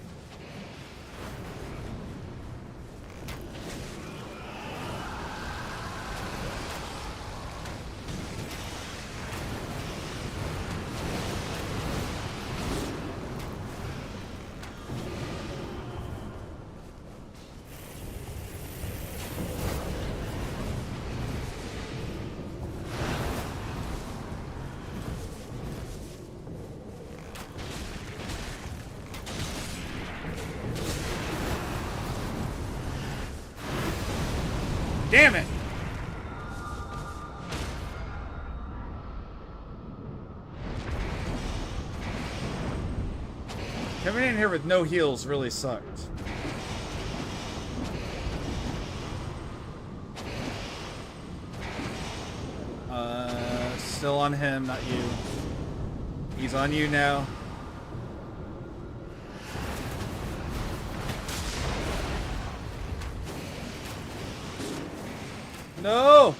Damn it! Coming in here with no heals really sucked. Still on him, not you. He's on you now. No!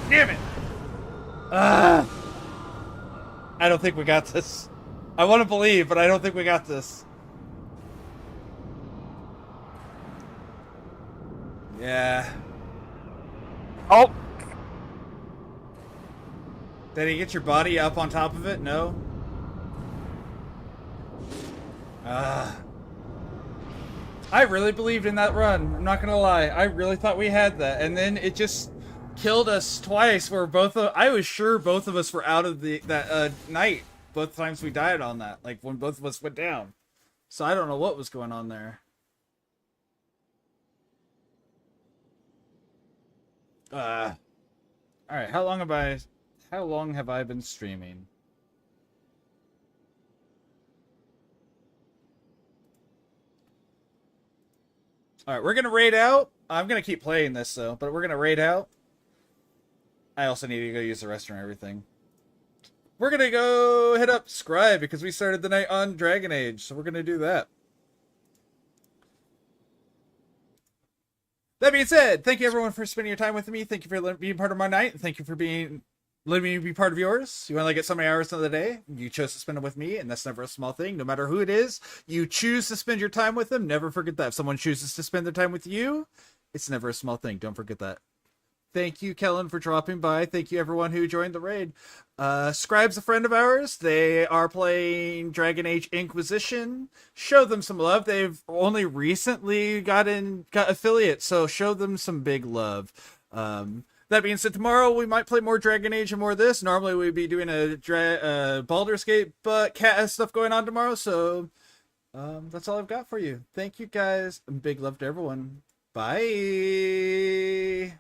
Damn it! I don't think we got this. I want to believe, but I don't think we got this. Yeah. Oh! Did he get your body up on top of it? No? I really believed in that run. I'm not gonna lie. I really thought we had that. And then it just killed us twice where I was sure both of us were out of that night. Both times we died on that. Like when both of us went down. So I don't know what was going on there. Alright, how long have I been streaming? Alright, we're gonna raid out. I'm gonna keep playing this though, but we're gonna raid out. I also need to go use the restroom and everything. We're gonna go hit up Scribe because we started the night on Dragon Age, so we're gonna do that. That being said, thank you everyone for spending your time with me. Thank you for being part of my night. Thank you for letting me be part of yours. You only get so many hours of the day. You chose to spend them with me, and that's never a small thing. No matter who it is, you choose to spend your time with them. Never forget that. If someone chooses to spend their time with you, it's never a small thing. Don't forget that. Thank you, Kellen, for dropping by. Thank you, everyone who joined the raid. Scribe's a friend of ours. They are playing Dragon Age Inquisition. Show them some love. They've only recently got affiliate, so show them some big love. That being said, tomorrow we might play more Dragon Age and more of this. Normally we'd be doing a Baldur's Gate, but Cat has stuff going on tomorrow, so that's all I've got for you. Thank you, guys, and big love to everyone. Bye!